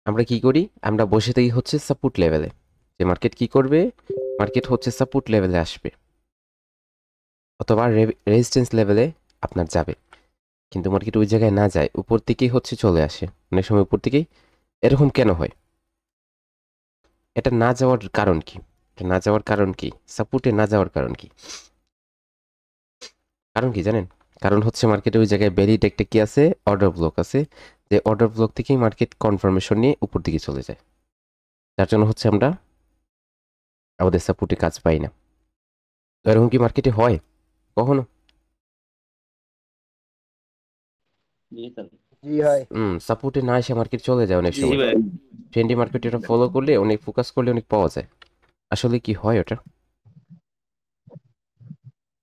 আমরা কি করি, আমরা বসে থাকি হচ্ছে সাপোর্ট লেভেলে, যে মার্কেট কি করবে, মার্কেট হচ্ছে সাপোর্ট লেভেলে আসবে অথবা রেজিস্ট্যান্স লেভেলে আপনার যাবে, কিন্তু মার্কেট ওই জায়গায় না যায়, উপর দিকেই হচ্ছে চলে আসে অনেক সময় উপর দিকেই। এরকম কেন হয়? এটা না যাওয়ার কারণ কি? এটা না যাওয়ার কারণ কি, সাপোর্টে না যাওয়ার কারণ কি? কারণ কি জানেন? কারণ হচ্ছে মার্কেটে ওই জায়গায় ভ্যালিড একটা কি আছে, অর্ডার ব্লক আছে, যে অর্ডার ব্লক থেকেই মার্কেট কনফার্মেশন নিয়ে উপর দিকে চলে যায়, যার জন্য হচ্ছে আমরা আমাদের সাপোর্টে কাজ পাই না। তো এরকম কি মার্কেটে হয় কখনো? জি স্যার। জি ভাই। সাপোর্টে না এসে মার্কেট চলে যায় অনেক জি সময়। ভাই। ট্রেন্ডি মার্কেট এটা ফলো করলে, অনেক ফোকাস করলে অনেক পাওয়া যায়। আসলে কি হয় ওটা?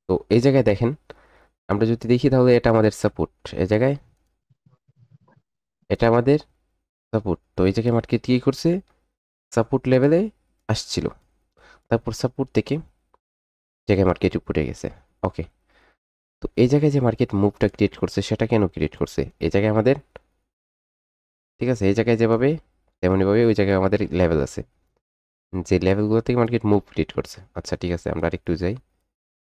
তো এই জায়গায় দেখেন, আমরা যদি দেখি তাহলে এটা আমাদের সাপোর্ট, এই জায়গায় এটা আমাদের সাপোর্ট। তো এই জায়গায় মার্কেট কি করছে, সাপোর্ট লেভেলে আসছিল, তারপর সাপোর্ট থেকে জায়গায় মার্কেট উপরে গেছে। ওকে, তো এই জায়গায় যে মার্কেট মুভটা ক্রিয়েট করছে সেটা কেন ক্রিয়েট করছে, এই জায়গায় আমাদের, ঠিক আছে, এই জায়গায় যেভাবে তেমনইভাবে ওই জায়গায় আমাদের লেভেল আছে, যে লেভেলগুলো থেকে মার্কেট মুভ ক্রিয়েট করছে। আচ্ছা ঠিক আছে, আমরা আরেকটু যাই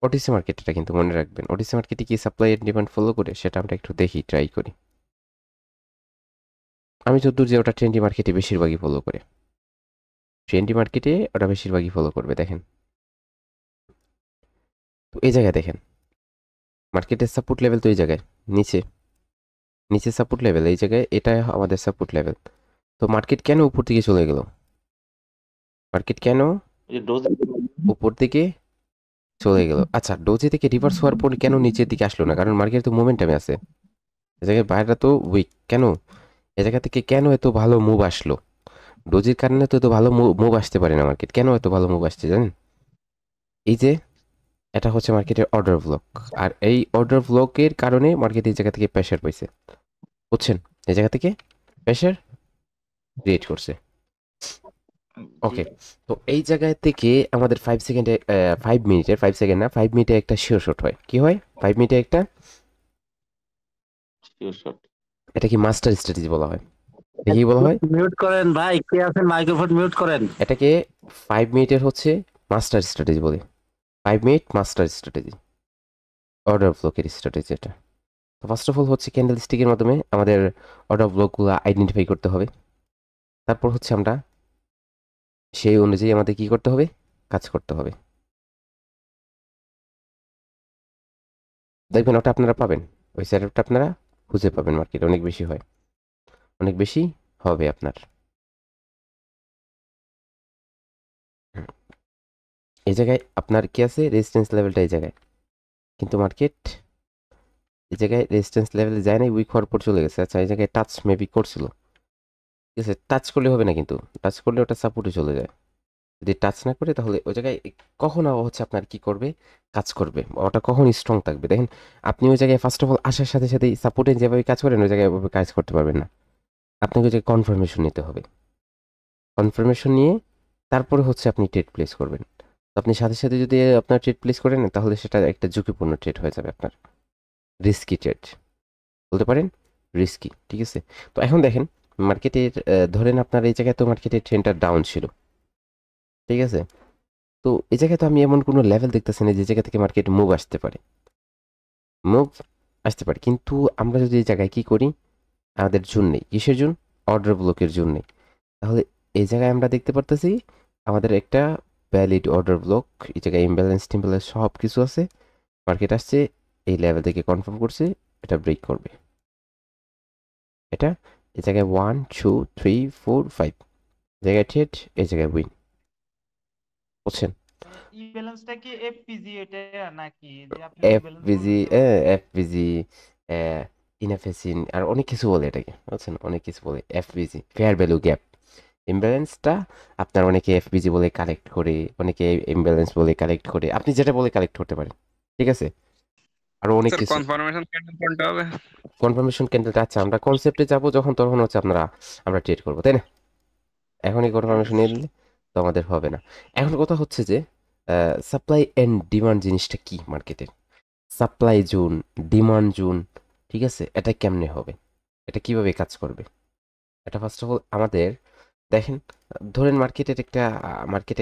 ওটিসি মার্কেট, এটা কিন্তু মনে রাখবেন, ওটিসি মার্কেটে কি সাপ্লাই এন্ড ডিমান্ড ফলো করে সেটা আমরা একটু দেখি, ট্রাই করি। আমি যতদূর যে ওটা ট্রেন্ডি মার্কেটে বেশিরভাগই ফলো করে, ট্রেন্ডি মার্কেটে ওটা বেশিরভাগই ফলো করবে। দেখেন, তো এই জায়গায় দেখেন মার্কেটের সাপোর্ট লেভেল তো এই জায়গায়, নিচে, নিচে সাপোর্ট লেভেল এই জায়গায়, এটা আমাদের সাপোর্ট লেভেল। তো মার্কেট কেন উপর দিকে চলে গেল, মার্কেট কেন এই ডোজ। উপর দিকে চলে গেল? আচ্ছা, ডোজি থেকে রিভার্স হওয়ার পর কেন নিচের দিকে আসলো না? কারণ মার্কেট তো মোমেন্টামে আছে, এ জায়গায় বাইরেটা তো উইক কেন, এ জায়গা থেকে কেন এত ভালো মুভ আসলো? ডোজির কারণে তো এত ভালো মুভ আসতে পারে না মার্কেট, কেন এত ভালো মুভ আসছে জানেন? এই যে এটা হচ্ছে মার্কেটের অর্ডার ব্লক, আর এই অর্ডার ব্লকের কারণে মার্কেট এই জায়গা থেকে প্রেশার পাইছে, বুঝছেন? এই জায়গা থেকে প্রেশার ক্রিয়েট করছে। জি। ওকে, তো এই জায়গায় থেকে আমাদের 5 সেকেন্ডে, 5 মিনিটের, 5 সেকেন্ড না, 5 মিনিটে একটা শিওর শট হয়, কি হয় 5 মিনিটে একটা, শিওর শট। এটা কি মাস্টার স্ট্র্যাটেজি বলা হয়, এটা কি বলা হয়? মিউট করেন ভাই, কে আছেন মাইক্রোফোন মিউট করেন। এটাকে 5 মিনিটের হচ্ছে মাস্টার স্ট্র্যাটেজি বলে, 5 মিনিট মাস্টার স্ট্র্যাটেজি, অর্ডার ব্লকের স্ট্র্যাটেজি এটা। তো ফার্স্ট অফ অল হচ্ছে ক্যান্ডেল স্টিকের মাধ্যমে আমাদের অর্ডার ব্লকগুলো আইডেন্টিফাই করতে হবে, তারপর হচ্ছে আমরা সেই অনুযায়ী আমাদের কি করতে হবে, কাজ করতে হবে। দেখবেন ওটা আপনারা পাবেন, ওই সেটআপটা আপনারা খুঁজে পাবেন, মার্কেট অনেক বেশি হয়, অনেক বেশি হবে আপনার। হুম, এই জায়গায় আপনার কি আছে, রেজিস্ট্যান্স লেভেলটা এই জায়গায়, কিন্তু মার্কেট এই জায়গায় রেজিস্ট্যান্স লেভেলে যায় নাই, উইক হওয়ার পর চলে গেছে। আচ্ছা, এই জায়গায় টাচ মেবি করছিল, ঠিক আছে, টাচ করলে হবে না, কিন্তু টাচ করলে ওটা সাপোর্টে চলে যায়। যদি টাচ না করে তাহলে ওই জায়গায় কখন হচ্ছে আপনার কি করবে, কাজ করবে, ওটা কখন স্ট্রং থাকবে। দেখেন, আপনি ওই জায়গায় ফার্স্ট অফ অল আসার সাথে সাথে সাপোর্টে যেভাবে কাজ করেন ওই জায়গায় ওইভাবে কাজ করতে পারবেন না, আপনাকে ওই জায়গায় কনফার্মেশন নিতে হবে, কনফার্মেশন নিয়ে তারপরে হচ্ছে আপনি ট্রেড প্লেস করবেন। তো আপনি সাথে সাথে যদি আপনার ট্রেড প্লেস করেন তাহলে সেটা একটা ঝুঁকিপূর্ণ ট্রেড হয়ে যাবে আপনার, রিস্কি ট্রেড বলতে পারেন, রিস্কি, ঠিক আছে। তো এখন দেখেন মার্কেটের, ধরেন আপনার এই জায়গায় তো মার্কেটের ট্রেন্ডটা ডাউন ছিল, ঠিক আছে। তো এই জায়গায় তো আমি এমন কোনো লেভেল দেখতেছি না যে জায়গা থেকে মার্কেট মুভ আসতে পারে, মুভ আসতে পারে, কিন্তু আমরা যদি এই জায়গায় কি করি, আমাদের জুন নেই, কিসের জুন, অর্ডার ব্লকের জুন নেই, তাহলে এই জায়গায় আমরা দেখতে পারতেছি আমাদের একটা ভ্যালিড অর্ডার ব্লক, এই জায়গায় ইমব্যালেন্স টিমব্যালেন্স সব কিছু আছে, মার্কেট আসছে এই লেভেল থেকে কনফার্ম করছে এটা ব্রেক করবে, এটা এই জায়গায় 1 2 3 4 5 জায়গায় ট্রেড, এই জায়গায় উইন, বুঝছেন? ই ব্যালেন্সটা কি এফপিজি এটা নাকি যে আপনি ই এফ ব্যালেন্স বিজি, বললেন ওটা? এফ বিজি, ইনাফেসিন আর অনেক কিছু বলে এটাকে, বুঝছেন, অনেক কিছু বলে। F VG fair value gap ইমব্যালেন্সটা আপনার অনেকে এফবিজি বলে কালেক্ট করে, অনেকে ইমব্যালেন্স বলে কালেক্ট করে, আপনি যেটা বলে কালেক্ট করতে পারেন, ঠিক আছে, আরো অনেক স্যার কিছু। কনফার্মেশন ক্যান্ডেল কোনটা হবে? কনফার্মেশন ক্যান্ডেলটা, আচ্ছা আমরা কনসেপ্টে যাব যখন, তখন হচ্ছে আপনারা, আমরা ট্রেড করবো তাই না, এখনই ওকে কনফার্মেশন নিয়ে স্যার। নিলে তো আমাদের হবে না। এখন কথা হচ্ছে যে সাপ্লাই এন্ড ডিমান্ড জিনিসটা কি মার্কেটের, সাপ্লাই জোন, ডিমান্ড জোন, ঠিক আছে, এটা কেমনে হবে, এটা কিভাবে কাজ করবে? এটা ফার্স্ট অফ অল আমাদের দেখেন, ধরেন মার্কেট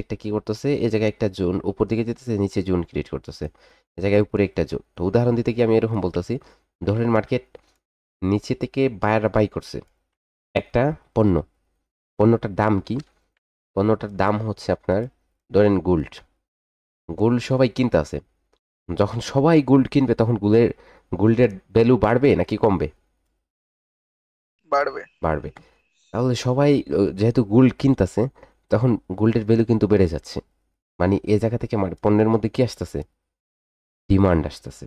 একটা কি করতেছে, এই জায়গায় একটা জোন উপর দিকে যেতেছে, নিচে জোন ক্রিয়েট করতেছে, এই জায়গায় উপরে একটা জোন। তো উদাহরণ দিতে কি আমি এরকম বলতেছি, ধরেন মার্কেট নিচে থেকে বায়াররা বাই করছে একটা পণ্য, পণ্যটার দাম কি, পণ্যটার দাম হচ্ছে আপনার ধরেন গোল্ড, গোল্ড সবাই কিনতে আছে। যখন সবাই গোল্ড কিনবে তখন গোল্ডের ভ্যালু বাড়বে নাকি কমবে? বাড়বে। বাড়বে। তাহলে সবাই যেহেতু গোল্ড কিনতেছে, তখন গোল্ডের ভ্যালু কিন্তু বেড়ে যাচ্ছে। মানে এ জায়গা থেকে পণ্যের মধ্যে কি আসতেছে, ডিমান্ড আসতেছে,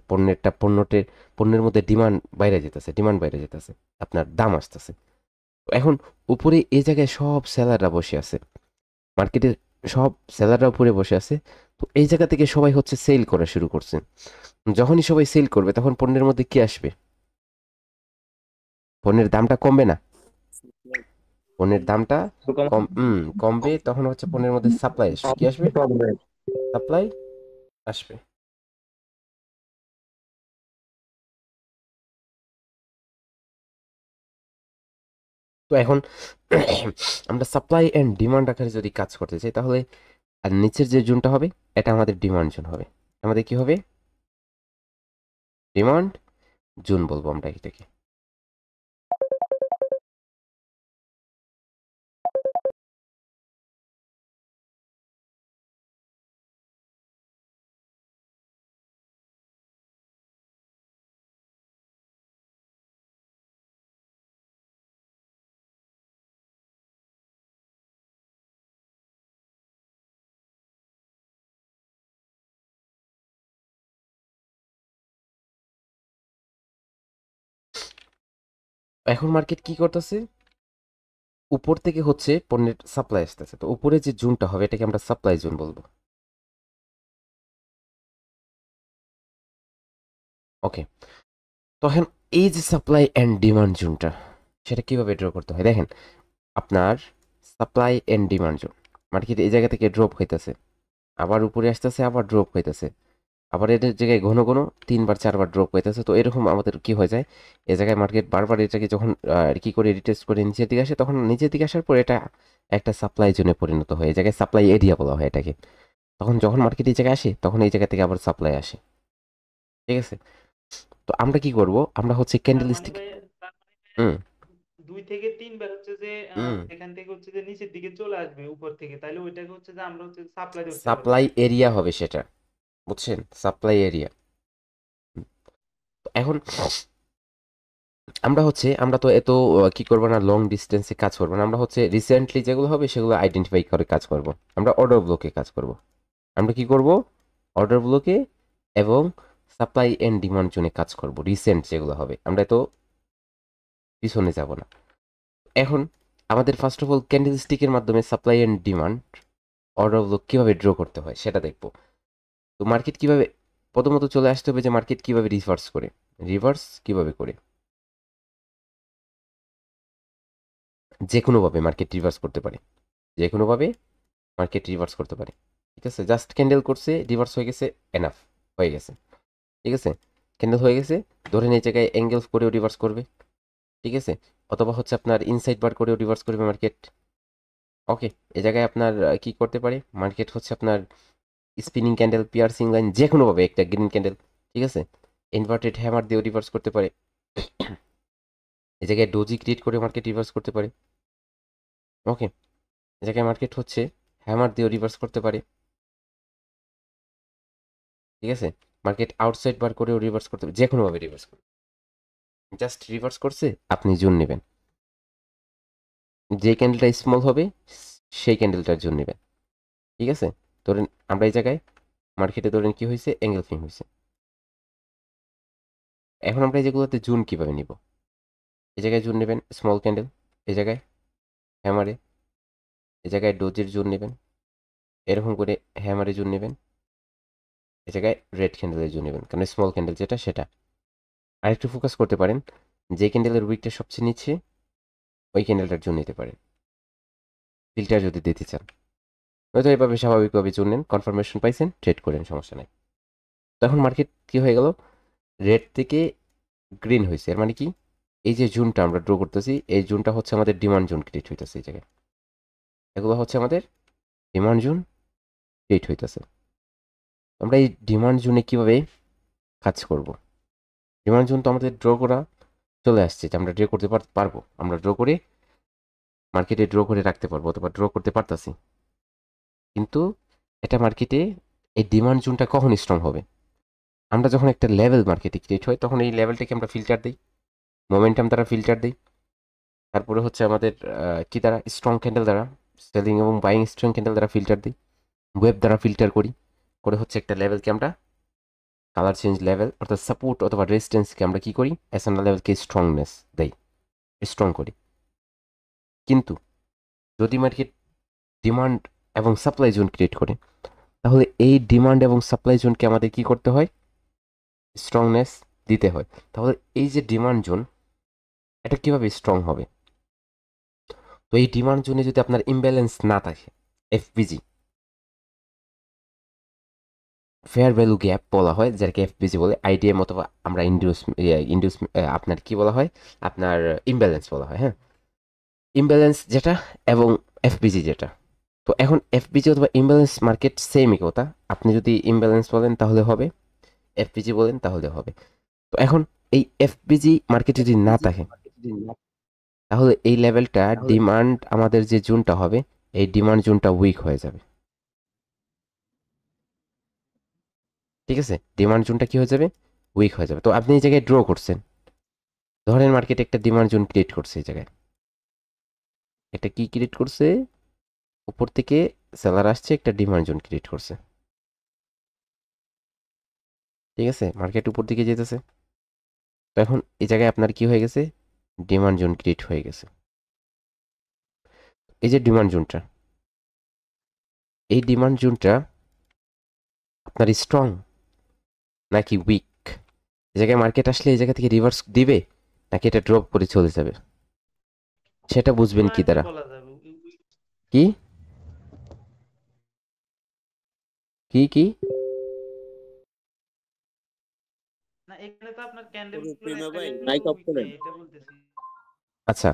পণ্যের মধ্যে ডিমান্ড বাইরে যেতেছে, আপনার দাম আসতেছে। এখন উপরে এই জায়গায় সব সেলাররা বসে আছে, মার্কেটে সব সেলাররা উপরে বসে আছে। তো এই জায়গা থেকে সবাই হচ্ছে সেল করা শুরু করছে। যখনই সবাই সেল করবে তখন পণ্যের মধ্যে কি আসবে, পণ্যের দামটা কমবে না? পণ্যের দামটা কমবে, তখন হচ্ছে পণ্যের মধ্যে সাপ্লাই আসবে, কি আসবে, সাপ্লাই আসবে। তো এখন আমরা সাপ্লাই এন্ড ডিমান্ড আকারে যদি কাজ করতে চাই, তাহলে আর নিচের যে জোনটা হবে এটা আমাদের ডিমান্ড জোন হবে। আমাদের কি হবে, ডিমান্ড জোন বলবো আমরা এটাকে। এখন মার্কেট কি করতেছে, উপর থেকে হচ্ছে পণ্যের সাপ্লাই আসতেছে, তো উপরে যে জোনটা হবে এটাকে আমরা সাপ্লাই জোন বলবো। ওকে, তখন এই যে সাপ্লাই এন্ড ডিমান্ড জোনটা, সেটা কিভাবে ড্র করতে হয় দেখেন, আপনার supply and demand zone, market এই জায়গা থেকে ড্রপ হইতেছে, আবার উপরে আসতেছে, আবার ড্রপ হইতেছে, আবার এদের জায়গায় ঘন ঘন 3 বার 4 বার ড্রপ হইতেছে। তো এরকম আমাদের কি হয়ে যায়, এই জায়গায় মার্কেট বারবার এটাকে যখন কি করে রিটেস্ট করে নিচের দিকে আসে, তখন নিচের দিকে আসার পর এটা একটা সাপ্লাই জোনে পরিণত হয়, এই জায়গায় সাপ্লাই এরিয়া বলা হয় এটাকে। তখন যখন মার্কেট এই জায়গায় আসে, তখন এই জায়গা থেকে আবার সাপ্লাই আসে, ঠিক আছে? তো আমরা কি করব, আমরা হচ্ছে তার ক্যান্ডেল মানে স্টিক। ভাই, তার মানে ভাই হুম 2 থেকে 3 বার হচ্ছে যে হুম এখান থেকে হচ্ছে যে নিচের দিকে চলে আসবে উপর থেকে, তাহলে ওইটাকে হচ্ছে যে আমরা হচ্ছে সাপ্লাই ধরতে পারি। সাপ্লাই এরিয়া হবে সেটা, বুঝছেন, সাপ্লাই এরিয়া। এখন আমরা তো এত কি করবো না, লং ডিস্টেন্সে কাজ করবো না, আমরা হচ্ছে রিসেন্টলি যেগুলো হবে সেগুলো আইডেন্টিফাই করে কাজ করব। আমরা অর্ডার ব্লকে কাজ করব। আমরা কি করব, অর্ডার ব্লকে এবং সাপ্লাই এন্ড ডিমান্ড জোনে কাজ করব, রিসেন্ট যেগুলো হবে, আমরা তো পিছনে যাব না। এখন আমাদের ফার্স্ট অফ অল ক্যান্ডেল স্টিকের মাধ্যমে supply and demand order block কিভাবে ড্র করতে হয় সেটা দেখব। তো মার্কেট কিভাবে, প্রথমত চলে আসতে হবে যে মার্কেট কিভাবে রিভার্স করে, রিভার্স কিভাবে করে, যে কোনোভাবে মার্কেট রিভার্স করতে পারে, যে কোনোভাবে মার্কেট রিভার্স করতে পারে, ঠিক আছে? জাস্ট ক্যান্ডেল করছে, রিভার্স হয়ে গেছে, এনাফ, হয়ে গেছে, ঠিক আছে? ক্যান্ডেল হয়ে গেছে, ধরেন এই জায়গায় অ্যাঙ্গেল করেও রিভার্স করবে, ঠিক আছে? অথবা হচ্ছে আপনার ইনসাইড বার করেও রিভার্স করবে মার্কেট। ওকে, এই জায়গায় আপনার কি করতে পারে মার্কেট, হচ্ছে আপনার স্পিনিং ক্যান্ডেল, পিয়ার্সিং লাইন, যে কোনোভাবে একটা গ্রিন ক্যান্ডেল, ঠিক আছে? ইনভার্টেড হ্যামার দিয়েও রিভার্স করতে পারে। এই জায়গায় ডোজি ক্রিয়েট করে মার্কেট রিভার্স করতে পারে। ওকে, এই জায়গায় মার্কেট হচ্ছে হ্যামার দিয়েও রিভার্স করতে পারে, ঠিক আছে? মার্কেট আউটসাইড বার করেও রিভার্স করতে পারে, যে কোনোভাবে রিভার্স করবে। জাস্ট রিভার্স করছে, আপনি জোন নেবেন, যে ক্যান্ডেলটা স্মল হবে সেই ক্যান্ডেলটার জোন নেবেন, ঠিক আছে? ধরেন আমরা এই জায়গায় মার্কেটে ধরেন কি হয়েছে, অ্যাঙ্গেল ফিম হয়েছে। এখন আমরা এই যেগুলোতে জোন কিভাবে নিব, এই জায়গায় জোন নেবেন স্মল ক্যান্ডেল, এই জায়গায় হ্যামারে, এই জায়গায় ডোজের জোন নেবেন, এরকম করে হ্যামারে জোন নেবেন, এই জায়গায় রেড ক্যান্ডেলের জোন নেবেন, কারণ স্মল ক্যান্ডেল যেটা সেটা। আরেকটু ফোকাস করতে পারেন, যে ক্যান্ডেলের উইকটা সবচেয়ে নিচ্ছে ওই ক্যান্ডেলটার জন্য নিতে পারেন, ফিল্টার যদি দিতে চান। হয়তো এভাবে স্বাভাবিকভাবে জোন নেন, কনফার্মেশন পাইছেন, ট্রেড করেন, সমস্যা নেই। তখন মার্কেট কি হয়ে গেল, রেড থেকে গ্রিন হয়েছে, এর মানে কি এই যে জোনটা আমরা ড্র করতেছি, এই জোনটা হচ্ছে আমাদের ডিমান্ড জোন ক্রিয়েট হইতেছে এই জায়গায়। এগুলো হচ্ছে আমাদের ডিমান্ড জোন ক্রিয়েট হইতেছে। আমরা এই ডিমান্ড জোনে কিভাবে কাজ করব? ডিমান্ড জোন তো আমাদের ড্র করা চলে আসছে, যে আমরা ড্র করতে পারবো, আমরা ড্র করে মার্কেটে ড্র করে রাখতে পারবো অথবা ড্র করতে পারতাছি। কিন্তু এটা মার্কেটে এই ডিমান্ড জোনটা কখন স্ট্রং হবে? আমরা যখন একটা লেভেল মার্কেটে ক্রিয়েট হয় তখন এই লেভেলটাকে আমরা ফিল্টার দিই, মোমেন্টাম দ্বারা ফিল্টার দিই। তারপরে হচ্ছে আমাদের কি দ্বারা, স্ট্রং ক্যান্ডেল দ্বারা, সেলিং এবং বাইং স্ট্রং ক্যান্ডেল দ্বারা ফিল্টার দিই, ওয়েব দ্বারা ফিল্টার করি, করে হচ্ছে একটা লেভেলকে আমরা কালার চেঞ্জ লেভেল অর্থাৎ সাপোর্ট অথবা রেজিস্ট্যান্সকে আমরা কি করি, এসএনএল লেভেলকে স্ট্রংনেস দেই, স্ট্রং করি। কিন্তু যদি মার্কেট ডিমান্ড এবং সাপ্লাই জোন ক্রিয়েট করে, তাহলে এই ডিমান্ড এবং সাপ্লাই জোনকে আমাদের কি করতে হয়, স্ট্রংনেস দিতে হয়। তাহলে এই যে ডিমান্ড জোন, এটা কিভাবে স্ট্রং হবে? তো এই ডিমান্ড জোনে যদি আপনার ইমব্যালেন্স না থাকে, এফবিজি, ফেয়ার ভ্যালু গ্যাপ বলা হয়, যাকে এফবিজি বলে, আইডিএম অথবা আমরা ইন্ডিউস আপনার কি বলা হয়, আপনার ইমব্যালেন্স বলা হয়। হ্যাঁ, ইমব্যালেন্স যেটা এবং এফবিজি যেটা। তো এখন এফবিজি অথবা ইমব্যালেন্স মার্কেট সেমই কথা। আপনি যদি ইমব্যালেন্স বলেন তাহলে হবে, এফবিজি বলেন তাহলে হবে। তো এখন এই এফবিজি মার্কেট যদি না থাকে, তাহলে এই লেভেলটা ডিমান্ড, আমাদের যে জোনটা হবে, এই ডিমান্ড জোনটা উইক হয়ে যাবে। ঠিক আছে, ডিমান্ড জোনটা কি হয়ে যাবে, উইক হয়ে যাবে। তো আপনি এই জায়গায় ড্র করছেন, ধরেন মার্কেট একটা ডিমান্ড জোন ক্রিয়েট করছে এই জায়গায়, এটা কি ক্রিয়েট করছে, উপর থেকে সেলার আসছে, একটা ডিমান্ড জোন ক্রিয়েট করছে। ঠিক আছে, মার্কেট উপর দিকে যেতেছে। তো এখন এই জায়গায় আপনার কি হয়ে গেছে, ডিমান্ড জোন ক্রিয়েট হয়ে গেছে। এই যে ডিমান্ড জোনটা, এই ডিমান্ড জোনটা আপনার স্ট্রং নাকি উইক? এই জায়গায় মার্কেট আসলে এই জায়গা থেকে রিভার্স দিবে নাকি এটা ড্রপ করে চলে যাবে, সেটা বুঝবেন কি ওয়াইটি দ্বারা? বলা যাবে কি কি কি না, এখানে তো আপনার ক্যান্ডেল প্রেমা একটা ভাই ক্যান্ডেল মাইক অফ উইক করেন। নাই, এটা বলতেছি। আচ্ছা,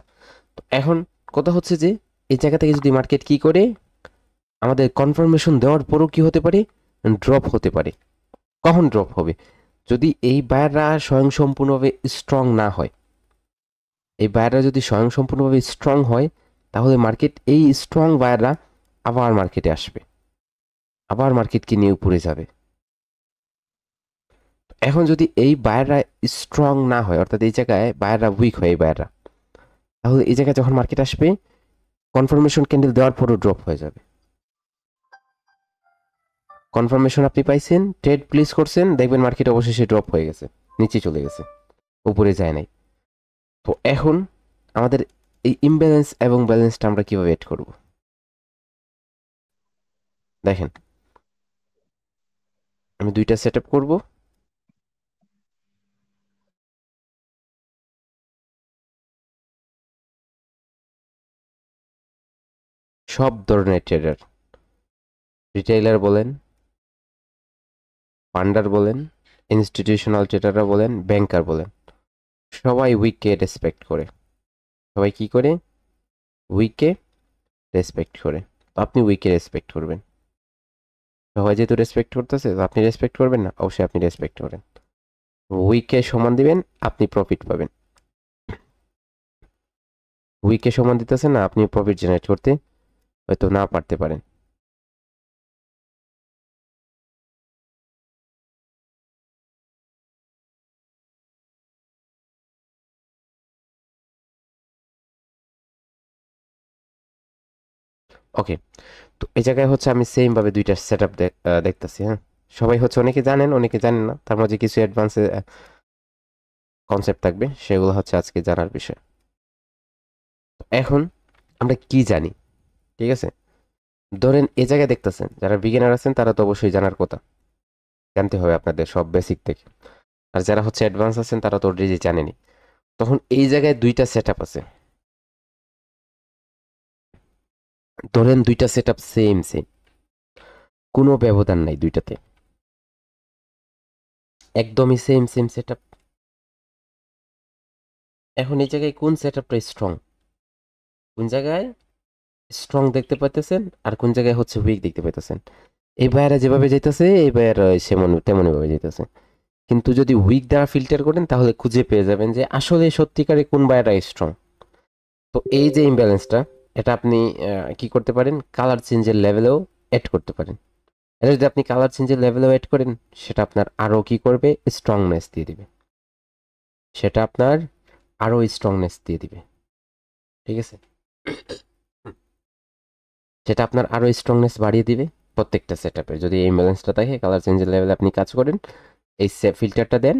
তো এখন কথা হচ্ছে যে এই জায়গা থেকে যদি মার্কেট কি করে, আমাদের কনফার্মেশন দেওয়ার পরও কি হতে পারে, ড্রপ হতে পারে। কখন ড্রপ হবে? যদি এই বায়াররা স্বয়ংসম্পূর্ণভাবে স্ট্রং না হয়। এই বায়াররা যদি স্বয়ংসম্পূর্ণভাবে স্ট্রং হয়, তাহলে মার্কেট, এই স্ট্রং বায়াররা আবার মার্কেটে আসবে, আবার মার্কেটকে নিয়ে উপরে যাবে। এখন যদি এই বায়াররা স্ট্রং না হয়, অর্থাৎ এই জায়গায় বায়াররা উইক হয়, এই বায়াররা, তাহলে এই জায়গায় যখন মার্কেট আসবে, কনফার্মেশন ক্যান্ডেল দেওয়ার পরও ড্রপ হয়ে যাবে। কনফার্মেশন আপনি পাইছেন, ট্রেড প্লেস করছেন, দেখবেন মার্কেট অবশেষে ড্রপ হয়ে গেছে, নিচে চলে গেছে, উপরে যায় নাই। তো এখন আমাদের এই ইমব্যালেন্স এবং ব্যালেন্সটা আমরা কিভাবে এড করব? দেখেন, আমি দুইটা সেট আপ করবো। সব ধরনের ট্রেডার, রিটেইলার বলেন, ফান্ডার বলেন, ইনস্টিটিউশনাল ট্রেডাররা বলেন, ব্যাংকার বলেন, সবাই উইককে রেসপেক্ট করে। সবাই কি করে, উইককে রেসপেক্ট করে। তো আপনি উইককে রেসপেক্ট করবেন। সবাই যেহেতু রেসপেক্ট করতেছে, তো আপনি রেসপেক্ট করবেন না? অবশ্যই আপনি রেসপেক্ট করেন। উইককে সমান দিবেন, আপনি প্রফিট পাবেন। উইককে সমান দিতেছেন না, আপনি প্রফিট জেনারেট করতে হয়তো না পারতে পারেন। ওকে, তো এই জায়গায় হচ্ছে আমি সেম ভাবে দুইটা সেট আপ দেখতেছি। হ্যাঁ, সবাই হচ্ছে, অনেকে জানেন অনেকে জানেন না, তার মধ্যে কিছু অ্যাডভান্স কনসেপ্ট থাকবে, সেগুলো হচ্ছে আজকে জানার বিষয়। তো এখন আমরা কি জানি, ঠিক আছে? ধরেন এই জায়গায় দেখতেছেন, যারা বিগিনার আছেন তারা তো অবশ্যই জানার কথা, জানতে হবে আপনাদের সব বেসিক থেকে। আর যারা হচ্ছে অ্যাডভান্স আছেন তারা তো অলরেডি জানেনি। তখন এই জায়গায় দুইটা সেট আপ আছে, ধরেন দুইটা সেট আপ সেম সেম, কোনো ব্যবধান নাই দুইটাতে, একদমই সেম সেম সেট আপ, এখন এই জায়গায় কোন সেটআপটা স্ট্রং, কোন জায়গায় স্ট্রং দেখতে পাইতেছেন আর কোন জায়গায় হচ্ছে উইক দেখতে পাইতেছেন। এই বায়ারা যেভাবে যাইতেছে এই বায়ারা সেমন তেমনই ভাবে যাইতেছে। কিন্তু যদি উইক দ্বারা ফিল্টার করেন তাহলে খুঁজে পেয়ে যাবেন যে আসলে সত্যিকারে কোন বায়ারা স্ট্রং। তো এই যে ইমব্যালেন্সটা, এটা আপনি কি করতে পারেন, কালার চেঞ্জের লেভেলেও অ্যাড করতে পারেন। এটা যদি আপনি কালার চেঞ্জের লেভেলেও অ্যাড করেন সেটা আপনার আরও কি করবে, স্ট্রংনেস দিয়ে দিবে, সেটা আপনার আরও স্ট্রংনেস দিয়ে দিবে। ঠিক আছে, সেটা আপনার আরও স্ট্রংনেস বাড়িয়ে দিবে প্রত্যেকটা সেটআপে। যদি এই ইমব্যালেন্সটা থাকে, কালার চেঞ্জের লেভেলে আপনি কাজ করেন, এই ফিল্টারটা দেন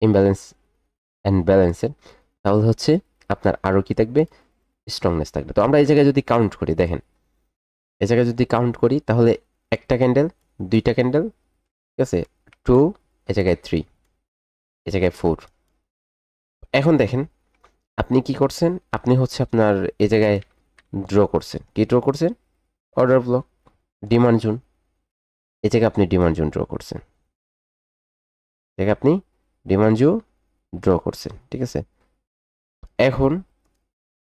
ইমব্যালেন্স অ্যান্ড ব্যালেন্সের, তাহলে হচ্ছে আপনার আরও কি থাকবে, স্ট্রংনেস থাকবে। তো আমরা এই জায়গায় যদি কাউন্ট করি, দেখেন এই জায়গায় যদি কাউন্ট করি তাহলে একটা ক্যান্ডেল, দুইটা ক্যান্ডেল, ঠিক আছে, 2, এই জায়গায় 3, এই জায়গায় 4। এখন দেখেন আপনি কি করছেন, আপনি হচ্ছে আপনার এই জায়গায় ড্র করছেন, কি ড্র করছেন, অর্ডার ব্লক, ডিমান্ড জোন। এই জায়গায় আপনি ডিমান্ড জোন ড্র করছেন, এই জায়গায় আপনি ডিমান্ড জোন ড্র করছেন। ঠিক আছে, এখন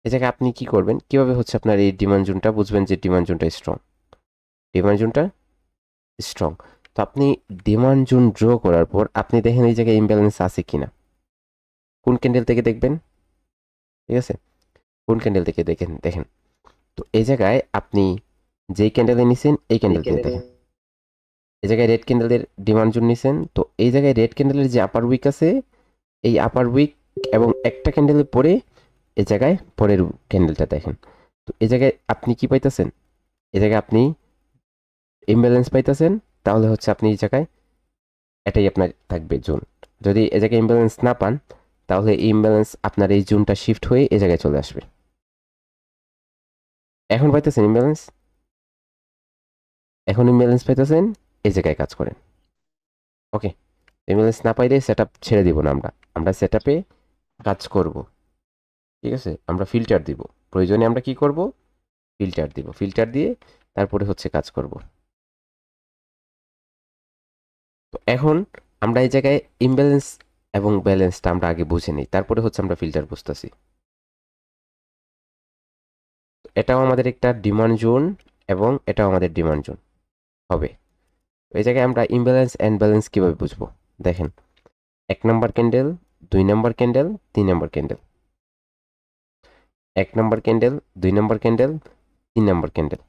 এই জায়গায় আপনি কি করবেন, কিভাবে হচ্ছে আপনার এই ডিমান্ড জোনটা বুঝবেন যে ডিমান্ড জোনটা স্ট্রং, ডিমান্ড জোনটা স্ট্রং। তো আপনি ডিমান্ড জোন ড্র করার পর আপনি দেখেন এই জায়গায় ইমব্যালেন্স আছে কিনা, কোন ক্যান্ডেল থেকে দেখবেন, ঠিক আছে, কোন ক্যান্ডেল থেকে দেখেন দেখেন। তো এই জায়গায় আপনি যেই ক্যান্ডেলে নিছেন এই ক্যান্ডেল থেকে দেখেন, এই জায়গায় রেড ক্যান্ডেলের ডিমান্ড জোন নিছেন, তো এই জায়গায় রেড ক্যান্ডেলের যে আপার উইক আছে, এই আপার উইক এবং একটা ক্যান্ডেলের পরে এই জায়গায় পরের ক্যান্ডেলটা দেখেন। তো এই জায়গায় আপনি কি পাইতেছেন, এই জায়গায় আপনি ইমব্যালেন্স পাইতেছেন, তাহলে হচ্ছে আপনি এই জায়গায় এটাই আপনার থাকবে জোন। যদি এই জায়গায় ইমব্যালেন্স না পান তাহলে এই ইমব্যালেন্স আপনার এই জোনটা শিফট হয়ে এই জায়গায় চলে আসবে। এখন পাইতেছেন ইমব্যালেন্স, এখন ইমব্যালেন্স পাইতেছেন, এই জায়গায় কাজ করেন। ওকে, ইমব্যালেন্স না পাইলে সেট আপ ছেড়ে দিব না, আমরা সেট আপে কাজ করব। ঠিক আছে, আমরা ফিল্টার দিব, প্রয়োজনে আমরা কি করব, ফিল্টার দিব, ফিল্টার দিয়ে তারপরে হচ্ছে কাজ করব। তো এখন আমরা এই জায়গায় ইমব্যালেন্স এবং ব্যালেন্সটা আমরা আগে বুঝে নিই, তারপরে হচ্ছে আমরা ফিল্টার বুঝতেছি। এটাও আমাদের একটা ডিমান্ড জোন এবং এটাও আমাদের ডিমান্ড জোন হবে। এই জায়গায় আমরা ইমব্যালেন্স অ্যান্ড ব্যালেন্স কীভাবে বুঝবো, দেখেন 1 নম্বর ক্যান্ডেল, 2 নম্বর ক্যান্ডেল, 3 নম্বর ক্যান্ডেল, 1 নম্বর ক্যান্ডেল, 2 নম্বর ক্যান্ডেল, 3 নম্বর ক্যান্ডেল,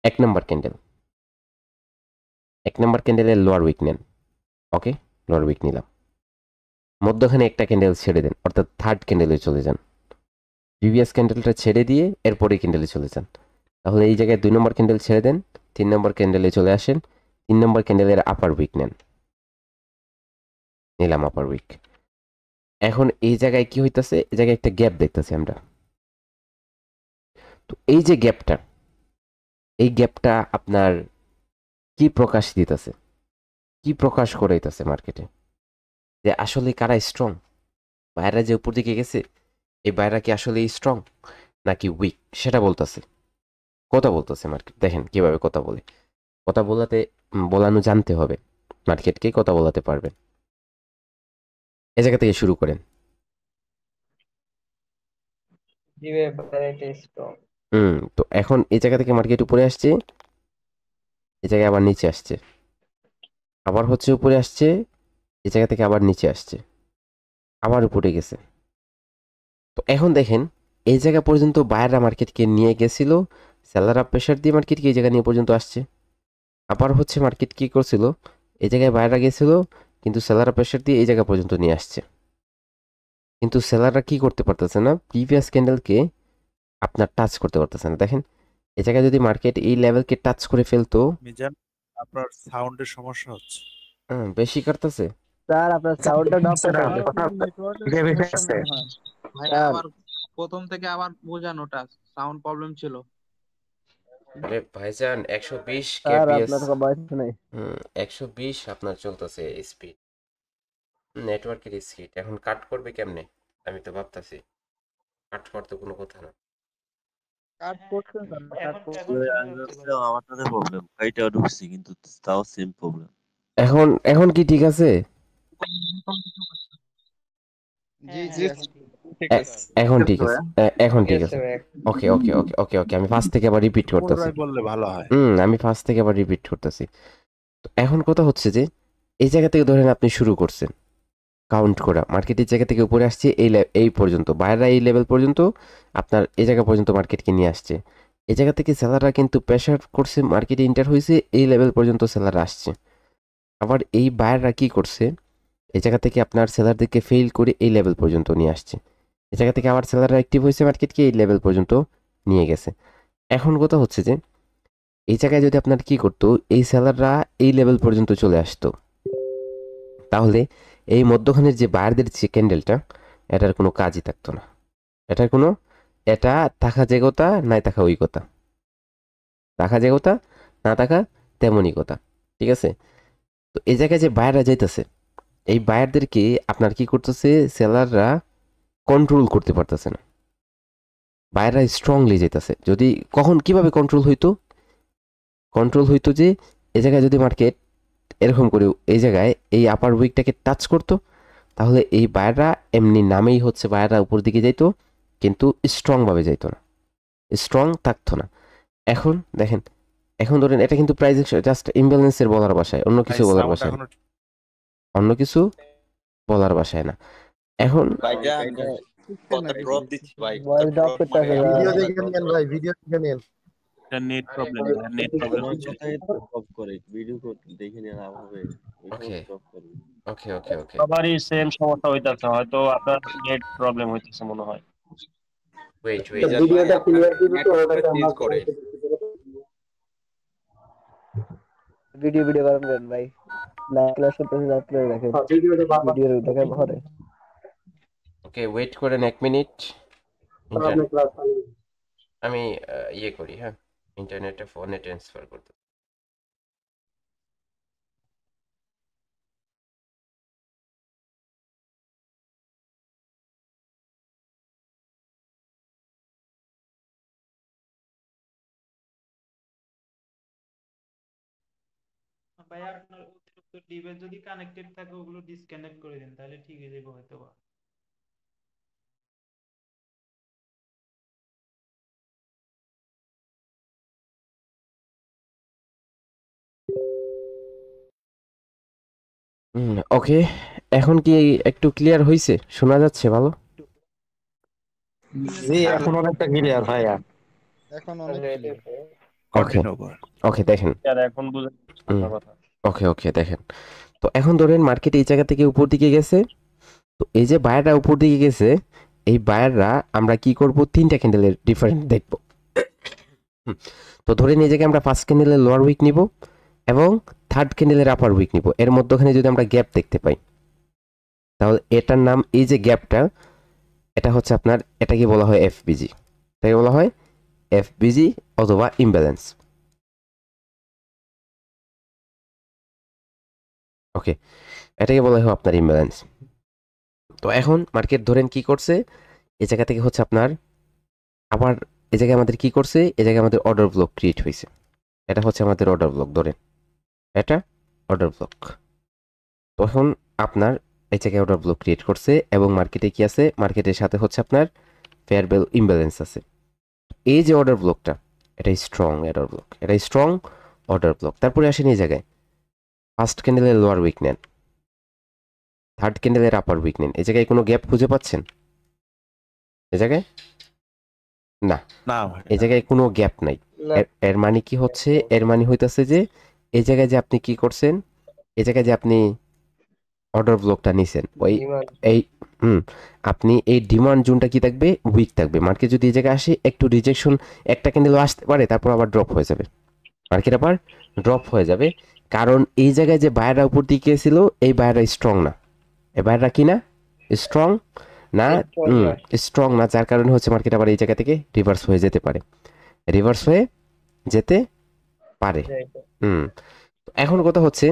1 নম্বর ক্যান্ডেল, 1 নম্বর ক্যান্ডেলের লোয়ার উইক নেন। ওকে, লোয়ার উইক নিলাম, মধ্যখানে একটা ক্যান্ডেল ছেড়ে দেন, অর্থাৎ থার্ড ক্যান্ডেলে চলে যান, প্রিভিয়াস ক্যান্ডেলটা ছেড়ে দিয়ে এরপরে ক্যান্ডেলে চলে যান। তাহলে এই জায়গায় 2 নম্বর ক্যান্ডেল ছেড়ে দেন, 3 নম্বর ক্যান্ডেলে চলে আসেন, 3 নম্বর ক্যান্ডেলের আপার উইক নেন, নিলাম আপার উইক। এখন এই জায়গায় কি হইতাছে, এই জায়গায় একটা গ্যাপ দেখতেছি আমরা। তো এই যে গ্যাপটা, এই গ্যাপটা আপনার কি প্রকাশ দিতেছে, কি প্রকাশ করাইতেছে মার্কেটে, যে আসলে কারা স্ট্রং, বাইরা যে উপর দিকে গেছে এই বাইরা কি আসলে স্ট্রং নাকি উইক সেটা বলতেছে, কথা বলতেছে মার্কেট। দেখেন কিভাবে কথা বলে, কথা বলানো জানতে হবে, মার্কেটকে কথা বলাতে পারবেন। এই জায়গা থেকে শুরু করেন। তো এখন এই জায়গা থেকে মার্কেট উপরে আসছে, এই জায়গায় আবার নিচে আসছে, আবার হচ্ছে উপরে আসছে, এই জায়গা থেকে আবার নিচে আসছে, আবার উপরে গেছে। তো এখন দেখেন এই জায়গা পর্যন্ত বায়াররা মার্কেটকে নিয়ে গেছিল, সেলাররা প্রেশার দিয়ে মার্কেটকে এই জায়গা নিয়ে পর্যন্ত আসছে। আবার হচ্ছে মার্কেট কি করছিল, এই জায়গায় বায়াররা গেছিল কিন্তু সেলাররা প্রেশার দিয়ে এই জায়গা পর্যন্ত নিয়ে আসছে, কিন্তু সেলাররা কি করতে পারতেছে না, প্রিভিয়াস ক্যান্ডেলকে আপনার টাচ করতে পারতেছে না। দেখেন এই জায়গায় যদি মার্কেট এই লেভেলকে টাচ করে ফেলতো, মিজান, আপনার সাউন্ডের সমস্যা হচ্ছে। বেশি কাটতেছে। স্যার আপনার সাউন্ডটা ড্রপ করে আছে। এটা বেশি আছে। ভাই স্যার আবার প্রথম থেকে আবার বোঝানোটা সাউন্ড প্রবলেম ছিল। আরে ভাইজান 120 স্যার কেপিএস, আপনার ভয়েস নেই। 120 আপনার চলতেছে স্পিড, নেটওয়ার্কের স্পিড। এখন কাট করবে কেমনে আমি তো ভাবতাছি, কাট করতে কোনো কথা না। কাট করছেন স্যার, কাট এখন করছেন। এখন শোনা যাচ্ছে ভাই। আমার সাথে প্রবলেম, এইটাও ঢুকছি কিন্তু তাও সেম প্রবলেম। এখন কি ঠিক আছে? জি হ্যাঁ জি হ্যাঁ এখন ঠিক এ- এখন ঠিক আছে, এখন ঠিক আছে। ওকে ওকে ওকে ওকে ওকে, আমি ফার্স্ট থেকে আবার রিপিট করতেছি। পুনরায় বললে ভালো হয়। আমি ফার্স্ট থেকে আবার রিপিট করতেছি। তো এখন কথা হচ্ছে যে এই জায়গা থেকে ধরেন আপনি শুরু করছেন কাউন্ট করা, মার্কেটের জায়গা থেকে উপরে আসছে এই পর্যন্ত, বাইরেরা এই লেভেল পর্যন্ত আপনার এই জায়গা পর্যন্ত মার্কেটকে নিয়ে আসছে। এই জায়গা থেকে সেলাররা কিন্তু প্রেশার করছে, মার্কেটে এন্টার হয়েছে, এই লেভেল পর্যন্ত সেলাররা আসছে। আবার এই বায়াররা কি করছে, এই জায়গা থেকে আপনার সেলারদেরকে ফেল করে এই লেভেল পর্যন্ত নিয়ে আসছে। এই জায়গা থেকে আবার সেলাররা অ্যাক্টিভ হয়েছে, মার্কেটকে এই লেভেল পর্যন্ত নিয়ে গেছে। এখন কথা হচ্ছে যে এই জায়গায় যদি আপনার কি করতো, এই সেলাররা এই লেভেল পর্যন্ত চলে আসতো, তাহলে এই মধ্যখানের যে বায়ারদের যে ক্যান্ডেলটা, এটার কোনো কাজই থাকতো না। এটার কোনো, এটা থাকা যে কথা নাই থাকা ওই কথা, থাকা যে কথা না থাকা তেমনই কথা, ঠিক আছে? তো এই জায়গায় যে বায়াররা যাইতেছে, এই বায়ারদেরকে আপনার কি করতেছে, সেলাররা কন্ট্রোল করতে পারতেছে না, বায়াররা স্ট্রংলি যেতেছে। যদি কখন কিভাবে কন্ট্রোল হইতো যে এই জায়গায় যদি মার্কেট এরকম করে এই জায়গায় এই আপার উইকটাকে টাচ করতো, তাহলে এই বায়াররা এমনি নামেই হচ্ছে বায়াররা উপর দিকে যাইতো, কিন্তু স্ট্রংভাবে যাইতো না, স্ট্রং থাকতো না। এখন দেখেন, এখন ধরেন এটা কিন্তু প্রাইস জাস্ট ইমব্যালেন্সের বলার ভাষায়, অন্য কিছু ভাই বলার সাউন্ড ভাষায় না, এখনো অন্য কিছু বলার ভাষায় না। এখন ভাইজান কত ড্রপ দিচ্ছি ভাই, কত ভয়েস ড্রপ ড্রপ করতে মানে আছে ভিডিও ভাই। দেখে নিন ভাই, ভিডিও দেখে নিন। এটা নেট প্রবলেম, নেট প্রবলেম আমার হচ্ছে। কথাই তো ড্রপ করে, ভিডিও দেখে নিয়ে লাভ হবে, ওই সময় ওকে ড্রপ করবে। ওকে ওকে ওকে, সবারই সেম সমস্যা হইতাছে, হয়তো আপনার নেট প্রবলেম হইতেছে মনে হয়। ওয়েট ওয়েট, মিজান ভাই আপনার নেটওয়ার্কটা চেঞ্জ করেন। ভিডিও ভিডিও বানান করেন ভাই। লাইভ ক্লাস করতেছে, লাইভ ক্লাস দেখেন, ভিডিও দেখেন পরে। ওকে ওয়েট করেন 1 মিনিট। আমি ইয়ে করি, হ্যাঁ, ইন্টারনেটে ফোনে ট্রান্সফার করতে। ভাই আপনার অতিরিক্ত ডিভাইস যদি কানেক্টেড থাকে ওগুলো ডিসকানেক্ট করে দিন, তাহলে ঠিক হয়ে যাবে হয়তো বা। ওকে, এখন কি একটু ক্লিয়ার হয়েছে, শোনা যাচ্ছে ভালো? জি এখন অনেকটা ক্লিয়ার ভাইয়া। এখন অনেক ক্লিয়ার। ওকে কন্টিনিউ করেন। ওকে দেখেন, আর এখন বুঝে হুম, আপনার কথা। ওকে ওকে দেখেন। তো এখন ধরেন মার্কেট এই জায়গা থেকে উপর দিকে গেছে, তো এই যে বায়াররা উপর দিকে গেছে, এই বায়াররা আমরা কি করব, 3টা ক্যান্ডেলের ডিফারেন্ট দেখব। তো ধরেন এই জায়গায় আমরা ফার্স্ট ক্যান্ডেলের লোয়ার উইক নিব এবং থার্ড ক্যান্ডেলের আপার উইক নিব, এর মধ্যখানে যদি আমরা গ্যাপ দেখতে পাই, তাহলে এটার নাম, এই যে গ্যাপটা, এটা হচ্ছে আপনার, এটাকে বলা হয় এফবিজি, এটাকে বলা হয় এফবিজি অথবা ইমব্যালেন্স। ওকে, এটাকে বলা হয় আপনার ইমব্যালেন্স। তো এখন মার্কেট ধরেন কি করছে, এই জায়গা থেকে হচ্ছে আপনার আবার এই জায়গায় আমাদের কি করছে, এই জায়গায় আমাদের অর্ডার ব্লক ক্রিয়েট হয়েছে, এটা হচ্ছে আমাদের অর্ডার ব্লক, ধরেন এটা অর্ডার ব্লক। তখন আপনার এই জায়গায় অর্ডার ব্লক ক্রিয়েট করছে এবং মার্কেটে কি আছে, মার্কেটের সাথে হচ্ছে আপনার ফেয়ার ভ্যালু ইমব্যালেন্স আছে। এই যে অর্ডার ব্লকটা, এটা স্ট্রং অর্ডার ব্লক, এটা স্ট্রং অর্ডার ব্লক। তারপরে আসেন এই জায়গায় ফার্স্ট ক্যান্ডেলের লোয়ার উইক নেন, থার্ড ক্যান্ডেলের আপার উইক নেন, এই জায়গায় কোনো গ্যাপ খুঁজে পাচ্ছেন এই জায়গায়? না, না ভাই, এই জায়গায় কোনো গ্যাপ নাই। এর মানে কি হচ্ছে, এর মানে হইতাছে যে এই জায়গায় যে আপনি কি করছেন, এই জায়গায় যে আপনি অর্ডার ব্লকটা নিছেন, ওই এই আপনি এই ডিমান্ড জোনটা কি থাকবে, উইক থাকবে। মার্কেট যদি এই জায়গায় আসে, একটু রিজেকশন, একটা ক্যান্ডেলও আসতে পারে, তারপর আবার ড্রপ হয়ে যাবে, মার্কেট আবার ড্রপ হয়ে যাবে। কারণ এই জায়গায় যে বায়াররা উপর দিকে ছিল, এই বায়াররা স্ট্রং না, এই বায়াররা কি না, স্ট্রং না, স্ট্রং না, যার কারণে হচ্ছে মার্কেট আবার এই জায়গা থেকে রিভার্স হয়ে যেতে পারে, রিভার্স হয়ে যেতে পারে। এখন কথা হচ্ছে,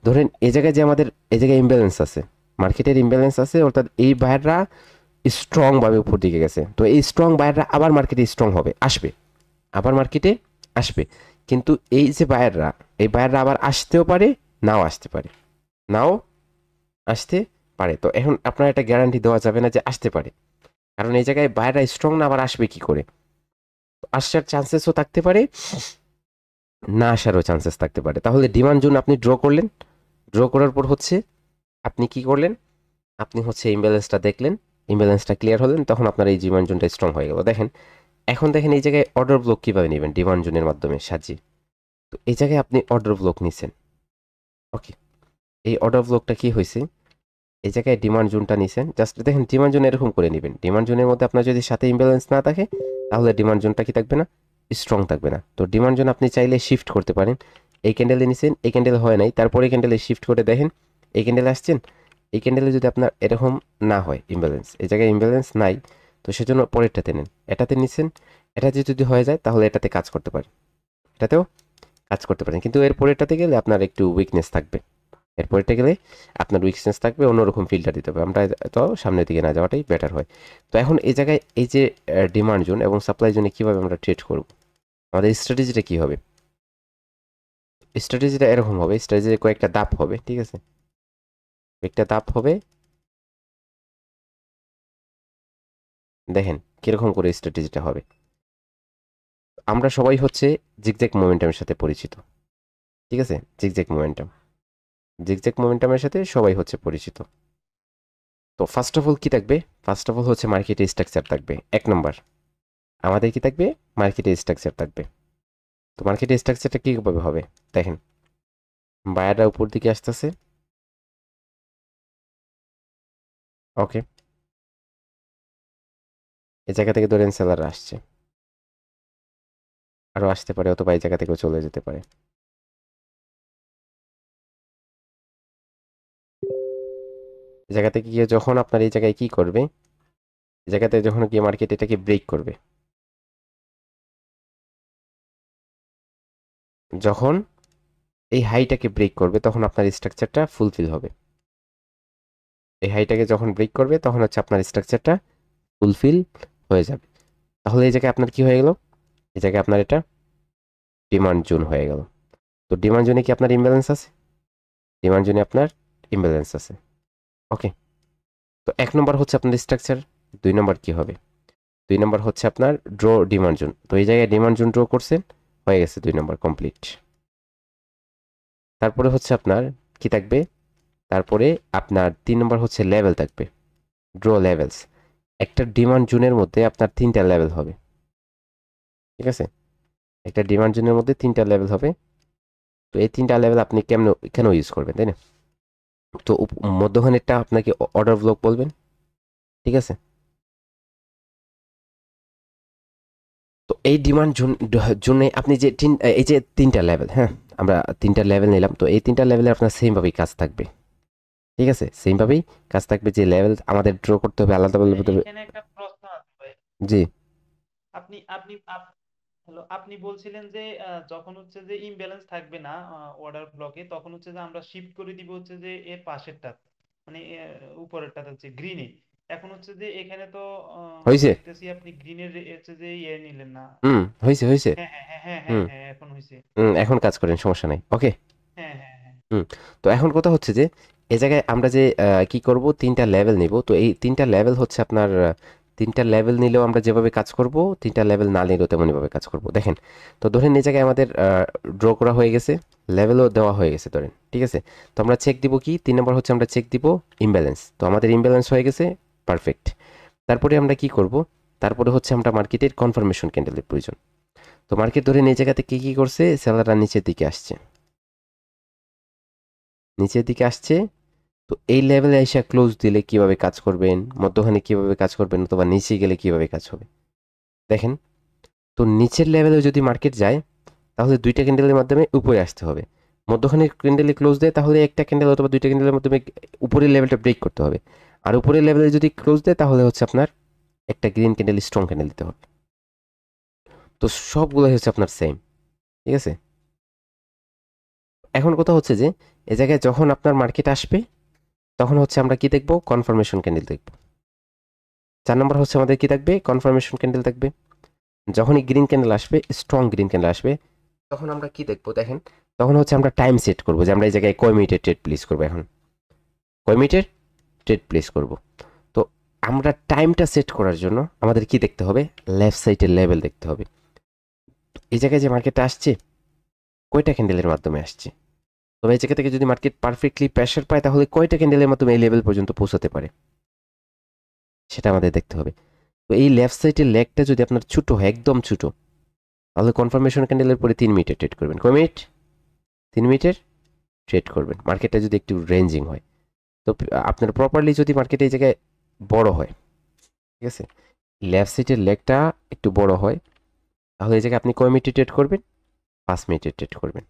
ধরেন এই জায়গায় যে আমাদের এই জায়গায় ইমব্যালেন্স আছে, মার্কেটের ইমব্যালেন্স আছে, অর্থাৎ এই বায়াররা স্ট্রং ভাবে উপর দিকে গেছে, তো এই স্ট্রং বায়াররা আবার মার্কেটে স্ট্রং হবে, আসবে, আবার মার্কেটে আসবে। কিন্তু এই যে বায়াররা, এই বায়াররা আবার আসতেও পারে, নাও আসতে পারে, নাও আসতে পারে। তো এখন আপনার একটা গ্যারান্টি দেওয়া যাবে না যে আসতে পারে, কারণ এই জায়গায় বাইরে স্ট্রং না, আবার আসবে কি করে। আসার চান্সেসও থাকতে পারে, না আসারও চান্সেস থাকতে পারে। তাহলে ডিমান্ড জোন আপনি ড্র করলেন, ড্র করার পর হচ্ছে আপনি কি করলেন, আপনি হচ্ছে ইমব্যালেন্সটা দেখলেন, ইমব্যালেন্সটা ক্লিয়ার হলেন, তখন আপনার এই ডিমান্ড জোনটা স্ট্রং হয়ে গেল। দেখেন এখন দেখেন এই জায়গায় অর্ডার ব্লক কীভাবে নেবেন ডিমান্ড জোনের মাধ্যমে সাজিয়ে। তো এই জায়গায় আপনি অর্ডার ব্লক নিছেন, ওকে। এই অর্ডার ব্লকটা কি হয়েছে, এই জায়গায় ডিমান্ড জোনটা নিছেন, জাস্ট দেখেন ডিমান্ড জোন এরকম করে নেবেন। ডিমান্ড জোনের মধ্যে আপনার যদি সাথে ইমব্যালেন্স না থাকে তাহলে ডিমান্ড জোনটা কি থাকবে না, স্ট্রং থাকবে না। তো ডিমান্ড জোন আপনি চাইলে শিফট করতে পারেন। এই ক্যান্ডেলে নিছেন, এই ক্যান্ডেল হয় নাই, তারপরে ক্যান্ডেলে শিফট করে দেখেন এই ক্যান্ডেলে আসছেন। এই ক্যান্ডেলে যদি আপনার এরকম না হয় ইমব্যালেন্স, এই জায়গায় ইমব্যালেন্স নাই, তো সেজন্য পরেরটাতে নেন। এটাতে নিছেন, এটাতে যদি হয়ে যায় তাহলে এটাতে কাজ করতে পারেন, এটাতেও কাজ করতে পারেন। কিন্তু এর পরেরটাতে গেলে আপনার একটু উইকনেস থাকবে, এর পরেরটা গেলে আপনার উইকনেস থাকবে, অন্যরকম ফিল্টার দিতে হবে। আমরা তো সামনের দিকে না যাওয়াটাই বেটার হয়। তো এখন এই জায়গায় এই যে ডিমান্ড জোন এবং সাপ্লাই জোনে কীভাবে আমরা ট্রেড করব, আমাদের স্ট্র্যাটেজিটা কী হবে, স্ট্র্যাটেজিটা এরকম হবে। স্ট্র্যাটেজির কয়েকটা ধাপ হবে, ঠিক আছে, কয়েকটা ধাপ হবে। দেখেন কীরকম করে স্ট্র্যাটেজিটা হবে। আমরা সবাই হচ্ছে জিগজ্যাগ মোমেন্টামের সাথে পরিচিত, ঠিক আছে, জিগজ্যাগ মোমেন্টামের সাথে সবাই হচ্ছে পরিচিত। তো ফার্স্ট অফ অল কী থাকবে, ফার্স্ট অফ অল হচ্ছে মার্কেটের স্ট্রাকচার থাকবে। এক নম্বর আমাদের কি থাকবে, মার্কেটের স্ট্রাকচার থাকবে। তো মার্কেটের স্ট্রাকচারটা কীভাবে হবে দেখেন, বায়াররা উপর দিকে আসতেছে, ওকে, এই জায়গা থেকে ধরেন সেলাররা আসছে, আরও আসতে পারে, অথবা এই জায়গা থেকেও চলে যেতে পারে। এই জায়গা থেকে গিয়ে যখন আপনার এই জায়গায় কি করবে, এই জায়গাতে যখন গিয়ে মার্কেট এটাকে ব্রেক করবে, যখন এই হাইটাকে ব্রেক করবে তখন আপনার স্ট্রাকচারটা ফুলফিল হবে। এই হাইটাকে যখন ব্রেক করবে তখন হচ্ছে আপনার স্ট্রাকচারটা ফুলফিল হয়ে যাবে। তাহলে এই জায়গায় আপনার কি হয়ে গেল, এই জায়গায় আপনার এটা ডিমান্ড জোন হয়ে গেল। তো ডিমান্ড জোনে কি আপনার ইমব্যালেন্স আছে, ডিমান্ড জোনে আপনার ইমব্যালেন্স আছে, ওকে। তো এক নম্বর হচ্ছে আপনার স্ট্রাকচার। দুই নম্বর কি হবে, দুই নম্বর হচ্ছে আপনার ড্র ডিমান্ড জোন। তো এই জায়গায় ডিমান্ড জোন ড্র করছেন, হয়ে গেছে, দুই নম্বর কমপ্লিট। তারপরে হচ্ছে আপনার কি থাকবে, তারপরে আপনার তিন নম্বর হচ্ছে লেভেল থাকবে, ড্র লেভেলস। একটা ডিমান্ড জোনের মধ্যে আপনার তিনটা লেভেল হবে, ঠিক আছে, একটা ডিমান্ড জোনের মধ্যে তিনটা লেভেল হবে। তো এই তিনটা লেভেল আপনি কেন ইউজ করবেন, তাই না। তো মধ্যখানেরটা আপনাকে অর্ডার ব্লক বলবেন, ঠিক আছে। তো এই ডিমান্ড জোনে আপনি যে এই যে তিনটা লেভেল, হ্যাঁ আমরা তিনটা লেভেল নিলাম, তো এই তিনটা লেভেলে আপনার সেমভাবেই কাজ থাকবে, ঠিক আছে, সেমভাবেই কাজ থাকবে। যে লেভেল আমাদের ড্র করতে হবে আলাদা বলতে হবে। এখানে একটা প্রশ্ন আছে ভাই। জি আপনি আপনি হ্যালো, আপনি বলছিলেন যে যখন হচ্ছে যে ইমব্যালেন্স থাকবে না অর্ডার ব্লকে, তখন হচ্ছে যে আমরা শিফট করে দিব হচ্ছে যে এর পাশেরটা, মানে উপরেরটা হচ্ছে গ্রিনে। এখন হচ্ছে যে এখানে তো হয়েছে, দেখতেছি আপনি গ্রিনের হচ্ছে যে ইয়ে নিলেন না। হয়েছে হয়েছে, হ্যাঁ হ্যাঁ হ্যাঁ হ্যাঁ হ্যাঁ হ্যাঁ, এখন হয়েছে। এখন কাজ করেন, সমস্যা নাই, ওকে। হ্যাঁ হ্যাঁ হ্যাঁ। তো এখন কথা হচ্ছে যে এই জায়গায় আমরা যে কি করব, তিনটা লেভেল নিব। তো এই তিনটা লেভেল হচ্ছে আপনার তিনটা লেভেল নিলেও আমরা যেভাবে কাজ করব, তিনটা লেভেল না নিলেও তেমনইভাবে কাজ করব। দেখেন, তো ধরেন এই জায়গায় আমাদের ড্র করা হয়ে গেছে, লেভেলও দেওয়া হয়ে গেছে ধরেন, ঠিক আছে। তো আমরা চেক দিব কি, তিন নম্বর হচ্ছে আমরা চেক দিব ইমব্যালেন্স। তো আমাদের ইমব্যালেন্স হয়ে গেছে, পারফেক্ট। তারপরে আমরা কি করব, তারপরে হচ্ছে আমরা মার্কেটের কনফার্মেশন ক্যান্ডেলের প্রয়োজন। তো মার্কেট ধরেন এই জায়গাতে কি করছে, সেলাররা নিচের দিকে আসছে, নিচের দিকে আসছে। তো এই লেভেলে এসে ক্লোজ দিলে কিভাবে কাজ করবেন, মধ্যখানে কিভাবে কাজ করবেন, অথবা নিচে গেলে কিভাবে কাজ হবে দেখেন। তো নিচের লেভেলে যদি মার্কেট যায় তাহলে দুইটা ক্যান্ডেলের মাধ্যমে উপরে আসতে হবে। মধ্যখানে ক্যান্ডেলে ক্লোজ দেয় তাহলে একটা ক্যান্ডেল অথবা দুইটা ক্যান্ডেলের মাধ্যমে উপরের লেভেলটা ব্রেক করতে হবে। আর উপরের লেভেলে যদি ক্লোজ দেয় তাহলে হচ্ছে আপনার একটা গ্রিন ক্যান্ডেল, স্ট্রং ক্যান্ডেল দিতে হবে। তো সবগুলো হচ্ছে আপনার সেম, ঠিক আছে। এখন কথা হচ্ছে যে এই জায়গায় যখন আপনার মার্কেট আসবে তখন হচ্ছে আমরা কি দেখব, কনফার্মেশন ক্যান্ডেল দেখব। 4 নম্বর হচ্ছে আমাদের কি থাকবে, কনফার্মেশন ক্যান্ডেল থাকবে। যখনই গ্রিন ক্যান্ডেল আসবে, স্ট্রং গ্রিন ক্যান্ডেল আসবে, তখন আমরা কি দেখব দেখেন, তখন হচ্ছে আমরা টাইম সেট করব যে আমরা এই জায়গায় কয় মিনিটের ট্রেড প্লেস করব। এখন কয় মিনিটের ট্রেড প্লেস করব। তো আমরা টাইমটা সেট করার জন্য আমাদের কি দেখতে হবে, লেফট সাইডের লেভেল দেখতে হবে। এই জায়গায় যে মার্কেটটা আসছে কয়টা ক্যান্ডেলের মাধ্যমে আসছে, তবে এই জায়গা থেকে যদি মার্কেট পারফেক্টলি প্রেশার পায় তাহলে কয়টা ক্যান্ডেলের মাধ্যমে এই লেভেল পর্যন্ত পৌঁছাতে পারে সেটা আমাদের দেখতে হবে। তো এই লেফট সাইডের লেগটা যদি আপনার ছোটো হয়, একদম ছোটো, তাহলে কনফার্মেশন ক্যান্ডেলের পরে 3 মিনিটে ট্রেড করবেন। কয় মিনিট? 3 মিনিটের ট্রেড করবেন। মার্কেটটা যদি একটু রেঞ্জিং হয়, তো আপনার প্রপারলি যদি মার্কেট এই জায়গায় বড় হয়, ঠিক আছে, লেফট সাইডের লেগটা একটু বড় হয়, তাহলে এই জায়গায় আপনি কয় মিনিটে ট্রেড করবেন? 5 মিনিটে ট্রেড করবেন,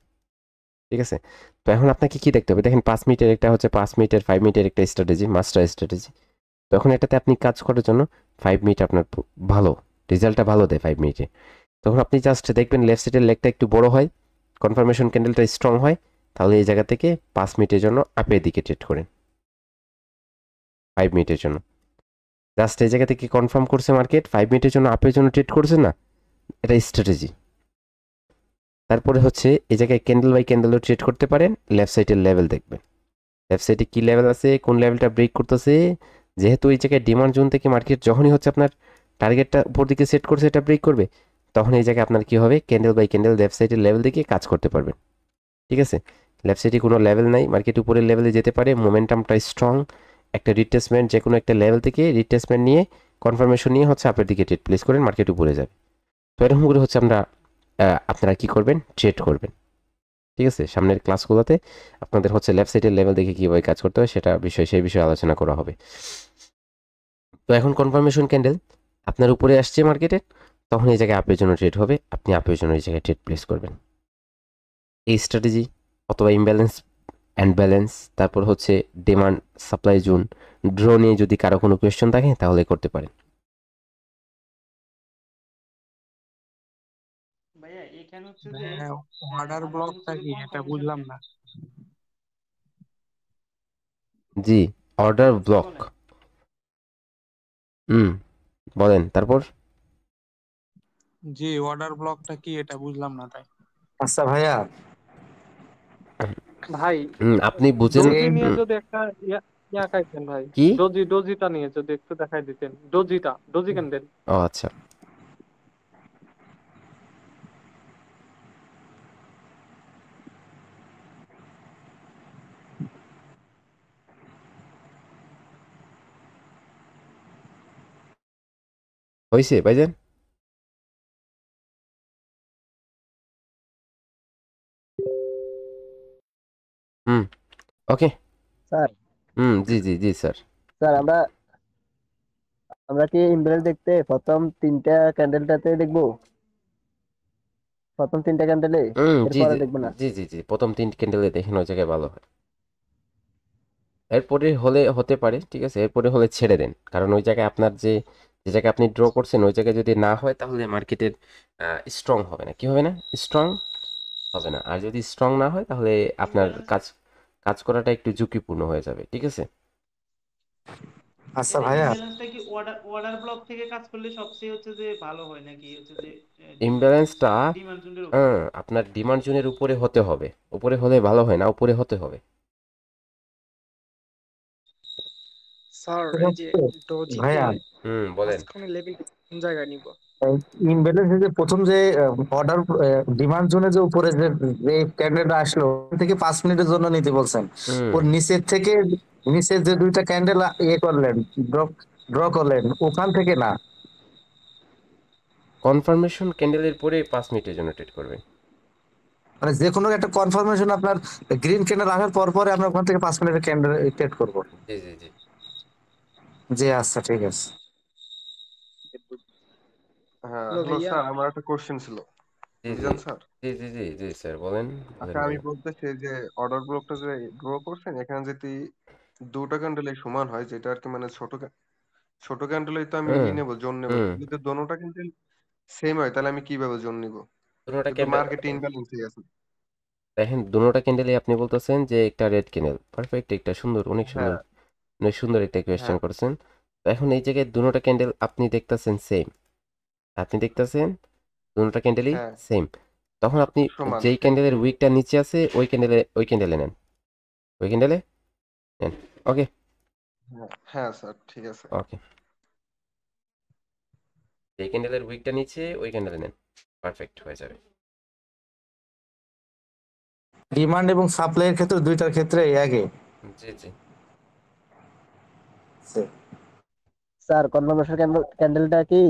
ঠিক আছে। তো এখন আপনাকে কি দেখতে হবে, দেখেন 5 মিনিটের একটা হচ্ছে 5 মিনিটের 5 মিনিটের একটা স্ট্র্যাটেজি, মাস্টার স্ট্র্যাটেজি। তো এখন এটাতে আপনি কাজ করার জন্য 5 মিনিট আপনার ভালো রেজাল্টটা ভালো দেয় 5 মিনিটে। তখন আপনি জাস্ট দেখবেন লেফট সাইডের লেগটা একটু বড় হয়, কনফার্মেশন ক্যান্ডেলটা স্ট্রং হয়, তাহলে এই জায়গা থেকে 5 মিনিটের জন্য আপের দিকে ট্রেড করেন। 5 মিনিটের জন্য জাস্ট এই জায়গা থেকে কনফার্ম করছে মার্কেট 5 মিনিটের জন্য আপের জন্য ট্রেড করছে না, এটা স্ট্র্যাটেজি। তারপরে হচ্ছে এই জায়গায় ক্যান্ডেল বাই ক্যান্ডেলও ট্রেড করতে পারেন। লেফট সাইডের লেভেল দেখবেন, লেফট সাইডে কী লেভেল আছে, কোন লেভেলটা ব্রেক করতেছে। যেহেতু এই জায়গায় ডিমান্ড জোন থেকে মার্কেট যখনই হচ্ছে আপনার টার্গেটটা উপর দিকে সেট করছে এটা ব্রেক করবে, তখন এই জায়গায় আপনার কী হবে, ক্যান্ডেল বাই ক্যান্ডেল লেফট সাইডের লেভেল দেখে কাজ করতে পারবেন, ঠিক আছে। লেফট সাইডে কোনো লেভেল নাই, মার্কেট উপরের লেভেলে যেতে পারে, মোমেন্টামটা স্ট্রং, একটা রিট্রেসমেন্ট যে কোনো একটা লেভেল থেকে রিট্রেসমেন্ট নিয়ে কনফার্মেশন নিয়ে হচ্ছে আপের দিকে ট্রেড প্লেস করেন, মার্কেট উপরে যাবে। তো এরকম করে হচ্ছে আপনারা কি করবেন, ট্রেড করবেন, ঠিক আছে। সামনের ক্লাসগুলোতে আপনাদের হচ্ছে লেফট সাইডের লেভেল দেখে কীভাবে কাজ করতে হয় সেই বিষয়ে আলোচনা করা হবে। তো এখন কনফার্মেশন ক্যান্ডেল আপনার উপরে আসছে মার্কেটে, তখন এই জায়গায় আপের জন্য ট্রেড হবে, আপনি আপের জন্য এই জায়গায় ট্রেড প্লেস করবেন। এই স্ট্র্যাটেজি অথবা ইমব্যালেন্স অ্যান্ড ব্যালেন্স, তারপর হচ্ছে ডিমান্ড সাপ্লাই জোন, ড্র নিয়ে যদি কারো কোনো কোয়েশ্চেন থাকে তাহলে করতে পারেন। ভাইয়া এখানে হচ্ছে যে অর্ডার আমাদের ব্লকটা হচ্ছে যে কি এটা কনফার্মেশন বুঝলাম না। জি, অর্ডার ব্লক। বলেন তারপর। জি, অর্ডার ব্লকটা কি এটা বুঝলাম না তাই। আচ্ছা ভাইয়া, ভাই আপনি বুঝেন ডোজি নিয়ে যদি একটা ইয়া খাইতেন ভাই, কি? ডোজিটা নিয়ে যদি একটু দেখাই দিতেন, ডোজি ক্যান্ডেল। ও আচ্ছা, হয়েছে ভাইজান। ওকে। স্যার জি জি জি স্যার। স্যার আমরা কি ইমব্যালেন্স দেখতে প্রথম 3টা ক্যান্ডেলটাতে দেখবো, প্রথম 3টা ক্যান্ডেলে, জি এরপরে জি দেখবো না? জি জি জি প্রথম 3 ক্যান্ডেলে দেখেন ওই জায়গায় ভালো হয়, এরপরে হলে হতে পারে, ঠিক আছে, এরপরে হলে ছেড়ে দেন, কারণ ওই জায়গায় আপনার যে যে জায়গায় আপনি ড্র করছেন ওই জায়গায় যদি না হয় তাহলে মার্কেটের স্ট্রং হবে না, কি হবে না, স্ট্রং হবে না। আর যদি স্ট্রং না হয় তাহলে আপনার কাজ করাটা একটু ঝুঁকিপূর্ণ হয়ে যাবে, ঠিক আছে। আচ্ছা ভাইয়া, ইমব্যালেন্সটা কি অর্ডার ব্লক থেকে কাজ করলে সবচেয়ে হচ্ছে যে ভালো হয়, নাকি হচ্ছে যে ইমব্যালেন্সটা ডিমান্ড জোনের উপরে? আপনার ডিমান্ড জোনের উপরে হতে হবে, উপরে হলে ভালো হয় না, উপরে হতে হবে। স্যার এই যে ডোজিতে ভাইয়া বলেন। মাঝখানে লেভেল কোন জায়গায় নিব? ইমব্যালেন্স যে প্রথম যে অর্ডার ডিমান্ড জোনে যে উপরে যে ক্যান্ডেলটা আসলো ওখান থেকে 5 মিনিটের জন্য নিতে বলছেন, ওর নিচের থেকে নিচের যে 2টা ক্যান্ডেল করলেন, ড্র করলেন, ওখান থেকে না, কনফার্মেশন ক্যান্ডেলের পরে 5 মিনিটের জন্য ট্রেড করবে। মানে যে কোনো একটা কনফার্মেশন আপনার গ্রিন ক্যান্ডেল আসার পর পরে আমরা ওখান থেকে 5 মিনিটের ক্যান্ডেল ট্রেড করবো। জি জি জি জি আচ্ছা ঠিক আছে। হ্যাঁ হ্যালো হ্যালো ভাইয়া, স্যার, আমার একটা কোশ্চেন ছিল। জি জি মিজান স্যার, জি জি জি জি স্যার, বলেন বলেন আচ্ছা আমি ভাইয়া। বলতেছি যে অর্ডার ব্লকটা যে ড্র করছেন এখানে যদি 2টা ক্যান্ডেল সমান হয়, যেটা আর কি মানে ছোট ক্যান্ডেলই তো আমি হুম নেবো, জোন নেবো, হুম যদি দোনোটা ক্যান্ডেল সেম হয় তাহলে আমি কিভাবে জোন নিব? দুটোটা কিন্তু ক্যান্ডেল মার্কেট ইনব্যালেন্সই আছে। দেখেন, দুটোটা ক্যান্ডেলই আপনি বলতেছেন যে একটা রেড ক্যান্ডেল, পারফেক্ট, একটা সুন্দর, অনেক সুন্দর, হ্যাঁ অনেক সুন্দর একটা কোয়েশ্চেন হ্যাঁ করছেন। তো এখন এই জায়গায় দুটোটা ক্যান্ডেল আপনি দেখতেছেন সেম, আপনি দেখতেছেন দুটোটা ক্যান্ডেলই হ্যাঁ সেম, তখন আপনি সমান যেই ক্যান্ডেলের উইকটা নিচে আছে ওই ক্যান্ডেলে নেন, ওই ক্যান্ডেলে নেন, ওকে। হ্যাঁ স্যার, ঠিক আছে। ওকে, এই ক্যান্ডেলের উইকটা নিচে ওই ক্যান্ডেলে নেন, পারফেক্ট হয়ে যাবে। ডিমান্ড এবং সাপ্লাইয়ের ক্ষেত্রে দুইটার ক্ষেত্রে একই। জি জি। স্যার কনফার্মেশন ক্যান্ডেলটা কি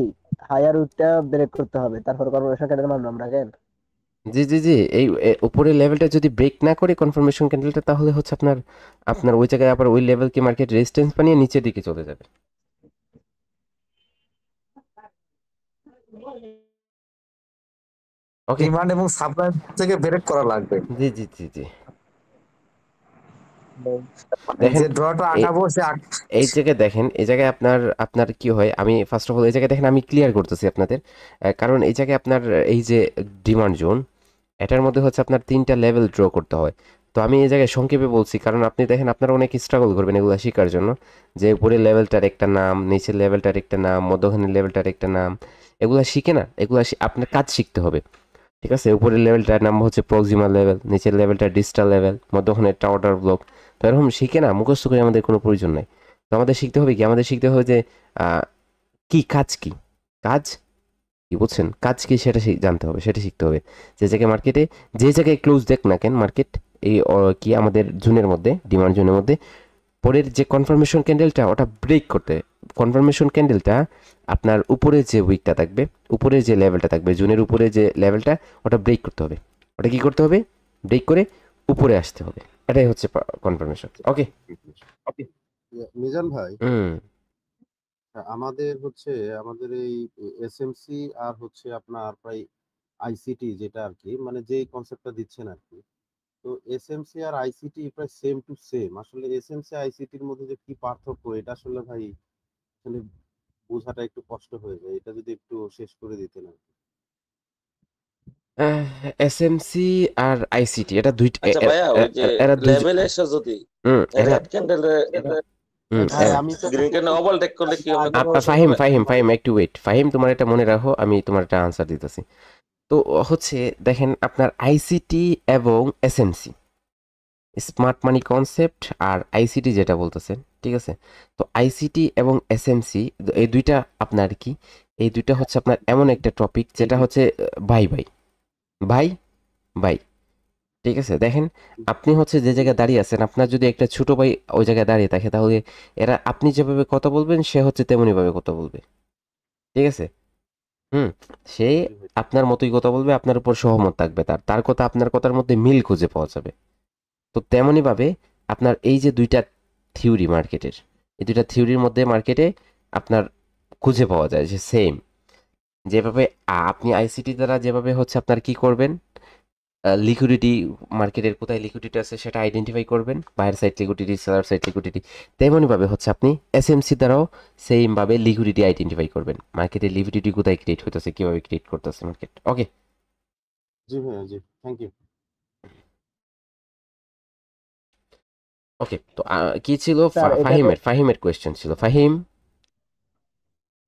হায়ার উইকটা ব্রেক করতে হবে, তারপর কনফার্মেশন ক্যান্ডেল মানবো আমরা কেন? জি জি জি, এই উপরের লেভেলটা যদি ব্রেক না করে কনফার্মেশন ক্যান্ডেলটা, তাহলে হচ্ছে আপনার আপনার ওই জায়গায় আবার ওই লেভেলকে মার্কেট রেজিস্ট্যান্স বানিয়ে নিচের দিকে চলে যাবে। ওকে, ডিমান্ড এবং সাপ্লাই থেকে ব্রেক করা লাগবে। জি জি জি জি। মানে দেখেন যে ড্রটা এই আঁকাবো সে এই জায়গায় দেখেন, এই জায়গায় আপনার আপনার কি হয়, আমি ফার্স্ট অফ অল এই জায়গায় দেখেন আমি ক্লিয়ার করতেছি আপনাদের, কারণ এই জায়গায় আপনার এই যে ডিমান্ড জোন, এটার মধ্যে হচ্ছে আপনার 3টা লেভেল ড্র করতে হয়। তো আমি এই জায়গায় সংক্ষেপে বলছি, কারণ আপনি দেখেন আপনারা অনেক স্ট্রাগল করবেন এগুলো শেখার জন্য, যে উপরের লেভেলটার একটা নাম, নিচের লেভেলটার একটা নাম, মধ্যখানের লেভেলটার একটা নাম, এগুলা শিখে না, এগুলা আপনার কাজ শিখতে হবে। ঠিক আছে, উপরের লেভেলটার নাম হচ্ছে প্রক্সিমাল লেভেল, নিচের লেভেলটা ডিজিটাল লেভেল, মধ্যখানেরটা অর্ডার ব্লক। তো এরকম শিখে না মুখস্থ করে আমাদের কোনো প্রয়োজন নাই। তো আমাদের শিখতে হবে কি, আমাদের শিখতে হবে যে কি কাজ, কি কাজ কি বুঝছেন, কাজ কি সেটা জানতে হবে, সেটা শিখতে হবে। যে জায়গায় মার্কেটে যে জায়গায় ক্লোজ দেখ না কেন মার্কেট, এই কি আমাদের জোনের মধ্যে, ডিমান্ড জোনের মধ্যে পরের যে কনফার্মেশন ক্যান্ডেলটা ওটা ব্রেক করতে, কনফার্মেশন ক্যান্ডেলটা আপনার উপরে যে উইকটা থাকবে, উপরে যে লেভেলটা থাকবে জোনের উপরে যে লেভেলটা, ওটা ব্রেক করতে হবে। ওটা কি করতে হবে, ব্রেক করে উপরে আসতে হবে, এটাই হচ্ছে কনফার্মেশন। ওকে মিজান ভাই, হুম আমাদের হচ্ছে আমাদের এই এসএমসি আর হচ্ছে আপনার প্রায় আইসিটি, যেটা আর কি মানে যেই কনসেপ্টটা দিচ্ছেন আর কি, তো এসএমসি আর আইসিটি প্রায় সেম টু সেম। আসলে এসএমসি আইসিটির মধ্যে যে কি পার্থক্য, এটা আসলে ভাই আসলে বোঝাটা একটু কষ্ট হয়ে যায়, এটা যদি একটু শেষ করে দিতেন আর কি। এসএমসি আর আইসিটি এটা দুইটা, আচ্ছা ভাইয়া, ওই যে এরা দুই, লেভেল এসে যদি এরা রেড ক্যান্ডেল হ্যাঁ আমি তো গ্রিন ক্যান্ডেল ওভারটেক করলে কি হবে? ফাহিম ফাহিম ফাহিম একটু ওয়েট, ফাহিম তোমার এটা মনে রাখো, আমি তোমার একটা আনসার দিতেছি। তো হচ্ছে দেখেন আপনার আইসিটি এবং এসএমসি, স্মার্ট মানি কনসেপ্ট আর আইসিটি যেটা বলতেছেন, ঠিক আছে। তো আইসিটি এবং এসএমসি এই দুইটা আপনার কি, এই দুইটা হচ্ছে আপনার এমন একটা টপিক যেটা হচ্ছে ভাই ভাই ভাই ভাই, ঠিক আছে। দেখেন আপনি হচ্ছে যে জায়গায় দাঁড়িয়ে আছেন, আপনার যদি একটা ছোট ভাই ওই জায়গায় দাঁড়িয়ে থাকে, তাহলে এরা আপনি যেভাবে কথা বলবেন সে হচ্ছে তেমনি ভাবে কথা বলবে, ঠিক আছে। হুম, সে আপনার মতোই কথা বলবে, আপনার উপর সহমত থাকবে, তার তার কথা আপনার কথার মধ্যে মিল খুঁজে পাওয়া যাবে। তো তেমনই ভাবে আপনার এই যে দুইটা থিওরি মার্কেটের, এই দুইটা থিওরির মধ্যে মার্কেটে আপনার খুঁজে পাওয়া যায় যে সেম, যেভাবে আপনি আইসিটি দ্বারা যেভাবে হচ্ছে আপনার কি করবেন, লিকুইডিটি, মার্কেটের কোথায় লিকুইডিটি আছে সেটা আইডেন্টিফাই করবেন, buyer side liquidity, seller side liquidity, তেমনইভাবে হচ্ছে আপনি এসএমসি দ্বারাও সেমভাবে লিকুইডিটি আইডেন্টিফাই করবেন, মার্কেটের লিকুইডিটি কোথায় ক্রিয়েট হইতেছে, কীভাবে ক্রিয়েট করতেছে মার্কেট। ওকে জি ভাইয়া, জি থ্যাংক ইউ। ওকে, তো কি ছিল স্যার এটা তো ফাহিমের কোয়েশ্চেন ছিল, ফাহিম।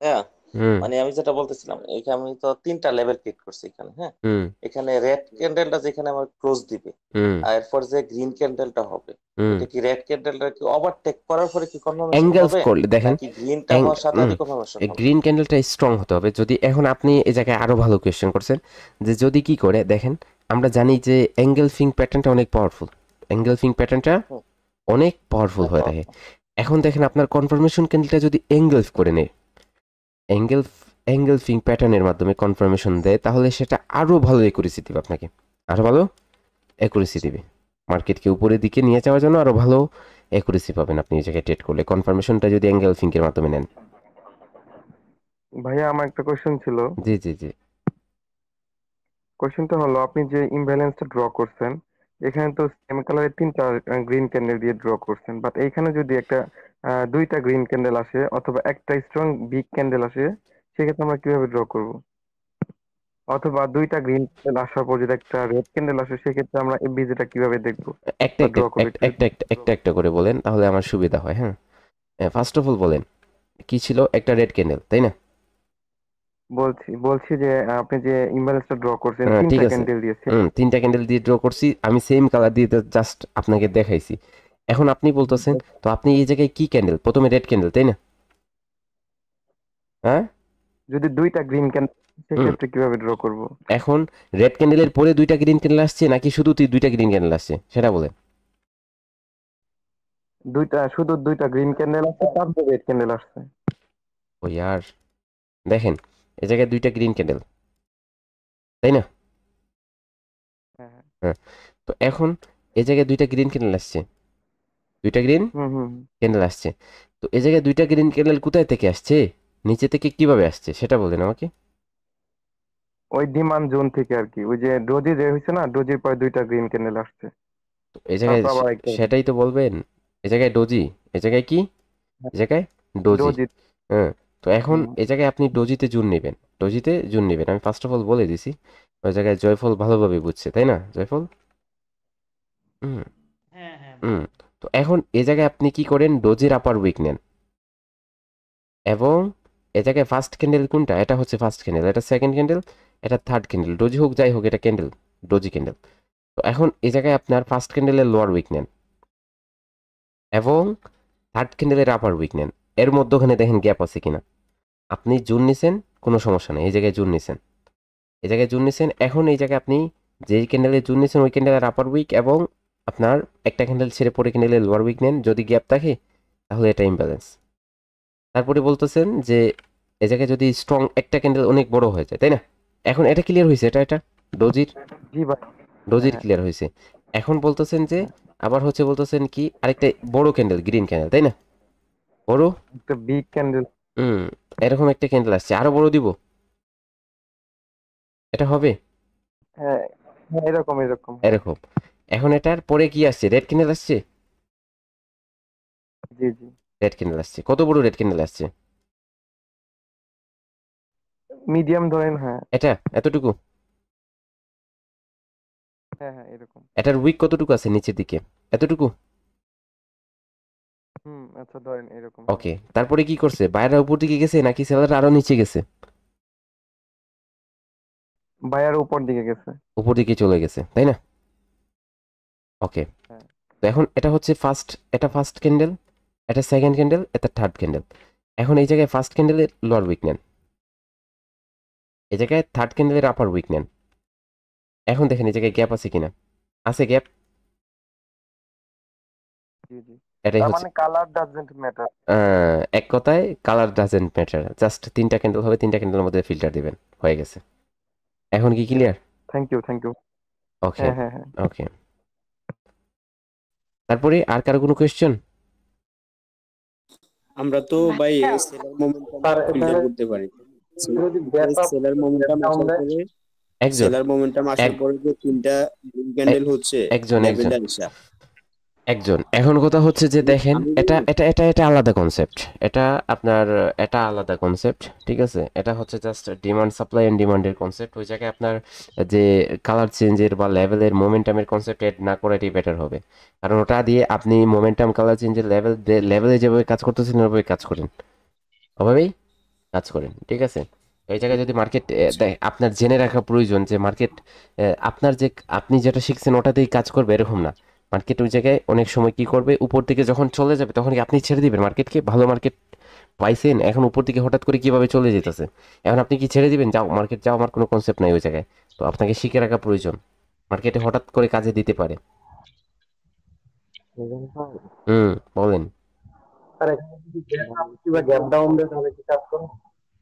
হ্যাঁ, হুম মানে আমি যেটা বলতেছিলাম, এখানে আমি তো 3টা লেভেল ক্রিয়েট করছি এখানে। হ্যাঁ, হুম এখানে রেড ক্যান্ডেলটা যেখানে আমার ক্লোজ দিবে, হুম আর এরপর যে গ্রিন ক্যান্ডেলটা হবে, হুম এটা কি রেড ক্যান্ডেলটা কি ওভারটেক করার পরে কি কনফার্মেশন অ্যাঙ্গেলস হবে, করলে দেখেন, নাকি গ্রিনটা হওয়ার সাথে সাথে কনফার্মেশন হবে? গ্রিন ক্যান্ডেলটা স্ট্রং হতে হবে। যদি এখন আপনি এই জায়গায় আরো ভালো কোয়েশ্চেন করছেন, যে যদি কি করে দেখেন, আমরা জানি যে অ্যাঙ্গেলফিং প্যাটার্নটা অনেক পাওয়ারফুল, অ্যাঙ্গেলফিং প্যাটার্নটা অনেক পাওয়ারফুল হয়ে থাকে। এখন দেখেন আপনার কনফার্মেশন ক্যান্ডেলটা যদি এঙ্গেলফ করে নেয়, অ্যাঙ্গেলফিং প্যাটার্নের মাধ্যমে কনফার্মেশন দেয়, তাহলে সেটা আরো ভালো একুরেসি দিবে আপনাকে, আরো ভালো একুরেসি দিবে মার্কেটকে উপরের দিকে নিয়ে যাওয়ার জন্য, আরো ভালো একুরেসি পাবেন আপনি এই জায়গায় ট্রেড করলে, কনফার্মেশনটা যদি অ্যাঙ্গেলফিং এর মাধ্যমে নেন। ভাইয়া আমার একটা কোয়েশ্চেন ছিল। জি জি জি কোয়েশ্চেনটা হলো, আপনি যে ইমব্যালেন্সটা ড্র করছেন, এখানে তো সেম কালারের 3টা গ্রিন ক্যান্ডেল দিয়ে ড্র করছেন, বাট এইখানে যদি একটা 2টা গ্রিন ক্যান্ডেল আসে অথবা একটা স্ট্রং বিগ ক্যান্ডেল আসে, সেক্ষেত্রে আমরা কিভাবে ড্র করব? অথবা 2টা গ্রিন ক্যান্ডেল আসার পর যদি একটা রেড ক্যান্ডেল আসে, সেক্ষেত্রে আমরা এই বিজেটা কিভাবে দেখবো একটা বা একটা ড্র করবো? একটু একটা একটা করে বলেন, তাহলে আমার সুবিধা হয়। হ্যাঁ, ফার্স্ট অফ অল বলেন কি ছিল, একটা রেড ক্যান্ডেল তাই না? বলছি যে আপনি যে ইমব্যালেন্সটা ড্র করছেন ঠিক 3টা আছে, ক্যান্ডেল দিয়েছে। 3টা ক্যান্ডেল দিয়ে ড্র করছি, আমি সেম কালার দিয়ে জাস্ট আপনাকে দেখাইছি। এখন আপনি বলতেছেন, তো আপনি এই জায়গায় কি ক্যান্ডেল, প্রথমে রেড ক্যান্ডেল, তাই না? হ্যাঁ, যদি দুইটা গ্রিন ক্যান্ডেল সেক্ষেত্রে কিভাবে ড্র করব? এখন রেড ক্যান্ডেলের পরে দুইটা গ্রিন ক্যান্ডেল আসছে নাকি শুধু দুইটা গ্রিন ক্যান্ডেল আসছে সেটা বলেন। শুধু দুইটা গ্রিন ক্যান্ডেল আছে, তারপর রেড ক্যান্ডেল আসছে। ও ইয়ার, দেখেন এই জায়গায় দুইটা গ্রিন ক্যান্ডেল, তাই না? হ্যাঁ হ্যাঁ, তো এখন এই জায়গায় দুইটা গ্রিন ক্যান্ডেল আসছে, দুইটা গ্রিন ক্যান্ডেল আসছে। তো এই জায়গায় দুইটা গ্রিন ক্যান্ডেল কোথায় থেকে আসছে, নিচে থেকে কিভাবে আসছে সেটা বলেন আমাকে। ওই ডিমান্ড জোন থেকে আর কি, ওই যে ডোজি যে হয়েছে না, ডোজির পরে দুইটা গ্রিন ক্যান্ডেল আসছে। তো এই জায়গায় তারপর আবার একটা সেটাই তো বলবেন, এই জায়গায় ডোজি, এই জায়গায় কি, এই জায়গায় ডোজি। ডোজি। হ্যাঁ, তো এখন এই জায়গায় আপনি ডোজিতে জুন নেবেন, ডোজিতে জুন নেবেন। আমি ফার্স্ট অফ অল বলে দিছি, ওই জায়গায় জয়ফল ভালোভাবে বুঝছে, তাই না জয়ফল? হুম হ্যাঁ হ্যাঁ হুম তো এখন এই জায়গায় আপনি কি করেন, ডোজির আপার উইক নেন, এবং এ জায়গায় ফার্স্ট ক্যান্ডেল কোনটা, এটা হচ্ছে ফার্স্ট ক্যান্ডেল, এটা সেকেন্ড ক্যান্ডেল, এটা থার্ড ক্যান্ডেল, ডোজি হোক যাই হোক এটা ক্যান্ডেল, ডোজি ক্যান্ডেল। তো এখন এই জায়গায় আপনার ফার্স্ট ক্যান্ডেলের লোয়ার উইক নেন এবং থার্ড ক্যান্ডেলের আপার উইক নেন, এর মধ্যখানে দেখেন গ্যাপ আছে কিনা। আপনি জুন নিছেন, কোনো সমস্যা নেই, এই জায়গায় জুন নিছেন, এই জায়গায় জুন নিছেন। এখন এই জায়গায় আপনি যেই ক্যান্ডেলে জুন নিছেন ওই ক্যান্ডেলের আপার উইক এবং আপনার একটা ক্যান্ডেল ছেড়ে পরে ক্যান্ডেলের লোয়ার উইক নেন, যদি গ্যাপ থাকে তাহলে এটা ইমব্যালেন্স। তারপরে বলতেছেন যে এই জায়গায় যদি স্ট্রং একটা ক্যান্ডেল অনেক বড় হয়ে যায়, তাই না? এখন এটা ক্লিয়ার হয়েছে, এটা ডোজির, জি ভাই, ডোজির ক্লিয়ার হয়েছে। এখন বলতেছেন যে আবার হচ্ছে বলতেছেন কি আরেকটা বড় ক্যান্ডেল, গ্রিন ক্যান্ডেল, তাই না? বড় একটা বিগ ক্যান্ডেল। এরকম একটা ক্যান্ডেল আসছে, আরো বড় দিব, এটা হবে? হ্যাঁ এরকম এরকম এরকম। এখন এটার পরে কি আসছে, রেড ক্যান্ডেল আসছে। জি জি, রেড ক্যান্ডেল আসছে, কত বড় রেড ক্যান্ডেল আসছে? মিডিয়াম ধরেন। হ্যাঁ এটা এতটুকু। হ্যাঁ এরকম। এটার উইক কতটুকু আছে নিচের দিকে, এতটুকু। আচ্ছা ধরেন এরকম। ওকে, তারপরে কি করছে, বায়াররা উপর দিকে গেছে নাকি সেলাররা আরো নিচে গেছে? বায়ার উপর দিকে গেছে। উপর দিকে চলে গেছে, তাই না? ওকে, হ্যাঁ। তো এখন এটা হচ্ছে এটা ফার্স্ট ক্যান্ডেল, এটা সেকেন্ড ক্যান্ডেল, এটা থার্ড ক্যান্ডেল। এখন এই জায়গায় ফার্স্ট ক্যান্ডেলের লোয়ার উইক নেন, এই জায়গায় থার্ড ক্যান্ডেলের আপার উইক নেন। এখন দেখেন এই জায়গায় গ্যাপ আছে কিনা, আছে গ্যাপ। জি জি, এটাই তার হচ্ছে মানে কালার ডাজন্ট ম্যাটার। এক কথায় কালার ডাজেন্ট ম্যাটার, জাস্ট তিনটা ক্যান্ডেল হবে, তিনটা ক্যান্ডেলের মধ্যে ফিল্টার দিবেন, হয়ে গেছে। এখন কি clear? Thank you thank you. Okay হ্যাঁ হ্যাঁ ওকে, তারপরে আর কারো কোনো কোয়েশ্চেন? আমরা তো ভাই সেলার মোমেন্টাম ফিল্টার করতে পারি, সেলার মোমেন্টাম আসার পরে একজন সেলার মোমেন্টাম আসার পরে যে তিনটা ক্যান্ডেল হচ্ছে একজন একজন। এখন কথা হচ্ছে যে দেখেন এটা এটা এটা এটা আলাদা কনসেপ্ট, এটা আপনার এটা আলাদা কনসেপ্ট, ঠিক আছে? এটা হচ্ছে জাস্ট ডিমান্ড সাপ্লাই এন্ড ডিমান্ডের কনসেপ্ট। ওই জায়গায় আপনার যে কালার চেঞ্জের বা লেভেলের মোমেন্টামের কনসেপ্ট এড না করাটাই বেটার হবে, কারণ ওটা দিয়ে আপনি মোমেন্টাম কালার চেঞ্জের লেভেলে যেভাবে কাজ করতেছেন ওইভাবে কাজ করেন, ওভাবেই কাজ করেন, ঠিক আছে? এই জায়গায় যদি মার্কেট আপনার জেনে রাখা প্রয়োজন যে মার্কেট আপনার যে আপনি যেটা শিখছেন ওটাতেই কাজ করবে এরকম না। মার্কেট ওই জায়গায় অনেক সময় কি করবে, উপর দিকে যখন চলে যাবে তখন কি আপনি ছেড়ে দিবেন মার্কেটকে? ভালো মার্কেট পাইছেন, এখন উপর দিকে হঠাৎ করে কিভাবে চলে যেতেছে, এখন আপনি কি ছেড়ে দিবেন যাও মার্কেট যাও? আমার কোনো কনসেপ্ট নাই ওই জায়গায়। তো আপনাকে শিখে রাখা প্রয়োজন, মার্কেটে হঠাৎ করে কাজে দিতে পারে। বলেন।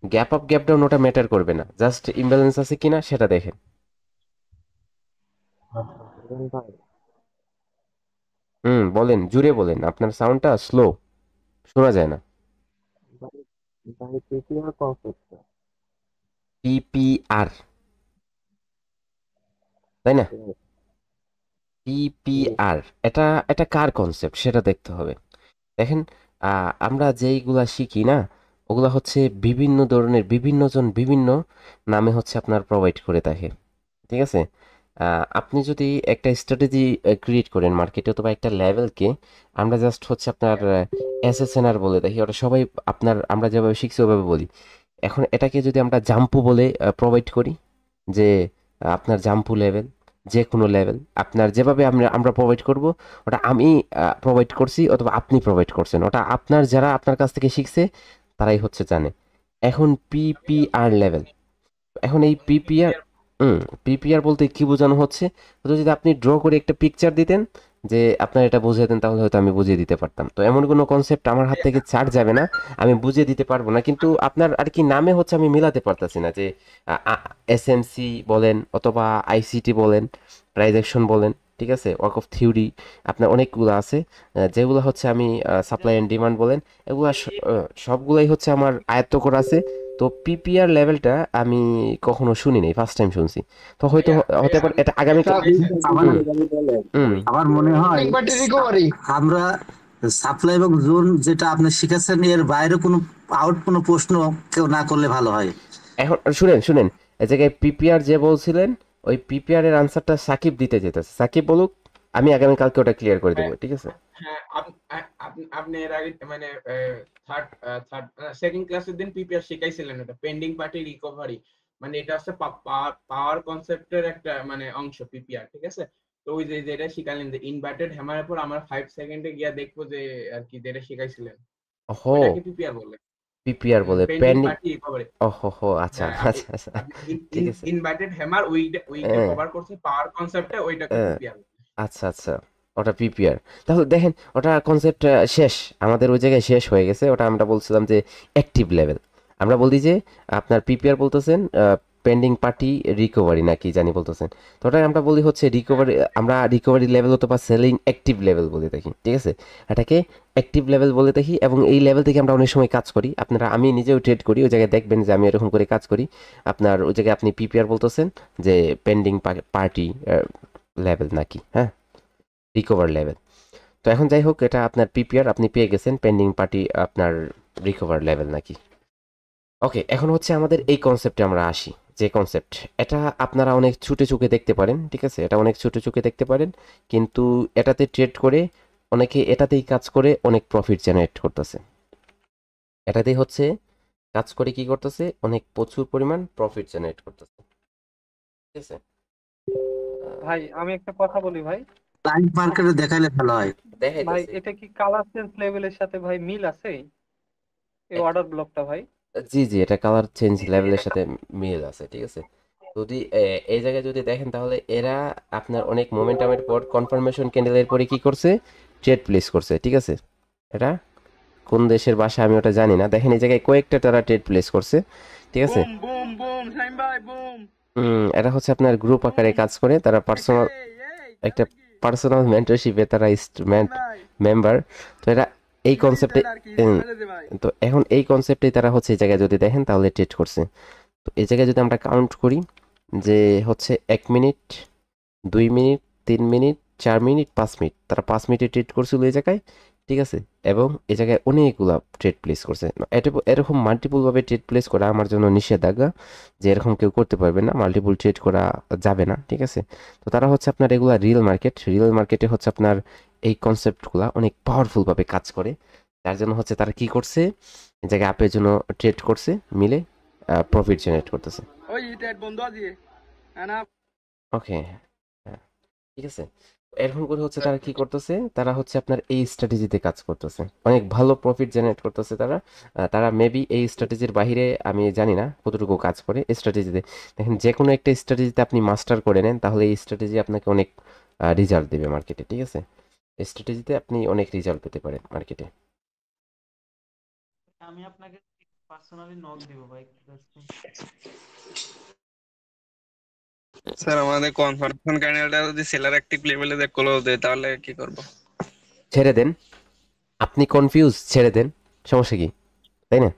গ্যাপ আপ গ্যাপ ডাউন ওটা ম্যাটার করবে না, জাস্ট ইমব্যালেন্স আছে কিনা সেটা দেখেন। বলেন, জুড়ে বলেন, আপনার সাউন্ডটা স্লো, শোনা যায় না। পিপিআর, তাই না? পিপিআর এটা এটা কার কনসেপ্ট সেটা দেখতে হবে। দেখেন আমরা যেইগুলা শিখি না ওগুলা হচ্ছে বিভিন্ন ধরনের বিভিন্নজন বিভিন্ন নামে হচ্ছে আপনার প্রোভাইড করে থাকে, ঠিক আছে? আপনি যদি একটা স্ট্র্যাটেজি ক্রিয়েট করেন মার্কেটে অথবা একটা লেভেলকে, আমরা জাস্ট হচ্ছে আপনার এসএসএনআর বলে দেখি, ওটা সবাই আপনার আমরা যেভাবে শিখছি ওভাবে বলি। এখন এটাকে যদি আমরা জাম্পু বলে প্রোভাইড করি যে আপনার জাম্পু লেভেল, যে কোনো লেভেল আপনার যেভাবে আমরা প্রোভাইড করব, ওটা আমি প্রোভাইড করছি অথবা আপনি প্রোভাইড করছেন, ওটা আপনার যারা আপনার কাছ থেকে শিখছে তারাই হচ্ছে জানে। এখন পিপিআর লেভেল, এখন এই পিপিআর বলতে কি বোঝানো হচ্ছে, তো যদি আপনি ড্র করে একটা পিকচার দিতেন যে আপনার এটা বুঝিয়ে দেন, তাহলে হয়তো আমি বুঝিয়ে দিতে পারতাম। তো এমন কোনো কনসেপ্ট আমার হাত থেকে ছাড় যাবে না, আমি বুঝিয়ে দিতে পারবো না, কিন্তু আপনার আর কি নামে হচ্ছে আমি মিলাতে পারতাছি না যে এসএমসি বলেন অথবা আইসিটি বলেন, ট্রানজ্যাকশন বলেন, ঠিক আছে, ওয়ার্ক অফ থিওরি, আপনার অনেকগুলো আছে যেগুলো হচ্ছে আমি সাপ্লাই অ্যান্ড ডিমান্ড বলেন, এগুলো সবগুলাই হচ্ছে আমার আয়ত্ত করা আছে। তো পিপিআর লেভেলটা আমি কখনো শুনি নাই, ফার্স্ট টাইম শুনছি। তো হয়তো হতে পারে এটা আগামী আমার মনে হয় আমরা সাপ্লাই এবং জোন যেটা আপনি শিখেছেন এর বাইরে কোনো কোনো প্রশ্ন কেউ না করলে ভালো হয়। এখন শুনেন এই জায়গায় পিপিআর যে বলছিলেন, ওই পিপিআর এর আনসারটা সাকিব দিতে যেতেছে, সাকিব বলুক, আমি আগামী কালকে ওটা ক্লিয়ার করে দেবো, ঠিক আছে? হ্যাঁ, আপনি এর আগে মানে থার্ড সেকেন্ড ক্লাসের দিন পিপিআর শিখাইছিলেন, এটা পেন্ডিং পার্টি রিকভারি, মানে এটা হচ্ছে পাওয়ার কনসেপ্টের একটা মানে অংশ পিপিআর, ঠিক আছে? তো ওই যে যেটা শিখালেন যে ইনভার্টেড হ্যামারের পর আমরা 5 সেকেন্ডে গিয়া দেখবো যে আর কি যেটা শিখাইছিলেন, ওহো, ওটা কি পিপিআর বলে? পিপিআর বলে পেন্ডিং পেন্ডিং, পার্টি রিকভারি। ওহো আচ্ছা আচ্ছা আচ্ছা, ঠিক আছে। ইনভার্টেড হ্যামার ওইটা কভার করছে পাওয়ার কনসেপ্টে, ওইটাকে পিপিআর। আচ্ছা আচ্ছা, ওটা পিপিআর। তাহলে দেখেন ওটা কনসেপ্ট শেষ, আমাদের ওই জায়গায় শেষ হয়ে গেছে। ওটা আমরা বলছিলাম যে অ্যাক্টিভ লেভেল, আমরা বলছি যে আপনার পিপিআর বলতেছেন পেন্ডিং পার্টি রিকভারি নাকি জানি বলতেছেন, তো ওটা আমরা বলি হচ্ছে রিকভারি, আমরা রিকভারি লেভেল অথবা সেলিং অ্যাক্টিভ লেভেল বলে থাকি, ঠিক আছে? এটাকে অ্যাক্টিভ লেভেল বলে থাকি, এবং এই লেভেল থেকে আমরা অনেক সময় কাজ করি। আপনারা, আমি নিজেও ট্রেড করি, ওই জায়গায় দেখবেন যে আমি এরকম করে কাজ করি। আপনার ওই জায়গায় আপনি পিপিআর বলতেছেন যে পেন্ডিং পার্টি লেভেল নাকি, হ্যাঁ, রিকভার লেভেল। তো এখন যাই হোক, এটা আপনার পিপিআর আপনি পেয়ে গেছেন, পেন্ডিং পার্টি আপনার রিকভার লেভেল নাকি। ওকে, এখন হচ্ছে আমাদের এই কনসেপ্টে আমরা আসি, যে কনসেপ্ট এটা আপনারা অনেক ছুটে চোখে দেখতে পারেন, ঠিক আছে, এটা অনেক ছুটে চোখে দেখতে পারেন, কিন্তু এটাতে ট্রেড করে অনেকে এটাতেই কাজ করে অনেক প্রফিট জেনারেট করতেছে, এটাতেই হচ্ছে কাজ করে কি করতেছে, অনেক প্রচুর পরিমাণ প্রফিট জেনারেট করতেছে, ঠিক আছে? ভাই আমি একটা কথা বলি ভাই, লাইভ মার্কেটে দেখাইলে ভালো হয়। ভাই এটা কি কালার চেঞ্জ লেভেলের সাথে ভাই মিল আছে এই অর্ডার ব্লকটা ভাই? জি জি, এটা কালার চেঞ্জ লেভেলের সাথে মিল আছে, ঠিক আছে? যদি এই জায়গায় যদি দেখেন, তাহলে এরা আপনার অনেক মোমেন্টামের পর কনফার্মেশন ক্যান্ডেলের পরে কি করছে, ট্রেড প্লেস করছে, ঠিক আছে? এটা কোন দেশের ভাষা আমি ওটা জানি না, দেখেন এই জায়গায় কয়েকটা তারা ট্রেড প্লেস করছে, ঠিক আছে? এটা হচ্ছে আপনার গ্রুপ আকারে কাজ করে, তারা পার্সোনাল একটা পার্সোনাল মেন্টরশিপে তারা মেম্বার। তো এরা এই কনসেপ্টে, তো এখন এই কনসেপ্টে তারা হচ্ছে এই জায়গায় যদি দেখেন তাহলে ট্রেড করছে। তো এই জায়গায় যদি আমরা কাউন্ট করি যে হচ্ছে 1 minute, 2 minute, 3 minute, 4 minute, 5 minute, তারা 5 মিনিটে ট্রেড করছিল এই জায়গায়, ঠিক আছে? এবং এই জায়গায় অনেকগুলা ট্রেড প্লেস করছে। এরকম মাল্টিপুলভাবে ট্রেড প্লেস করা আমার জন্য নিষেধাজ্ঞা, যে এরকম কেউ করতে পারবে না, মাল্টিপুল ট্রেড করা যাবে না, ঠিক আছে? তো তারা হচ্ছে আপনার এগুলা রিয়েল মার্কেটে হচ্ছে আপনার এই কনসেপ্টগুলা অনেক পাওয়ারফুলভাবে কাজ করে, যার জন্য হচ্ছে তারা কি করছে, এই জায়গায় আপের জন্য ট্রেড করছে, মিলে প্রফিট জেনারেট করতেছে। ওকে, ঠিক আছে। এরকম করে হচ্ছে তারা কি করতেছে, তারা হচ্ছে আপনার এই স্ট্র্যাটেজিতে কাজ করতেছে, অনেক ভালো প্রফিট জেনারেট করতেছে তারা। তারা মেবি এই স্ট্র্যাটেজির বাহিরে আমি জানি না কতটুকু কাজ করে এই স্ট্র্যাটেজিতে। দেখেন, যে কোনো একটা স্ট্র্যাটেজিতে আপনি মাস্টার করে নেন, তাহলে এই স্ট্র্যাটেজি আপনাকে অনেক রেজাল্ট দেবে মার্কেটে, ঠিক আছে? এই স্ট্র্যাটেজিতে আপনি অনেক রেজাল্ট পেতে পারেন মার্কেটে। আমি আপনাকে পার্সোনালি নক দিব ভাই। স্যার আমাদের কনফার্মেশন ক্যান্ডেলটা যদি সেলার অ্যাক্টিভ লেভেলে ক্লোজ দেয় তাহলে কি করব? ছেড়ে দেন, আপনি কনফিউজ, ছেড়ে দেন, সমস্যা কি, তাই না?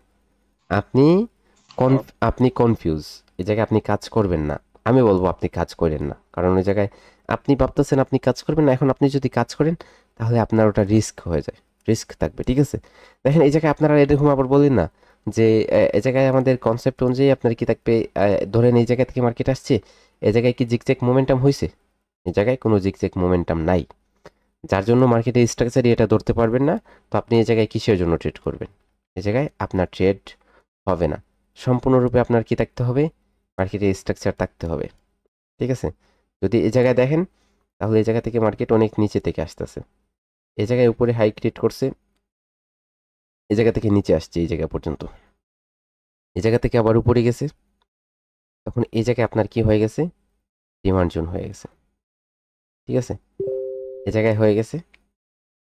আপনি কনফিউজ, এই জায়গায় আপনি কাজ করবেন না, আমি বলবো আপনি কাজ করেন না, কারণ ওই জায়গায় আপনি ভাবতেছেন আপনি কাজ করবেন না। এখন আপনি যদি কাজ করেন তাহলে আপনার ওটা রিস্ক হয়ে যায়, রিস্ক থাকবে, ঠিক আছে? দেখেন এই জায়গায় আপনারা এরকম আবার বলেন না যে এই জায়গায় আমাদের কনসেপ্ট অনুযায়ী আপনার কি থাকবে, ধরেন এই জায়গা থেকে মার্কেট আসছে, এই জায়গায় কি জিগজ্যাগ মোমেন্টাম হয়েছে? এই জায়গায় কোনো জিগজ্যাগ মোমেন্টাম নাই, যার জন্য মার্কেটে স্ট্রাকচারই এটা ধরতে পারবেন না। তো আপনি এই জায়গায় কিসের জন্য ট্রেড করবেন? এই জায়গায় আপনার ট্রেড হবে না, সম্পূর্ণরূপে আপনার কি থাকতে হবে, মার্কেটে স্ট্রাকচার থাকতে হবে, ঠিক আছে? যদি এই জায়গায় দেখেন তাহলে এই জায়গা থেকে মার্কেট অনেক নিচে থেকে আসতেছে, এই জায়গায় উপরে হাই ক্রিয়েট করছে, এই জায়গা থেকে নিচে আসছে এই জায়গা পর্যন্ত, এই জায়গা থেকে আবার উপরে গেছে, তখন এই জায়গায় আপনার কি হয়ে গেছে, ডিমান্ড জোন হয়ে গেছে। ঠিক আছে, এই জায়গায় হয়ে গেছে।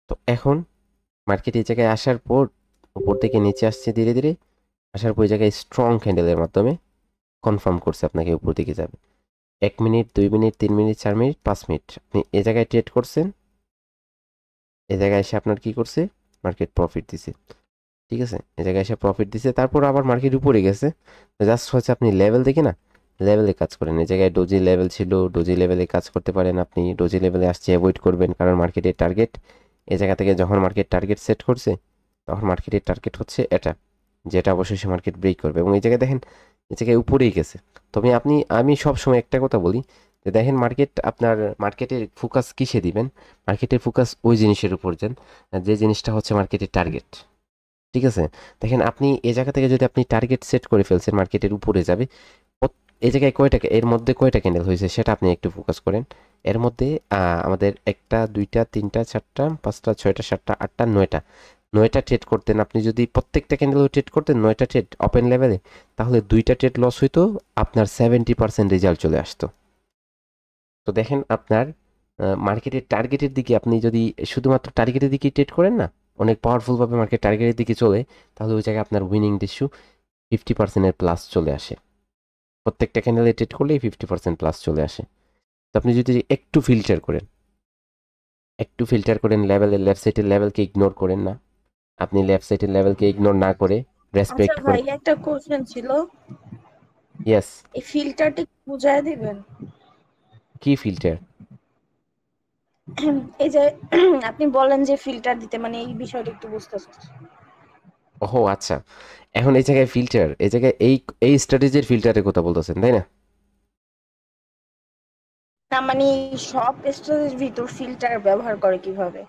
তো এখন মার্কেট এই জায়গায় আসার পর উপর থেকে নিচে আসছে ধীরে ধীরে, আসার পর এই জায়গায় স্ট্রং ক্যান্ডেলের মাধ্যমে কনফার্ম করছে আপনাকে উপর দিকে যাবে। 1 minute, 2 minute, 3 minute, 4 minute, 5 minute আপনি এই জায়গায় ট্রেড করছেন, এই জায়গায় এসে আপনার কি করছে, মার্কেট প্রফিট দিছে। ঠিক আছে, এই জায়গায় এসে প্রফিট দিছে, তারপর আবার মার্কেট উপরে গেছে। জাস্ট হচ্ছে আপনি লেভেল দেখে না, লেভেলে কাজ করেন। এই জায়গায় ডোজি লেভেল ছিল, ডোজি লেভেলে কাজ করতে পারেন আপনি। ডোজি লেভেলে আসছে অ্যাভয়েড করবেন, কারণ মার্কেটের টার্গেট এই জায়গা থেকে যখন মার্কেট টার্গেট সেট করছে তখন মার্কেটের টার্গেট হচ্ছে এটা, যেটা অবশ্যই মার্কেট ব্রেক করবে। এবং এই জায়গায় দেখেন এই জায়গায় উপরেই গেছে। তবে আমি সব সময় একটা কথা বলি যে দেখেন মার্কেট, আপনার মার্কেটের ফোকাস কিসে দিবেন, মার্কেটের ফোকাস ওই জিনিসের উপর দেন যে জিনিসটা হচ্ছে মার্কেটের টার্গেট। ঠিক আছে, দেখেন আপনি এই জায়গা থেকে যদি আপনি টার্গেট সেট করে ফেলছেন মার্কেটের উপরে যাবে, এই জায়গায় কয়টা, এর মধ্যে কয়টা ক্যান্ডেল হয়েছে সেটা আপনি একটু ফোকাস করেন। এর মধ্যে আমাদের 1টা 2টা 3টা 4টা 5টা 6টা 7টা 8টা 9টা ট্রেড করতেন আপনি। যদি প্রত্যেকটা ক্যান্ডেল ট্রেড করতেন 9টা ট্রেড ওপেন লেভেলে, তাহলে 2টা ট্রেড লস হইতো, আপনার 70% রেজাল্ট চলে আসতো। তো দেখেন আপনার মার্কেটের টার্গেটের দিকে আপনি যদি শুধুমাত্র টার্গেটের দিকে ট্রেড করেন না, অনেক পাওয়ারফুলভাবে মার্কেট টার্গেটের দিকে চলে, তাহলে ওই জায়গায় আপনার উইনিং রেশিও 50%-এর প্লাস চলে আসে। প্রত্যেকটা ক্যান্ডেলে ট্রেড করলেই 50% প্লাস চলে আসে। তো আপনি যদি একটু ফিল্টার করেন লেভেলের, লেফট সাইডের লেভেলকে ইগনোর করেন না, আপনি লেফট সাইডের লেভেলকে ইগনোর না করে রেসপেক্ট আচ্ছা করেন। ভাই, একটা কোশ্চেন ছিল, ইয়েস, এই ফিল্টারটা বুঝায় দিবেন? কি ফিল্টার? এই যে আপনি বলেন যে ফিল্টার দিতে, মানে এই বিষয়টা একটু বুঝতে চাচ্ছি। ওহো আচ্ছা, এখন এই জায়গায় ফিল্টার, এই জায়গায় এই স্ট্র্যাটেজির ফিল্টারের কথা বলতেছেন তাই না? না মানে সব স্ট্র্যাটেজির ভিতর ফিল্টার ব্যবহার করে কিভাবে?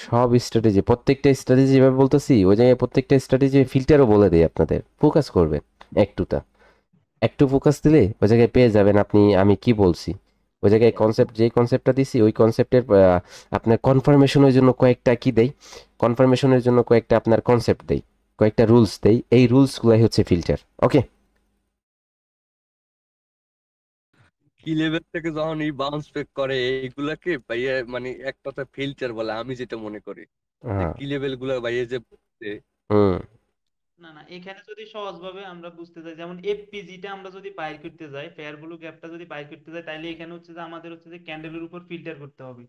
সব স্ট্র্যাটেজি, প্রত্যেকটা স্ট্র্যাটেজি যেভাবে বলতেছি ওই জায়গায় প্রত্যেকটা স্ট্র্যাটেজি ফিল্টারও বলে দেয় আপনাদের। ফোকাস করবেন একটু ফোকাস দিলে ওই জায়গায় পেয়ে যাবেন আপনি আমি কি বলছি। ওই জায়গায় যেই কনসেপ্টটা দিছি ওই কনসেপ্টের আপনার কনফার্মেশনের জন্য কয়েকটা কি দেই, কনফার্মেশনের জন্য কয়েকটা আপনার কনসেপ্ট দেই, কয়েকটা রুলস দেই, এই রুলসগুলাই হচ্ছে ফিল্টার। ওকে, কি লেভেল থেকে যখন এই বাউন্স ব্যাক করে এইগুলাকে ভাইয়া মানে এক কথা ফিল্টার বলে, আমি যেটা মনে করি যে কি লেভেল গুলা ভাইয়া যে না না, এখানে যদি সহজভাবে আমরা বুঝতে যাই, যেমন এফপিজিটা আমরা যদি বাইর করতে যাই, ফেয়ার ভ্যালু গ্যাপটা যদি বাইর করতে যাই, তাইলে এখানে হচ্ছে যে আমাদের হচ্ছে যে ক্যান্ডেলের উপর ফিল্টার করতে হবে,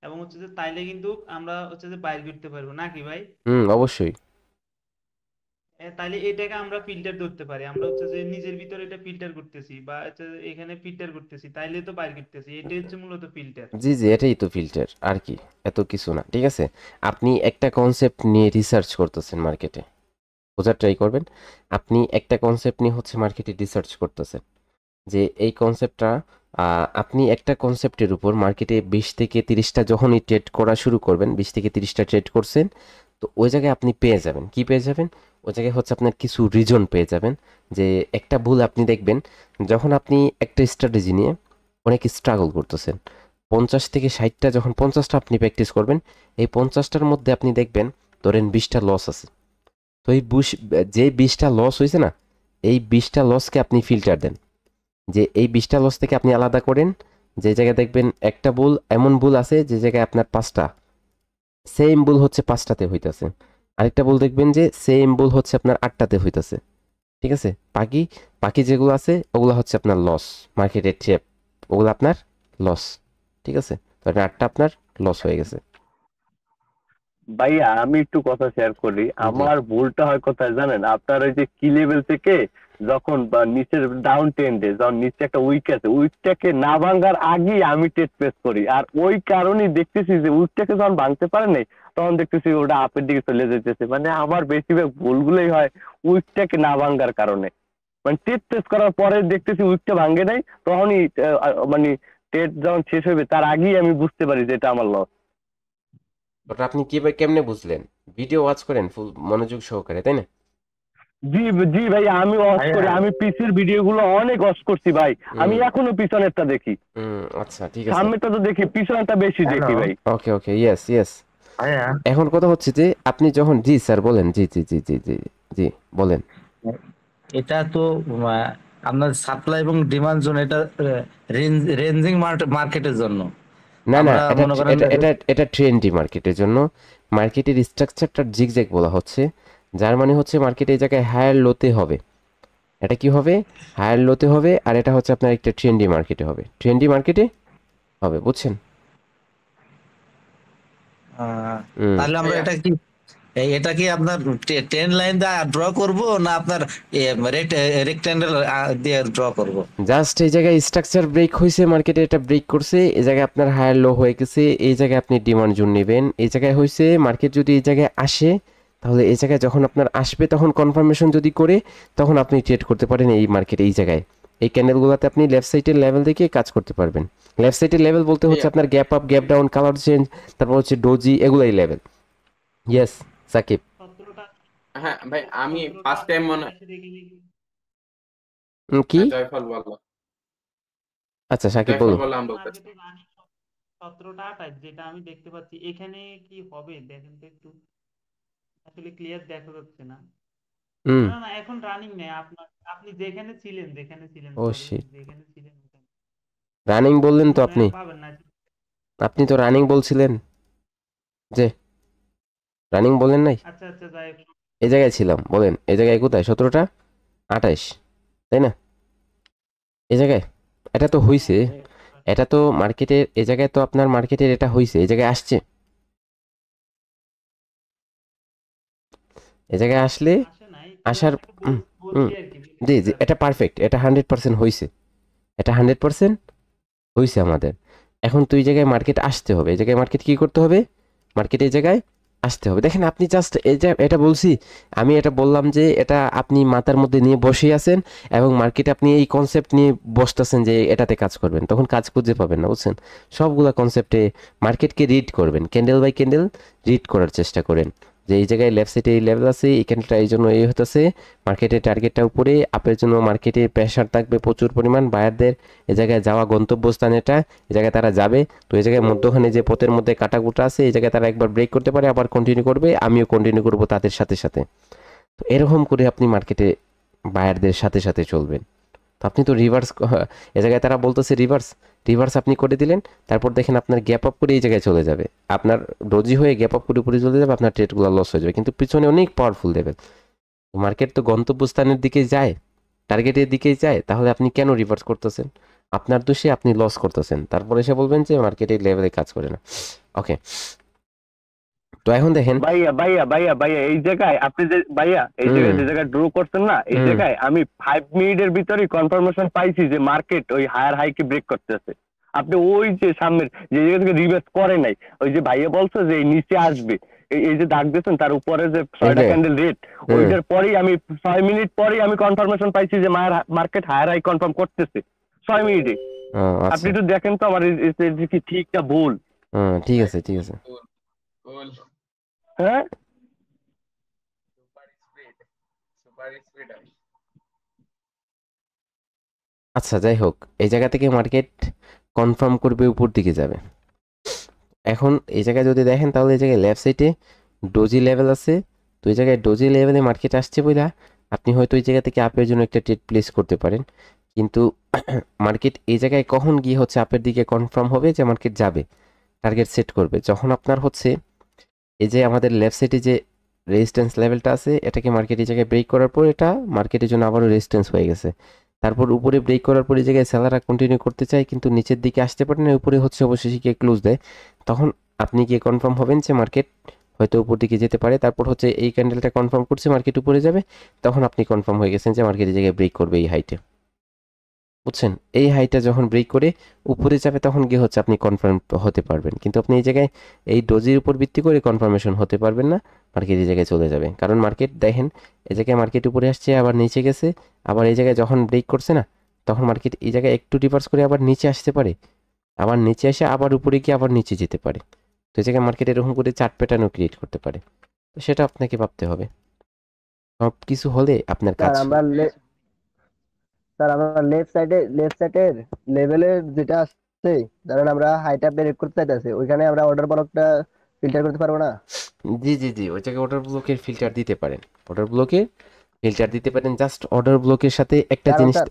এবং হচ্ছে যে তাইলে কিন্তু আমরা হচ্ছে যে বাইর করতে পারবো নাকি ভাই? অবশ্যই। তাইলে এটাকে আমরা ফিল্টার ধরতে পারি, আমরা হচ্ছে যে নিজের ভিতরে এটা ফিল্টার করতেছি বা হচ্ছে এখানে ফিল্টার করতেছি, তাইলে তো বাইর করতেছি, এটাই হচ্ছে মূলত ফিল্টার। জি জি, এটাই তো ফিল্টার, আর কি, এত কিছু না। ঠিক আছে, আপনি একটা কনসেপ্ট নিয়ে রিসার্চ করতেছেন মার্কেটে, বোঝার ট্রাই করবেন। আপনি একটা কনসেপ্ট নিয়ে হচ্ছে মার্কেটে রিসার্চ করতেছেন যে এই কনসেপ্টটা, আপনি একটা কনসেপ্টের উপর মার্কেটে 20 থেকে 30টা যখনই ট্রেড করা শুরু করবেন, 20 থেকে 30টা ট্রেড করছেন, তো ওই জায়গায় আপনি পেয়ে যাবেন কি পেয়ে যাবেন, ওই জায়গায় হচ্ছে আপনার কিছু রিজন পেয়ে যাবেন। যে একটা ভুল আপনি দেখবেন, যখন আপনি একটা স্ট্র্যাটেজি নিয়ে অনেক স্ট্রাগল করতেছেন, 50 থেকে 60টা যখন 50টা আপনি প্র্যাকটিস করবেন, এই 50টার মধ্যে আপনি দেখবেন ধরেন 20টা লস আছে। তো এই যে 20টা লস হয়েছে না, এই 20টা লসকে আপনি ফিল্টার দেন, যে এই 20টা লস থেকে আপনি আলাদা করেন। যে জায়গায় দেখবেন একটা ভুল, এমন ভুল আছে যে জায়গায় আপনার 5টা সেম ভুল হচ্ছে 5টাতে হইতাছে, আরেকটা ভুল দেখবেন যে সেম ভুল হচ্ছে আপনার 8টাতে হইতাছে। ঠিক আছে, বাকি যেগুলো আছে ওগুলো হচ্ছে আপনার লস, মার্কেটের ট্র্যাপ, ওগুলো আপনার লস। ঠিক আছে, তো 8টা আপনার লস হয়ে গেছে। ভাইয়া আমি একটু কথা শেয়ার করি, আমার ভুলটা হয় কোথায় জানেন, আপনার ওই যে কি লেভেল থেকে যখন বা নিচের ডাউন ট্রেন্ডে যখন নিচে একটা উইক আছে, উইকটাকে না ভাঙার আগেই আমি টেস্ট প্রেস করি, আর ওই কারণেই দেখতেছি যে উইকটাকে যখন ভাঙতে পারে নাই তখন দেখতেছি ওটা আপের দিকে চলে যেতেছে। মানে আমার বেশিরভাগ ভুলগুলোই হয় উইকটাকে না ভাঙার কারণে। মানে টেস্ট প্রেস করার পরে দেখতেছি উইকটা ভাঙে নাই, তখনই মানে টেস্ট যখন শেষ হবে তার আগেই আমি বুঝতে পারি যে এটা আমার লস। ওটা আপনি কেমনে বুঝলেন? ভিডিও ওয়াচ করেন ফুল মনোযোগ সহকারে, তাই না? জি জি ভাই, আমি অস করি, আমি পিসির ভিডিওগুলো অনেক অস করছি ভাই, আমি এখনো পিছনেরটা দেখি, আচ্ছা ঠিক আছে, সামনেরটা তো দেখি, পিছনেরটা বেশি দেখি ভাই। ওকে ওকে, ইয়েস ইয়েস। এখন কথা হচ্ছে যে আপনি যখন, জি স্যার বলেন, জি জি জি জি জি জি বলেন। এটা তো আপনার সাপ্লাই এবং ডিমান্ড জোন, এটা রেঞ্জিং মার্কেটের জন্য। না না, আমরা এটা মনে করেন এটা এটা এটা ট্রেন্ডি মার্কেটের জন্য, মার্কেটের স্ট্রাকচারটা জিগজ্যাগ বলা হচ্ছে, যার মানে হচ্ছে মার্কেট এই জায়গায় হায়ার লোতে হবে, এটা কি হবে, হায়ার লোতে হবে, আর এটা হচ্ছে আপনার একটা ট্রেন্ডি মার্কেটে হবে, ট্রেন্ডি মার্কেটে হবে, বুঝছেন? তাহলে আমরা এটা কি আপনার ট্রেন লাইন দিয়ে ড্র করব, না আপনার রেক্ট্যাঙ্গেল দিয়ে ড্র করব? জাস্ট এই জায়গায় স্ট্রাকচার ব্রেক হয়েছে, মার্কেটে এটা ব্রেক করছে, এই জায়গায় আপনার হায়ার লো হয়ে গেছে, এই জায়গায় আপনি ডিমান্ড জোন নেবেন, এই জায়গায় হয়েছে মার্কেট যদি এই জায়গায় আসে, তাহলে এই জায়গায় যখন আপনার আসবে তখন কনফার্মেশন যদি করে, তখন আপনি ট্রেড করতে পারেন এই মার্কেটে, এই জায়গায় এই ক্যান্ডেলগুলোতে আপনি লেফট সাইডের লেভেল দেখে কাজ করতে পারবেন। লেফট সাইডের লেভেল বলতে হচ্ছে আপনার gap up, gap down, colour change, তারপর হচ্ছে ডোজি, এগুলাই লেভেল। ইয়েস সাকিব। হ্যাঁ ভাই, আমি ফার্স্ট টাইম মনে কি জয়ফল বলো। আচ্ছা সাকিব জয়ফল বলো। বলো, আমি বলতেছি। 17টা 28 যেটা আমি দেখতে পাচ্ছি, এখানে কি হবে দেখেন তো একটু, আসলে ক্লিয়ার দেখা যাচ্ছে না। না না, এখন রানিং নেই, আপনি যেখানে ছিলেন ও sorry, শিট, যেখানে ছিলেন ওখানে রানিং বললেন তো মনে আপনি, হয় পাবেন না। আপনি তো রানিং বলছিলেন, যে রানিং বলেন নাই? আচ্ছা আচ্ছা, যাই হোক। এই জায়গায় ছিলাম, বলেন এই জায়গায় কোথায়, 17টা 28, তাই না? এই জায়গায় এটা তো হইছে, এটা তো মার্কেটের, এই জায়গায় তো আপনার মার্কেটের এটা হইছে, এই জায়গায় আসছে, এই জায়গায় আসলে আসার জি জি, এটা পারফেক্ট, এটা 100% হইছে, এটা 100% হইছে আমাদের। এখন তো এই জায়গায় মার্কেট আসতে হবে, এই জায়গায় মার্কেট কি করতে হবে, মার্কেট এই জায়গায় আসতে হবে। দেখেন আপনি জাস্ট এই যে এটা বলছি, আমি এটা বললাম যে এটা আপনি মাথার মধ্যে নিয়ে বসে আছেন, এবং মার্কেটে আপনি এই কনসেপ্ট নিয়ে বসতেছেন যে এটাতে কাজ করবেন, তখন কাজ খুঁজে পাবেন না, বুঝছেন? সবগুলা কনসেপ্টে মার্কেটকে রিড করবেন, ক্যান্ডেল বাই ক্যান্ডেল রিড করার চেষ্টা করেন, যে এই জায়গায় লেফট সাইডে এই লেভেল আছে, এই ক্যান্ডেলটা এই জন্য এই হতেছে, মার্কেটের টার্গেটটা উপরে, আপের জন্য মার্কেটে প্রেশার থাকবে প্রচুর পরিমাণ, বায়ারদের এই জায়গায় যাওয়া গন্তব্যস্থান, এটা এই জায়গায় তারা যাবে, তো এই জায়গায় মধ্যখানে যে পথের মধ্যে কাটাকুটা আছে, এই জায়গায় তারা একবার ব্রেক করতে পারে, আবার কন্টিনিউ করবে, আমিও কন্টিনিউ করব তাদের সাথে সাথে। তো এরকম করে আপনি মার্কেটে বায়ারদের সাথে সাথে চলবেন। তো আপনি তো রিভার্স, এ জায়গায় তারা বলতেছে রিভার্স, রিভার্স আপনি করে দিলেন, তারপর দেখেন আপনার গ্যাপ আপ করে এই জায়গায় চলে যাবে, আপনার ডোজি হয়ে গ্যাপ আপ করে উপরে চলে যাবে, আপনার ট্রেডগুলো লস হয়ে যাবে, কিন্তু পিছনে অনেক পাওয়ারফুল লেভেল। মার্কেট তো গন্তব্যস্থানের দিকে যায়, টার্গেটের দিকেই যায়, তাহলে আপনি কেন রিভার্স করতেছেন? আপনার দোষে আপনি লস করতেছেন, তারপরে এসে বলবেন যে মার্কেটের লেভেলে কাজ করে না। ওকে, তো এখন দেখেন ভাইয়া ভাইয়া ভাইয়া ভাইয়া এই জায়গায় আপনি যে ভাইয়া এই জায়গায় যে জায়গায় ড্র করছেন না, এই জায়গায় আমি 5 মিনিটের ভিতরেই কনফার্মেশন পাইছি যে মার্কেট ওই হায়ার হাইকে ব্রেক করতেছে। আপনি ওই যে সামনের যে জায়গা থেকে রিভার্স করে নাই, ওই যে ভাইয়া বলছে যে এই নিচে আসবে, এই যে দাগ দিয়েছেন তার উপরে যে 6টা ক্যান্ডেল রেড, ওইটার পরেই আমি 6 মিনিট পরেই আমি কনফার্মেশন পাইছি যে মার্কেট হায়ার হাই কনফার্ম করতেছে 6 মিনিটে। আপনি একটু দেখেন তো আমার কি ঠিক না ভুল? ঠিক আছে ঠিক আছে, হ্যাঁ আচ্ছা যাই হোক, এই জায়গা থেকে মার্কেট কনফার্ম করবে, উপর দিকে যাবে। এখন এই জায়গায় যদি দেখেন, তাহলে এই জায়গায় লেফট সাইডে ডোজি লেভেল আছে, তো এই জায়গায় ডোজি লেভেলে মার্কেট আসছে বইলা আপনি হয়তো এই জায়গা থেকে আপের জন্য একটা ট্রেড প্লেস করতে পারেন, কিন্তু মার্কেট এই জায়গায় কখন গিয়ে হচ্ছে আপের দিকে কনফার্ম হবে যে মার্কেট যাবে, টার্গেট সেট করবে যখন আপনার হচ্ছে এই যে আমাদের লেফট সাইডে যে রেজিস্ট্যান্স লেভেলটা আছে, এটাকে মার্কেট এই জায়গায় ব্রেক করার পর এটা মার্কেটের জন্য আবারও রেজিস্ট্যান্স হয়ে গেছে, তারপর উপরে ব্রেক করার পর এই জায়গায় সেলাররা কন্টিনিউ করতে চায় কিন্তু নিচের দিকে আসতে পারে না, উপরে হচ্ছে অবশেষে গিয়ে ক্লোজ দেয়, তখন আপনি গিয়ে কনফার্ম হবেন যে মার্কেট হয়তো উপর দিকে যেতে পারে, তারপর হচ্ছে এই ক্যান্ডেলটা কনফার্ম করছে মার্কেট উপরে যাবে, তখন আপনি কনফার্ম হয়ে গেছেন যে মার্কেট এই জায়গায় ব্রেক করবে এই হাইটে, বুঝছেন? এই হাইটা যখন ব্রেক করে উপরে যাবে তখন গিয়ে হচ্ছে আপনি কনফার্ম হতে পারবেন, কিন্তু আপনি এই জায়গায় এই ডোজির উপর ভিত্তি করে কনফার্মেশন হতে পারবেন না, মার্কেট এই জায়গায় চলে যাবে, কারণ মার্কেট দেখেন এই জায়গায় মার্কেট উপরে আসছে, আবার নিচে গেছে, আবার এই জায়গায় যখন ব্রেক করছে না, তখন মার্কেট এই জায়গায় একটু রিভার্স করে আবার নিচে আসতে পারে, আবার নিচে এসে আবার উপরে গিয়ে আবার নিচে যেতে পারে, তো এই জায়গায় মার্কেট এরকম করে চার্ট প্যাটার্নও ক্রিয়েট করতে পারে, তো সেটা আপনাকে ভাবতে হবে। সব কিছু হলে আপনার স্যার কাজ আমরা লেফট সাইডের লেভেলের যেটা আসছে, ধরেন আমরা হাইটা ব্রেক করতে চাইতেছি, ওইখানে আমরা অর্ডার ব্লকটা ফিল্টার করতে পারবো না? জি জি জি, ওই জায়গায় অর্ডার ব্লকের ফিল্টার দিতে পারেন, অর্ডার ব্লকে ফিল্টার দিতে পারেন। জাস্ট অর্ডার ব্লকের সাথে একটা কারণ জিনিস, স্যার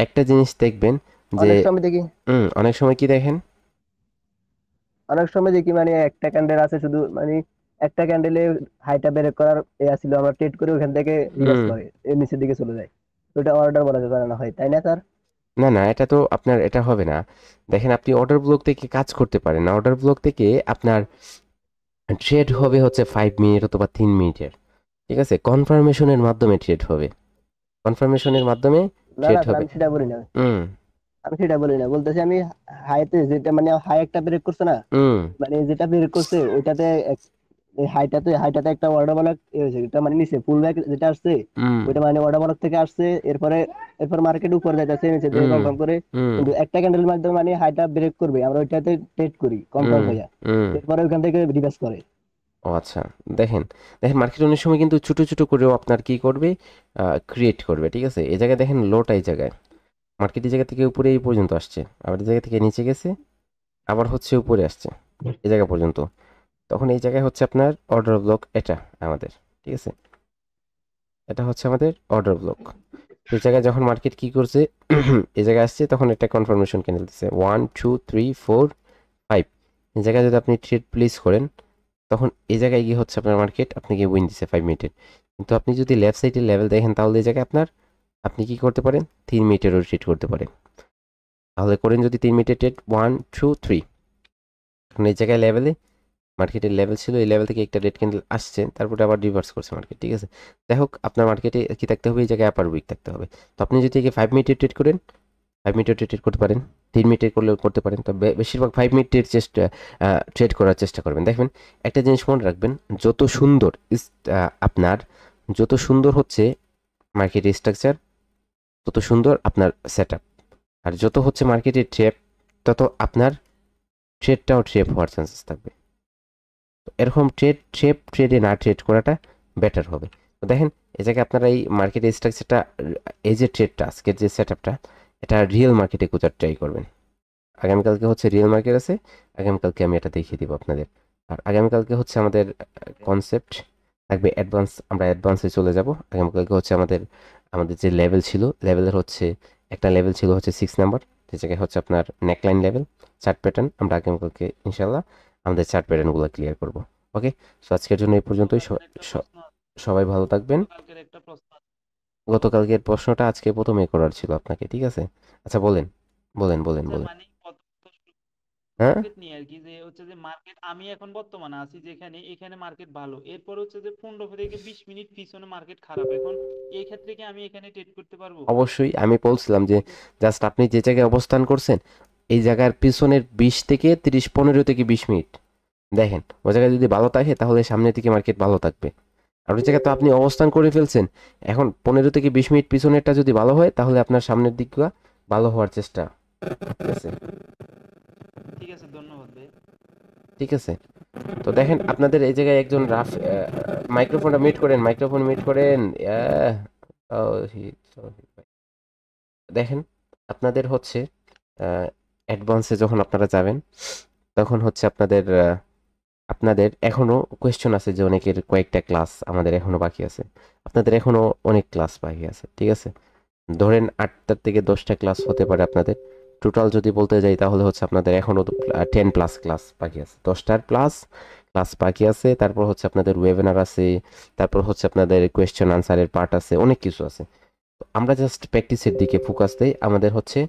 একটা জিনিস দেখবেন যে অনেক সময় দেখি অনেক সময় কি দেখেন, মানে একটা ক্যান্ডেল আছে শুধু, মানে একটা ক্যান্ডেলে হাইটা ব্রেক করার ছিল, আমরা ট্রেড করে ওখান থেকে রিভার্স হুম করে এর নিচের দিকে চলে যায়। তো এটা অর্ডার বলা যায় না হয়, তাই না স্যার? না না, এটা তো আপনার এটা হবে না। দেখেন আপনি অর্ডার ব্লক থেকে কাজ করতে পারেন না, অর্ডার ব্লক থেকে আপনার ট্রেড হবে হচ্ছে 5 মিনিট অথবা 3 মিনিটের, ঠিক আছে? কনফার্মেশনের মাধ্যমে ট্রেড হবে, কনফার্মেশনের মাধ্যমে না ট্রেড না স্যার, হবে। আমি সেটা বলি না, হুম বলতেছি আমি হাইতে যেটা মানে হাই একটা ব্রেক করছে না, হুম মানে যেটা ব্রেক করছে ওইটাতে হাইটাতে একটা অর্ডার বলক হয়েছে, এটা মানে নিচে পুল ব্যাক যেটা আসছে, হুম ওইটা মানে অর্ডার বলক থেকে আসছে, এরপর মার্কেট উপরে যাইতেছে নিচে থেকে হুম কনফার্ম করে, হুম কিন্তু একটা ক্যান্ডেলের মাধ্যমে মানে হাইটা ব্রেক করবে, আমরা ওইটাতে ট্রেড করি কনফার্ম হুম হইয়া, হুম এরপরে ওইখান থেকে রিভার্স করে। ও আচ্ছা, দেখেন দেখেন মার্কেট অনেক সময় কিন্তু ছোট ছোট করেও আপনার কি করবে, ক্রিয়েট করবে, ঠিক আছে? এই জায়গায় দেখেন লোটা এই জায়গায়, মার্কেট এই জায়গা থেকে উপরে এই পর্যন্ত আসছে, আবার এই জায়গা থেকে নিচে গেছে, আবার হচ্ছে উপরে আসছে এই জায়গা পর্যন্ত, তখন এই জায়গায় হচ্ছে আপনার অর্ডার ব্লক, এটা আমাদের, ঠিক আছে? এটা হচ্ছে আমাদের অর্ডার ব্লক। এই জায়গায় যখন মার্কেট কি করছে এই জায়গায় আসছে, তখন একটা কনফার্মেশন ক্যান্ডেল দিচ্ছে 1 2 3 4 5, এই জায়গায় যদি আপনি ট্রেড প্লেস করেন, তখন এই জায়গায় গিয়ে হচ্ছে আপনার মার্কেট আপনাকে উইন দিচ্ছে 5 মিনিটের। কিন্তু আপনি যদি লেফট সাইডের লেভেল দেখেন, তাহলে এই জায়গায় আপনার আপনি কি করতে পারেন, 3 মিনিটেরও ট্রেড করতে পারেন। তাহলে করেন যদি 3 মিনিটের ট্রেড 1 2 3, এখন এই জায়গায় লেভেলে মার্কেটের লেভেল ছিল, এই লেভেল থেকে একটা রেড ক্যান্ডেল আসছে, তারপরে আবার রিভার্স করছে মার্কেট, ঠিক আছে? যাই হোক, আপনার মার্কেটে কি থাকতে হবে, এই জায়গায় আপার উইক থাকতে হবে। তো আপনি যদি 5 মিনিটের ট্রেড করেন, 5 মিনিটের ট্রেড করতে পারেন, 3 মিনিটের করলেও করতে পারেন, তো বেশিরভাগ 5 মিনিটের ট্রেড করার চেষ্টা করবেন। দেখবেন একটা জিনিস মনে রাখবেন, যত সুন্দর আপনার যত সুন্দর হচ্ছে মার্কেটের স্ট্রাকচার, তত সুন্দর আপনার সেট আপ, আর যত হচ্ছে মার্কেটের ট্রেপ, তত আপনার ট্রেডটাও ট্রেপ হওয়ার চান্সেস থাকবে। তো এরকম ট্রেডে না ট্রেড করাটা বেটার হবে। তো দেখেন এই জায়গায় আপনারা এই মার্কেটের স্ট্রাকচারটা, এই যে ট্রেডটা আজকের যে সেট আপটা, এটা রিয়েল মার্কেটে খোঁজার ট্রাই করবেন। আগামীকালকে হচ্ছে রিয়েল মার্কেট আছে, আগামীকালকে আমি এটা দেখিয়ে দিব আপনাদের। আর আগামীকালকে হচ্ছে আমাদের কনসেপ্ট থাকবে অ্যাডভান্স, আমরা অ্যাডভান্সে চলে যাব। আগামীকালকে হচ্ছে আমাদের যে লেভেল ছিল, লেভেলের হচ্ছে একটা লেভেল ছিল হচ্ছে 6 নাম্বার, যে জায়গায় হচ্ছে আপনার নেকলাইন লেভেল, চার্ট প্যাটার্ন। আমরা আগামীকালকে ইনশাল্লাহ আমাদের চার্ট প্যাটার্নগুলো ক্লিয়ার করব। ওকে, সো আজকের জন্য এই পর্যন্তই। সবাই ভালো থাকবেন। গতকালকের প্রশ্নটা আজকে প্রথমে করার ছিল আপনাকে, ঠিক আছে? আচ্ছা বলেন বলেন বলেন বলেন। হ্যাঁ নিয়ে আর কি, যে হচ্ছে যে মার্কেট আমি এখন বর্তমানে আছি যেখানে, এখানে মার্কেট ভালো, এরপর হচ্ছে যে 15 থেকে 20 মিনিট পিছনে মার্কেট খারাপ, এখন এই ক্ষেত্রে কি আমি এখানে ট্রেড করতে পারবো? অবশ্যই, আমি বলছিলাম যে জাস্ট আপনি যে জায়গায় অবস্থান করছেন, এই জায়গার পিছনের 20 থেকে 30 15 থেকে 20 মিনিট দেখেন, ওই জায়গায় যদি ভালো থাকে তাহলে সামনের দিকে মার্কেট ভালো থাকবে। আর ওই জায়গায় তো আপনি অবস্থান করে ফেলছেন, এখন 15 থেকে 20 মিনিট পিছনেরটা যদি ভালো হয়, তাহলে আপনার সামনের দিকটা ভালো হওয়ার চেষ্টা, ঠিক আছে? ঠিক আছে, ধন্যবাদ ভাই। ঠিক আছে, তো দেখেন আপনাদের এই জায়গায় একজন রাফ, মাইক্রোফোনটা মিউট করেন, মাইক্রোফোন মিউট করেন। দেখেন আপনাদের হচ্ছে অ্যাডভান্সে যখন আপনারা যাবেন, তখন হচ্ছে আপনাদের এখনো কোয়েশ্চন আছে, যে অনেকের কয়েকটা ক্লাস আমাদের এখনো বাকি আছে, আপনাদের এখনো অনেক ক্লাস বাকি আছে, ঠিক আছে? ধরেন 8টা থেকে 10টা ক্লাস হতে পারে আপনাদের টোটাল, যদি বলতে যাই তাহলে হচ্ছে আপনাদের এখনো 10+ ক্লাস বাকি আছে, 10টার প্লাস ক্লাস বাকি আছে। তারপর হচ্ছে আপনাদের ওয়েবিনার আছে, তারপর হচ্ছে আপনাদের কোয়েশ্চেন আনসারের পার্ট আছে, অনেক কিছু আছে। তো আমরা জাস্ট প্র্যাকটিসের দিকে ফোকাস দেই। আমাদের হচ্ছে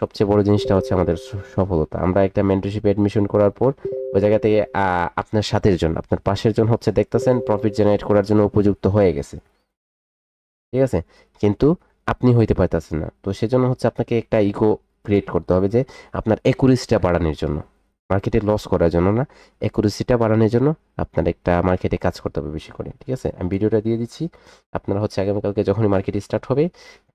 সবচেয়ে বড় জিনিসটা হচ্ছে আমাদের সফলতা। আমরা একটা মেন্টরশিপে অ্যাডমিশন করার পর ওই জায়গা থেকে আপনার সাথের জন, আপনার পাশের জন হচ্ছে দেখতেছেন প্রফিট জেনারেট করার জন্য উপযুক্ত হয়ে গেছে, ঠিক আছে? কিন্তু আপনি হইতে পারতেছেন না। তো সেজন্য হচ্ছে আপনাকে একটা ইগো ক্রিয়েট করতে হবে, যে আপনার অ্যাকুরেসিটা বাড়ানোর জন্য, মার্কেটে লস করার জন্য না, অ্যাকুরেসিটা বাড়ানোর জন্য আপনার একটা মার্কেটে কাজ করতে হবে বেশি করে, ঠিক আছে? আমি ভিডিওটা দিয়ে দিচ্ছি, আপনারা হচ্ছে আগামীকালকে যখনই মার্কেট স্টার্ট হবে,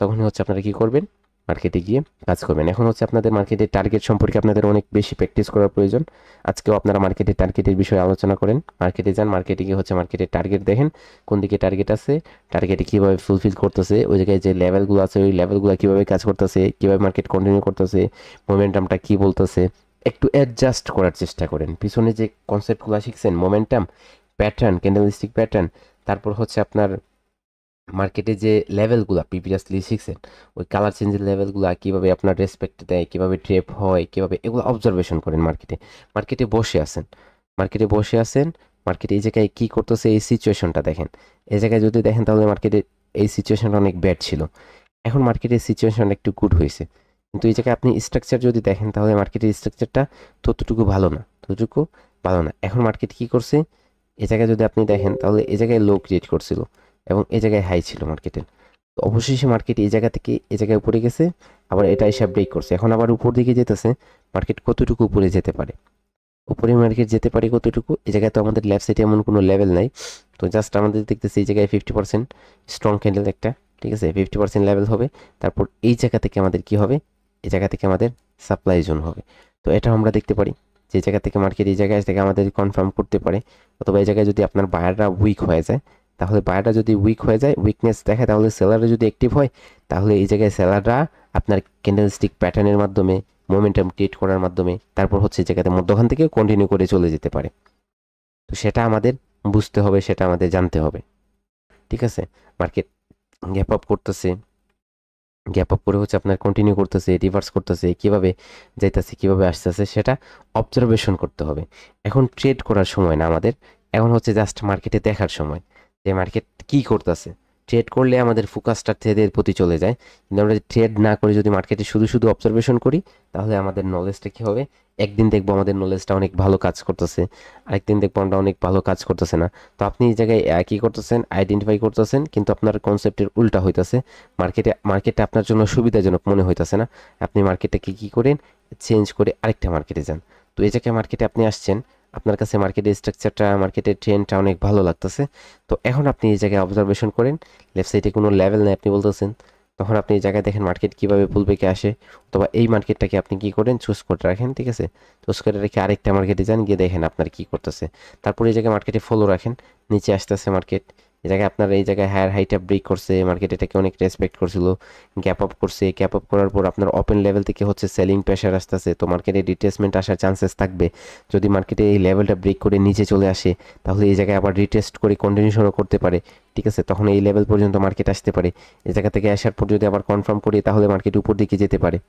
তখনই হচ্ছে আপনারা কি করবেন, মার্কেটে গিয়ে কাজ করবেন। এখন হচ্ছে আপনাদের মার্কেটের টার্গেট সম্পর্কে আপনাদের অনেক বেশি প্র্যাকটিস করার প্রয়োজন। আজকেও আপনারা মার্কেটের টার্গেটের বিষয়ে আলোচনা করেন। মার্কেটে যান, মার্কেটে গিয়ে হচ্ছে মার্কেটের টার্গেট দেখেন, কোন দিকে টার্গেট আছে, টার্গেটে কীভাবে ফুলফিল করতেছে, ওই জায়গায় যে লেভেলগুলো আছে ওই লেভেলগুলো কীভাবে কাজ করতেছে, কীভাবে মার্কেট কন্টিনিউ করতেছে, মোমেন্টামটা কী বলতেছে, একটু অ্যাডজাস্ট করার চেষ্টা করেন। পিছনে যে কনসেপ্টগুলো শিখছেন, মোমেন্টাম, প্যাটার্ন, ক্যান্ডেলস্টিক প্যাটার্ন, তারপর হচ্ছে আপনার মার্কেটে যে লেভেলগুলো প্রিভিয়াসলি শিখছেন, ওই কালার চেঞ্জের লেভেলগুলো কীভাবে আপনার রেসপেক্ট দেয়, কীভাবে ট্রেপ হয়, কীভাবে এগুলো অবজারভেশন করেন। মার্কেটে বসে আছেন, মার্কেটে এই জায়গায় কী করতেছে এই সিচুয়েশনটা দেখেন। এই জায়গায় যদি দেখেন তাহলে মার্কেটে এই সিচুয়েশনটা অনেক ব্যাড ছিল, এখন মার্কেটের সিচুয়েশন একটু গুড হয়েছে। কিন্তু এই জায়গায় আপনি স্ট্রাকচার যদি দেখেন তাহলে মার্কেটের স্ট্রাকচারটা ততটুকু ভালো না। এখন মার্কেট কী করছে, এই জায়গায় যদি আপনি দেখেন তাহলে এই জায়গায় লো ক্রিয়েট করছিল এবং এই জায়গায় হাই ছিল মার্কেটের। তো অবশেষে মার্কেট এই জায়গা থেকে এই জায়গায় উপরে গেছে, আবার এটা এসে ব্রেক করছে, এখন আবার উপর দিকে যেতেছে। মার্কেট কতটুকু উপরে যেতে পারে, মার্কেট যেতে পারে কতটুকু, এই জায়গায় তো আমাদের লেফট সাইডে এমন কোনো লেভেল নাই। তো জাস্ট আমাদের দেখতেছি এই জায়গায় 50% স্ট্রং ক্যান্ডেল একটা, ঠিক আছে, 50% লেভেল হবে। তারপর এই জায়গা থেকে আমাদের কি হবে, এই জায়গা থেকে আমাদের সাপ্লাই জোন হবে। তো এটা আমরা দেখতে পারি যে জায়গা থেকে মার্কেট এই জায়গায় থেকে আমাদের কনফার্ম করতে পারে। অথবা এই জায়গায় যদি আপনার বায়াররা উইক হয়ে যায়, তাহলে বায়াররা যদি উইকনেস দেখায়, তাহলে সেলাররা যদি অ্যাক্টিভ হয়, তাহলে এই জায়গায় সেলাররা আপনার ক্যান্ডেলস্টিক প্যাটার্নের মাধ্যমে, মোমেন্টাম ক্রিয়েট করার মাধ্যমে তারপর হচ্ছে এই জায়গাতে মধ্যখান থেকে কন্টিনিউ করে চলে যেতে পারে। তো সেটা আমাদের বুঝতে হবে, সেটা আমাদের জানতে হবে, ঠিক আছে। মার্কেট গ্যাপ আপ করতেছে, গ্যাপ আপ করে হচ্ছে আপনার কন্টিনিউ করতেছে, রিভার্স করতেছে, কীভাবে যাইতেছে, কীভাবে আসতেছে, সেটা অবজারভেশন করতে হবে। এখন ট্রেড করার সময় না আমাদের, এখন হচ্ছে জাস্ট মার্কেটে দেখার সময় যে মার্কেট কী করতেছে। ট্রেড করলে আমাদের ফোকাসটা ট্রেডের প্রতি চলে যায়, কিন্তু আমরা ট্রেড না করে যদি মার্কেটে শুধু অবজারভেশন করি, তাহলে আমাদের নলেজটা কী হবে, একদিন দেখবো আমাদের নলেজটা অনেক ভালো কাজ করতেছে, আরেকদিন দেখবো আমরা অনেক ভালো কাজ করতেছে না। তো আপনি এই জায়গায় কী করতেছেন, আইডেন্টিফাই করতেছেন, কিন্তু আপনার কনসেপ্টের উল্টা হইতেছে। মার্কেটে আপনার জন্য সুবিধাজনক মনে হইতেছে না, আপনি মার্কেটটাকে কী করেন, চেঞ্জ করে আরেকটা মার্কেটে যান। তো এই জায়গায় মার্কেটে আপনি আসছেন, আপনার কাছে মার্কেটের স্ট্রাকচারটা, মার্কেটের ট্রেন্ডটা অনেক ভালো লাগতেছে। তো এখন আপনি এই জায়গায় অবজারভেশন করেন, লেফট সাইডে কোনো লেভেল নেই আপনি বলতেছেন, তখন আপনি এই জায়গায় দেখেন মার্কেট কীভাবে পুলব্যাকে আসে, অথবা এই মার্কেটটাকে আপনি কী করেন, চুজ করে রাখেন, ঠিক আছে। চুজ করে রেখে আরেকটা মার্কেটে যান, গিয়ে দেখেন আপনার কী করতেছে। তারপর এই জায়গায় মার্কেটে ফলো রাখেন, নিচে আসতেছে মার্কেট, এই জায়গায় আপনার এই জায়গায় হায়ার হাইটা ব্রেক করছে, মার্কেট এটাকে অনেক রেসপেক্ট করছিল, গ্যাপ আপ করছে। গ্যাপ আপ করার পর আপনার ওপেন লেভেল থেকে হচ্ছে সেলিং প্রেশার আসতেছে, তো মার্কেটে রিটেস্টমেন্ট আসার চান্সেস থাকবে। যদি মার্কেটে এই লেভেলটা ব্রেক করে নিচে চলে আসে, তাহলে এই জায়গায় আবার রিটেস্ট করে কন্টিনিউশনও করতে পারে, ঠিক আছে। তখন এই লেভেল পর্যন্ত মার্কেট আসতে পারে। এই জায়গা থেকে আসার পর যদি আবার কনফার্ম করি, তাহলে মার্কেট উপর দিকে যেতে পারে।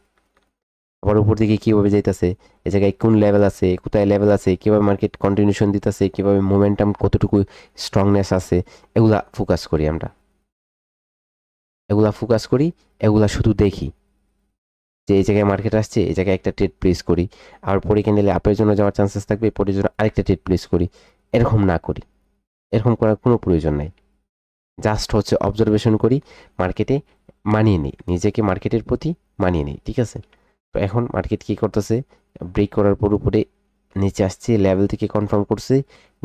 আবার উপর দিকে কীভাবে যাইতেছে, এই জায়গায় কোন লেভেল আছে, কোথায় লেভেল আছে, কীভাবে মার্কেট কন্টিনিউশন দিতেছে, কীভাবে মোমেন্টাম কতটুকু স্ট্রংনেস আছে, এগুলা ফোকাস করি আমরা, এগুলা শুধু দেখি যে এই জায়গায় মার্কেট আসছে, এই জায়গায় একটা ট্রেড প্লেস করি, আর পরে ক্যান্ডেলে আপের জন্য যাওয়ার চান্সেস থাকবে, পরের জন্য আরেকটা ট্রেড প্লেস করি। এরকম না করি, এরকম করার কোনো প্রয়োজন নাই। জাস্ট হচ্ছে অবজারভেশন করি, মার্কেটে মানিয়ে নিই, নিজেকে মার্কেটের প্রতি মানিয়ে নিই, ঠিক আছে। তো এখন মার্কেট কী করতেছে, ব্রেক করার পর উপরে নিচে আসছে, লেভেল থেকে কনফার্ম করছে,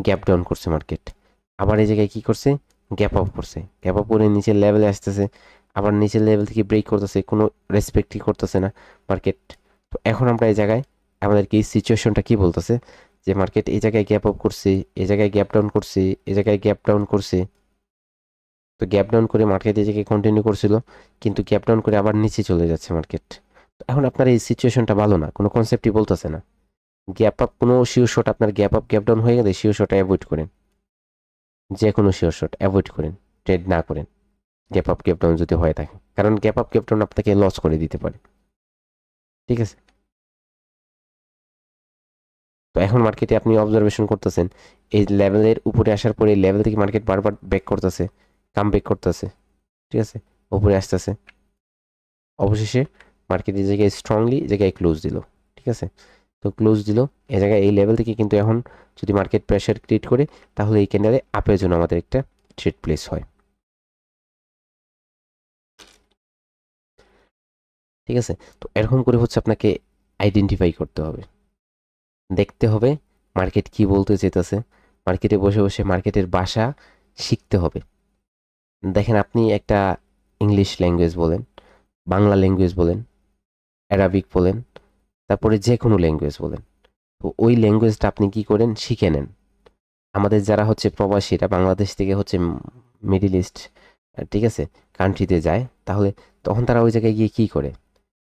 গ্যাপ ডাউন করছে মার্কেট। আবার এই জায়গায় কী করছে, গ্যাপ আপ করছে, গ্যাপ আপ করে নিচের লেভেলে আসতেছে, আবার নিচের লেভেল থেকে ব্রেক করতেছে, কোনো রেসপেক্টই করতেছে না মার্কেট। তো এখন আমরা এই জায়গায় আমাদেরকে এই সিচুয়েশনটা কী বলতেছে, যে মার্কেট এই জায়গায় গ্যাপ আপ করছে, এই জায়গায় গ্যাপ ডাউন করছে, এই জায়গায় গ্যাপ ডাউন করছে। তো গ্যাপ ডাউন করে মার্কেট এই জায়গায় কন্টিনিউ করছিল, কিন্তু গ্যাপ ডাউন করে আবার নিচে চলে যাচ্ছে মার্কেট। এখন আপনার এই সিচুয়েশনটা ভালো না, কোনো কনসেপ্টই বলতেছে না। গ্যাপ আপ, কোনো শিওর শট আপনার গ্যাপ আপ গ্যাপ ডাউন হয়ে গেলে শিওর শট অ্যাভয়েড করেন, যে কোনো শিওর শট অ্যাভয়েড করেন, ট্রেড না করেন গ্যাপ আপ গ্যাপ ডাউন যদি হয়ে থাকে, কারণ গ্যাপ আপ গ্যাপ ডাউন আপনাকে লস করে দিতে পারে, ঠিক আছে। তো এখন মার্কেটে আপনি অবজারভেশন করতেছেন, এই লেভেলের উপরে আসার পরে এই লেভেল থেকে মার্কেট বারবার ব্যাক করতেছে, কাম ব্যাক করতেছে, ঠিক আছে, উপরে আসতেছে। অবশেষে মার্কেট এই জায়গায় স্ট্রংলি জায়গায় ক্লোজ দিল, ঠিক আছে। তো ক্লোজ দিল এই জায়গায়, এই লেভেল থেকে কিন্তু এখন যদি মার্কেট প্রেশার ক্রিয়েট করে, তাহলে এই ক্যান্ডেলে আপের জন্য আমাদের একটা ট্রেড প্লেস হয়, ঠিক আছে। তো এরকম করে হচ্ছে আপনাকে আইডেন্টিফাই করতে হবে, দেখতে হবে মার্কেট কি বলতে চেয়েছে, মার্কেটে বসে বসে মার্কেটের ভাষা শিখতে হবে। দেখেন আপনি একটা ইংলিশ ল্যাঙ্গুয়েজ বলেন, বাংলা ল্যাঙ্গুয়েজ বলেন, অ্যারাবিক বলেন, তারপরে যে কোনো ল্যাঙ্গুয়েজ বলেন, তো ওই ল্যাঙ্গুয়েজটা আপনি কি করেন শিখে নেন। আমাদের যারা হচ্ছে প্রবাসীরা বাংলাদেশ থেকে হচ্ছে মিডিল ইস্ট, ঠিক আছে, কান্ট্রিতে যায়, তাহলে তখন তারা ওই জায়গায় গিয়ে কী করে?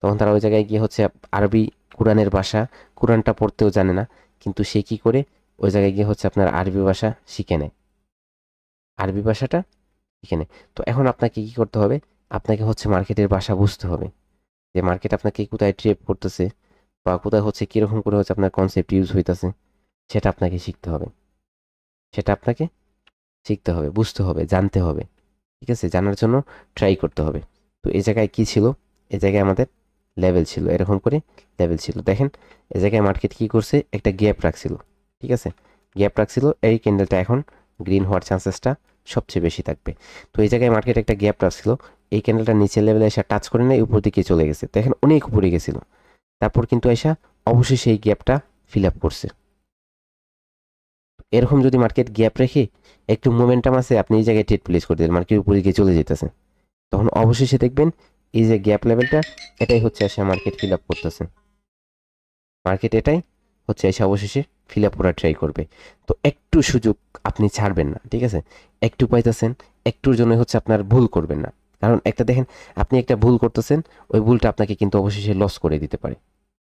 তখন তারা ওই জায়গায় গিয়ে হচ্ছে আরবি, কোরআনের ভাষা, কোরআনটা পড়তেও জানে না, কিন্তু সে কী করে ওই জায়গায় গিয়ে হচ্ছে আপনার আরবি ভাষা শিখে নেয়, আরবি ভাষাটা শিখে নেয়। তো এখন আপনাকে কী করতে হবে? আপনাকে হচ্ছে মার্কেটের ভাষা বুঝতে হবে, যে মার্কেট আপনাকে কোথায় ট্রেড করতেছে বা কোথায় হচ্ছে কীরকম করে হচ্ছে আপনার কনসেপ্ট ইউজ হইতেছে, সেটা আপনাকে শিখতে হবে, সেটা আপনাকে শিখতে হবে, বুঝতে হবে, জানতে হবে, ঠিক আছে? জানার জন্য ট্রাই করতে হবে। তো এই জায়গায় কি ছিল? এই জায়গায় আমাদের লেভেল ছিল, এরকম করে লেভেল ছিল। দেখেন এই জায়গায় মার্কেট কি করছে, একটা গ্যাপ রাখছিল, ঠিক আছে, গ্যাপ রাখছিল। এই ক্যান্ডেলটা এখন গ্রিন হওয়ার চান্সেসটা সবচেয়ে বেশি থাকবে। তো এই জায়গায় মার্কেট একটা গ্যাপ রাখছিল, এই ক্যান্ডেলটা নিচের লেভেলে এসে টাচ করে নেয়, উপর দিকে চলে গেছে, দেখেন অনেক উপরে গেছিল, তারপর কিন্তু এসে অবশ্যই সেই গ্যাপটা ফিল আপ করছে। এরকম যদি মার্কেট গ্যাপ রেখে একটু মোমেন্টাম আছে, আপনি এই জায়গায় ট্রেড প্লেস করে দিলেন, মার্কেট উপরে দিকে চলে যেতেছে, তখন অবশেষে দেখবেন এই যে গ্যাপ লেভেলটা, এটাই হচ্ছে এসে মার্কেট ফিল আপ করতেছে, মার্কেট এটাই হচ্ছে এসে অবশেষে ফিল আপ করার ট্রাই করবে। তো একটু সুযোগ আপনি ছাড়বেন না, ঠিক আছে? একটু পাইতেছেন, একটুর জন্য হচ্ছে আপনার ভুল করবেন না, কারণ একটা দেখেন আপনি একটা ভুল করতেছেন, ওই ভুলটা আপনাকে কিন্তু অবশেষে লস করে দিতে পারে,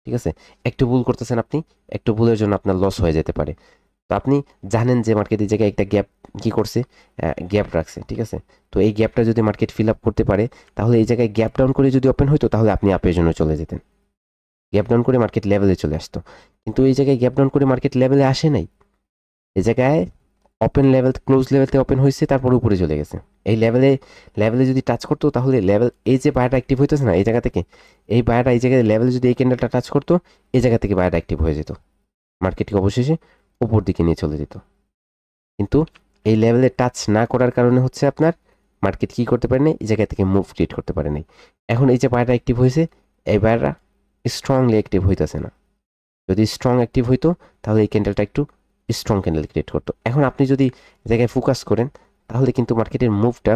ঠিক আছে? একটু ভুল করতেছেন আপনি, একটু ভুলের জন্য আপনার লস হয়ে যেতে পারে। তো আপনি জানেন যে মার্কেট এই জায়গায় একটা গ্যাপ কি করছে, গ্যাপ রাখছে, ঠিক আছে? তো এই গ্যাপটা যদি মার্কেট ফিল আপ করতে পারে, তাহলে এই জায়গায় গ্যাপ ডাউন করে যদি ওপেন হইতো, তাহলে আপনি আপের জন্য চলে যেতেন, গ্যাপ ডাউন করে মার্কেট লেভেলে চলে আসতো। কিন্তু এই জায়গায় গ্যাপ ডাউন করে মার্কেট লেভেলে আসে নাই, এই জায়গায় ওপেন লেভেল, ক্লোজ লেভেলতে ওপেন হয়েছে, তারপর উপরে চলে গেছে। এই লেভেলে যদি টাচ করতো, তাহলে লেভেল, এই যে বায়ারটা অ্যাক্টিভ হইতেছে না এই জায়গা থেকে, এই বায়ারটা এই জায়গায় লেভেলে যদি এই ক্যান্ডেলটা টাচ করতো, এই জায়গা থেকে বায়ারটা অ্যাক্টিভ হয়ে যেত, মার্কেটকে অবশেষে উপর দিকে নিয়ে চলে যেত। কিন্তু এই লেভেলে টাচ না করার কারণে হচ্ছে আপনার মার্কেট কি করতে পারে না, এই জায়গা থেকে মুভ ক্রিয়েট করতে পারে নাই। এখন এই যে বায়ারটা অ্যাক্টিভ হয়েছে, এই বায়াররা স্ট্রংলি অ্যাক্টিভ হইতেছে না। যদি স্ট্রং অ্যাক্টিভ হইতো, তাহলে এই ক্যান্ডেলটা একটু স্ট্রং ক্যান্ডেল ক্রিয়েট করতো। এখন আপনি যদি জায়গায় ফোকাস করেন, তাহলে কিন্তু মার্কেটের মুভটা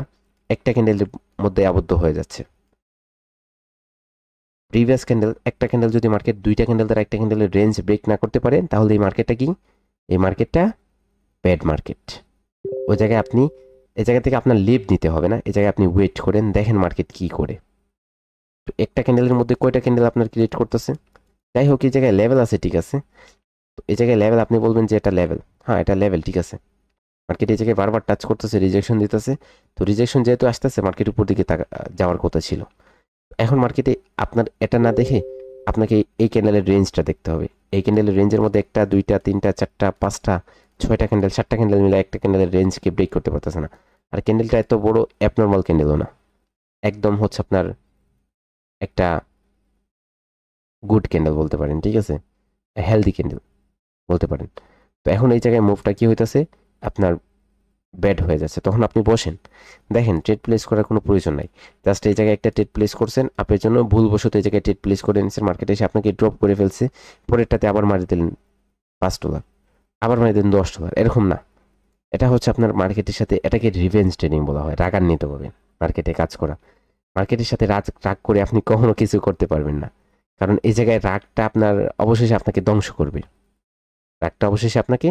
একটা ক্যান্ডেলের মধ্যে আবদ্ধ হয়ে যাচ্ছে। প্রিভিয়াস ক্যান্ডেল, একটা ক্যান্ডেল যদি মার্কেট দুইটা ক্যান্ডেল দ্বারা একটা ক্যান্ডেলের রেঞ্জ ব্রেক না করতে পারে, তাহলে এই মার্কেটটা কি, এই মার্কেটটা ব্যাড মার্কেট। ওই জায়গায় আপনি, এই জায়গা থেকে আপনার লিভ নিতে হবে না, এই জায়গায় আপনি ওয়েট করেন, দেখেন মার্কেট কি করে। তো একটা ক্যান্ডেলের মধ্যে কয়টা ক্যান্ডেল আপনার ক্রিয়েট করতেছে, যাই হোক এই জায়গায় লেভেল আছে, ঠিক আছে? তো এই জায়গায় লেভেল, আপনি বলবেন যে এটা লেভেল, হ্যাঁ এটা লেভেল, ঠিক আছে। মার্কেট এই জায়গায় বারবার টাচ করতেছে, রিজেকশন দিতেছে, তো রিজেকশন যেহেতু আসতেছে, মার্কেট উপর দিকে যাওয়ার কথা ছিল। এখন মার্কেটে আপনার এটা না দেখে আপনাকে এই ক্যান্ডেলের রেঞ্জটা দেখতে হবে। এই ক্যান্ডেলের রেঞ্জের মধ্যে একটা, দুইটা, তিনটা, চারটা, পাঁচটা, ছয়টা ক্যান্ডেল, সাতটা ক্যান্ডেল মিলে একটা ক্যান্ডেলের রেঞ্জকে ব্রেক করতে পারতেছে না। আর ক্যান্ডেলটা এত বড় অ্যাবনর্মাল ক্যান্ডেলও না, একদম হচ্ছে আপনার একটা গুড ক্যান্ডেল বলতে পারেন, ঠিক আছে, হেলদি ক্যান্ডেল বলতে পারেন। তো এখন এই জায়গায় মুভটা কি হইতেছে, আপনার ব্যাড হয়ে যাচ্ছে। তখন আপনি বসেন, দেখেন ট্রেড প্লেস করার কোনো প্রয়োজন নাই, জাস্ট এই জায়গায় একটা ট্রেড প্লেস করছেন, আপনার জন্য ভুলবশত এই জায়গায় ট্রেড প্লেস করে নিচ্ছেন, মার্কেটে এসে আপনাকে ড্রপ করে ফেলছে, পরেরটাতে আবার মারি দিলেন $5, আবার মারি দিলেন $10, এরকম না। এটা হচ্ছে আপনার মার্কেটের সাথে, এটাকে রিভেঞ্জ ট্রেডিং বলা হয়, রাগান্বিতভাবে মার্কেটে কাজ করা। মার্কেটের সাথে রাগ করে আপনি কখনো কিছু করতে পারবেন না, কারণ এই জায়গায় রাগটা আপনার অবশেষে আপনাকে ধ্বংস করবে, রাগটা অবশেষে আপনাকে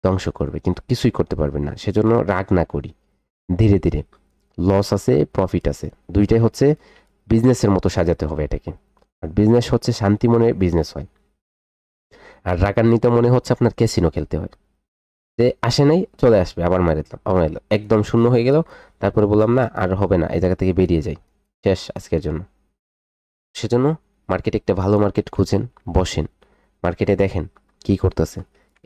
ধ্বংস করবে, কিন্তু কিছুই করতে পারবেন না। সেজন্য রাগ না করি, ধীরে ধীরে, লস আছে প্রফিট আছে, দুইটাই হচ্ছে বিজনেসের মতো সাজাতে হবে এটাকে। আর বিজনেস হচ্ছে শান্তি মনে বিজনেস হয়, আর রাগান্বিত মনে হচ্ছে আপনার ক্যাসিনো খেলতে হয়, যে আসে নাই চলে আসবে, আবার মারিলাম, আবার মারিলাম, একদম শূন্য হয়ে গেল, তারপরে বললাম না আর হবে না, এই জায়গা থেকে বেরিয়ে যাই, শেষ আজকের জন্য। সেজন্য মার্কেটে একটা ভালো মার্কেট খুঁজেন, বসেন, মার্কেটে দেখেন কি করতেছে,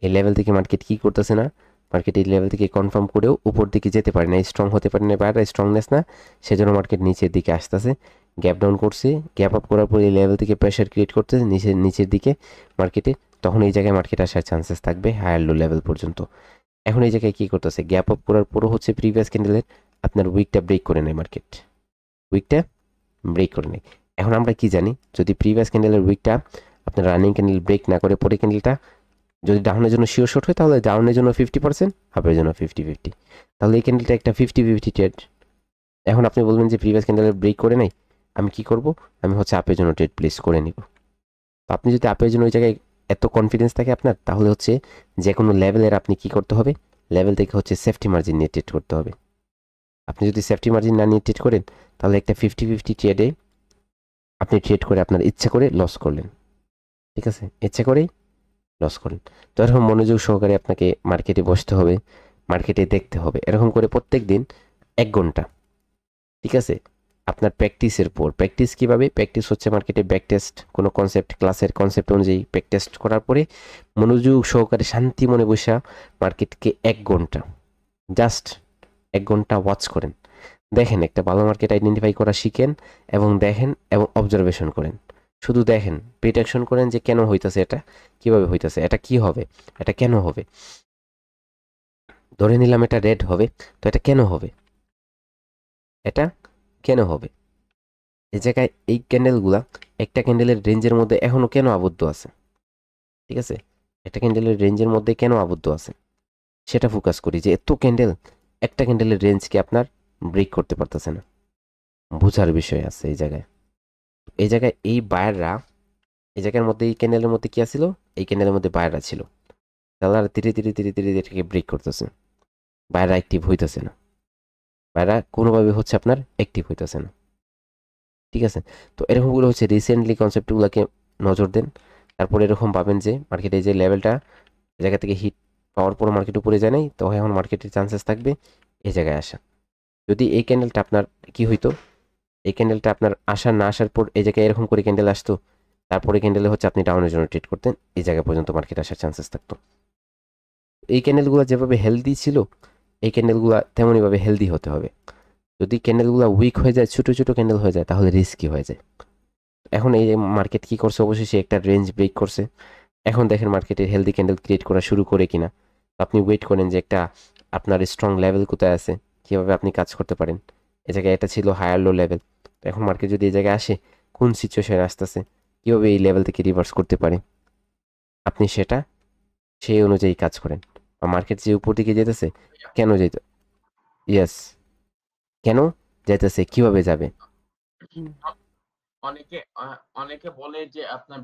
এই লেভেল থেকে মার্কেট কি করতেছে না, মার্কেট এই লেভেল থেকে কনফার্ম করেও উপর দিকে যেতে পারে না, স্ট্রং হতে পারে না, বাইরে স্ট্রংনেস না, সেজন্য মার্কেট নিচের দিকে আসতেছে, গ্যাপ ডাউন করছে, গ্যাপ আপ করার পর এই লেভেল থেকে প্রেশার ক্রিয়েট করতেছে নিচের দিকে মার্কেটে, তখন এই জায়গায় মার্কেট আসার চান্সেস থাকবে হায়ার লো লেভেল পর্যন্ত। এখন এই জায়গায় কি করতেছে, গ্যাপ আপ করার পরও হচ্ছে প্রিভিয়াস ক্যান্ডেলের আপনার উইকটা ব্রেক করে নেয়, মার্কেট উইকটা ব্রেক করে নেয়। এখন আমরা কি জানি, যদি প্রিভিয়াস ক্যান্ডেলের উইকটা আপনার রানিং ক্যান্ডেল ব্রেক না করে পরে ক্যান্ডেলটা যদি ডাউনের জন্য শিওর শর্ট হয়, তাহলে ডাউনের জন্য 50%, আপের জন্য 50-50, তাহলে এই ক্যান্ডেলটা একটা 50-50 ট্রেড। এখন আপনি বলবেন যে প্রিভিয়াস ক্যান্ডেলের ব্রেক করে নাই, আমি কি করব, আমি হচ্ছে আপের জন্য ট্রেড প্লেস করে নিব। তো আপনি যদি আপের জন্য ওই জায়গায় এত কনফিডেন্স থাকে আপনার, তাহলে হচ্ছে যে কোনো লেভেলের আপনি কি করতে হবে, লেভেল থেকে হচ্ছে সেফটি মার্জিন নিয়ে ট্রেড করতে হবে। আপনি যদি সেফটি মার্জিন না নিয়ে ট্রেড করেন, তাহলে একটা 50-50 ট্রেডে আপনি ট্রেড করে আপনার ইচ্ছা করে লস করলেন, ঠিক আছে, ইচ্ছা করেই লস করেন। তো এরকম মনোযোগ সহকারে আপনাকে মার্কেটে বসতে হবে, মার্কেটে দেখতে হবে, এরকম করে প্রত্যেক দিন 1 ঘন্টা, ঠিক আছে। আপনার প্র্যাকটিসের পর, প্র্যাকটিস কীভাবে, প্র্যাকটিস হচ্ছে মার্কেটে ব্যাক টেস্ট, কোনো কনসেপ্ট, ক্লাসের কনসেপ্ট অনুযায়ী ব্যাক টেস্ট করার পরে মনোযোগ সহকারে শান্তি মনে বসা মার্কেটকে 1 ঘন্টা, জাস্ট 1 ঘন্টা ওয়াচ করেন, দেখেন একটা ভালো মার্কেট আইডেন্টিফাই করা শিখেন এবং দেখেন এবং অবজারভেশন করেন। শুধু দেখেন, প্রিডিকশন করেন যে কেন হইতাছে, এটা কিভাবে হইতাছে, এটা কি হবে, এটা কেন হবে। ধরে নিলাম এটা রেড হবে, তো এটা কেন হবে, এটা কেন হবে। এই জায়গায় এই ক্যান্ডেলগুলা একটা ক্যান্ডেলের রেঞ্জের মধ্যে এখনো কেন আবদ্ধ আছে, ঠিক আছে, একটা ক্যান্ডেলের রেঞ্জের মধ্যে কেন আবদ্ধ আছে সেটা ফোকাস করি, যে এত ক্যান্ডেল একটা ক্যান্ডেলের রেঞ্জকে আপনার ব্রেক করতে পারতেছে না, বোঝার বিষয় আছে এই জায়গায়। এই জায়গায় এই বায়াররা, এই জায়গার মধ্যে এই ক্যান্ডেলের মধ্যে কি আছিল, এই ক্যান্ডেলের মধ্যে বায়াররা ছিল, তারা ধীরে ধীরে ধীরে ধীরে এটাকে ব্রেক করতেছে, বায়াররা অ্যাক্টিভ হইতেছে না, বায়াররা কোনোভাবে হচ্ছে আপনার অ্যাক্টিভ হইতেছে না, ঠিক আছে। তো এরকমগুলো হচ্ছে রিসেন্টলি কনসেপ্টগুলোকে নজর দেন, তারপরে এরকম পাবেন যে মার্কেটে যে লেভেলটা জায়গা থেকে হিট পাওয়ার পর মার্কেট উপরে যায় নাই, তো এখন মার্কেটের চান্সেস থাকবে এই জায়গায় আসা। যদি এই ক্যান্ডেলটা আপনার কি হইতো, এই ক্যান্ডেলটা আপনার আসার না আসার পর এই জায়গায় এরকম করে ক্যান্ডেল আসতো, তারপরে ক্যান্ডেলে হচ্ছে আপনি ডাউনের জন্য ট্রেড করতেন, এই জায়গা পর্যন্ত মার্কেট আসার চান্সেস থাকতো। এই ক্যান্ডেলগুলো যেভাবে হেলদি ছিল, এই ক্যান্ডেলগুলো তেমনইভাবে হেলদি হতে হবে। যদি ক্যান্ডেলগুলো উইক হয়ে যায়, ছোটো ছোটো ক্যান্ডেল হয়ে যায়, তাহলে রিস্কি হয়ে যায়। এখন এই মার্কেট কি করছে, অবশ্যই সে একটা রেঞ্জ ব্রেক করছে। এখন দেখেন মার্কেটে হেলদি ক্যান্ডেল ক্রিয়েট করা শুরু করে কিনা। আপনি ওয়েট করেন যে একটা আপনার স্ট্রং লেভেল কোথায় আছে, কীভাবে আপনি কাজ করতে পারেন। এই জায়গায় এটা ছিল হায়ার লো লেভেল, এখন মার্কেট যদি এই জায়গায় আসে, কোন সিচুয়েশনে আসতেছে, কীভাবে এই লেভেল থেকে রিভার্স করতে পারে, আপনি সেটা সেই অনুযায়ী কাজ করেন। বা মার্কেট যে উপর দিকে যেতেছে, কেন যেত, ইয়েস, কেন যাইতেছে, কিভাবে যাবে। অনেকে বলে যে আপনার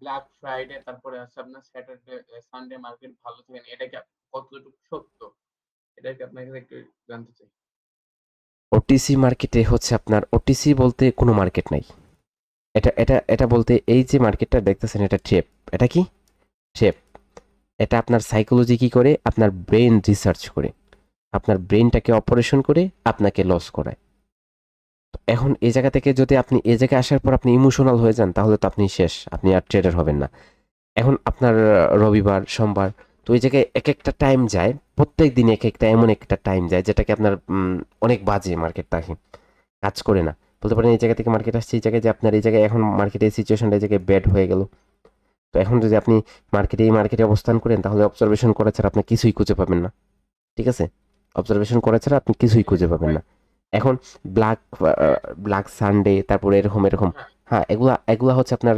ব্ল্যাক ফ্রাইডে তারপরে আছে আপনার স্যাটারডে সানডে মার্কেট ভালো থাকে না, এটা কি কতটুকু সত্য, এটা কি আপনাকে একটু জানতে চাই। ওটিসি মার্কেটে হচ্ছে আপনার, ওটিসি বলতে কোনো মার্কেট নাই, এটা এটা এটা বলতে এই যে মার্কেটটা দেখতেছেন এটা ট্রেপ, এটা কি ট্রেপ, এটা আপনার সাইকোলজি কি করে, আপনার ব্রেন রিসার্চ করে, আপনার ব্রেনটাকে অপারেশন করে আপনাকে লস করায়। এখন এই জায়গা থেকে যদি আপনি এই জায়গায় আসার পর আপনি ইমোশনাল হয়ে যান, তাহলে তো আপনি শেষ, আপনি আর ট্রেডার হবেন না। এখন আপনার রবিবার, সোমবার, তো এই জায়গায় এক একটা টাইম যায়, প্রত্যেক দিনে এক একটা এমন একটা টাইম যায় যেটাকে আপনার অনেক বাজে মার্কেট তাকে কাজ করে না, বলতে পারেন এই জায়গা থেকে মার্কেট আসছে এই জায়গায়, যে আপনার এই জায়গায় এখন মার্কেটের সিচুয়েশনটা এই জায়গায় ব্যাড হয়ে গেল। তো এখন যদি আপনি এই মার্কেটে অবস্থান করেন, তাহলে অবজারভেশন করা ছাড়া আপনি কিছুই খুঁজে পাবেন না, ঠিক আছে, অবজারভেশন করা ছাড়া আপনি কিছুই খুঁজে পাবেন না। এখন ব্ল্যাক সানডে, তারপরে এরকম, হ্যাঁ, এগুলা হচ্ছে আপনার,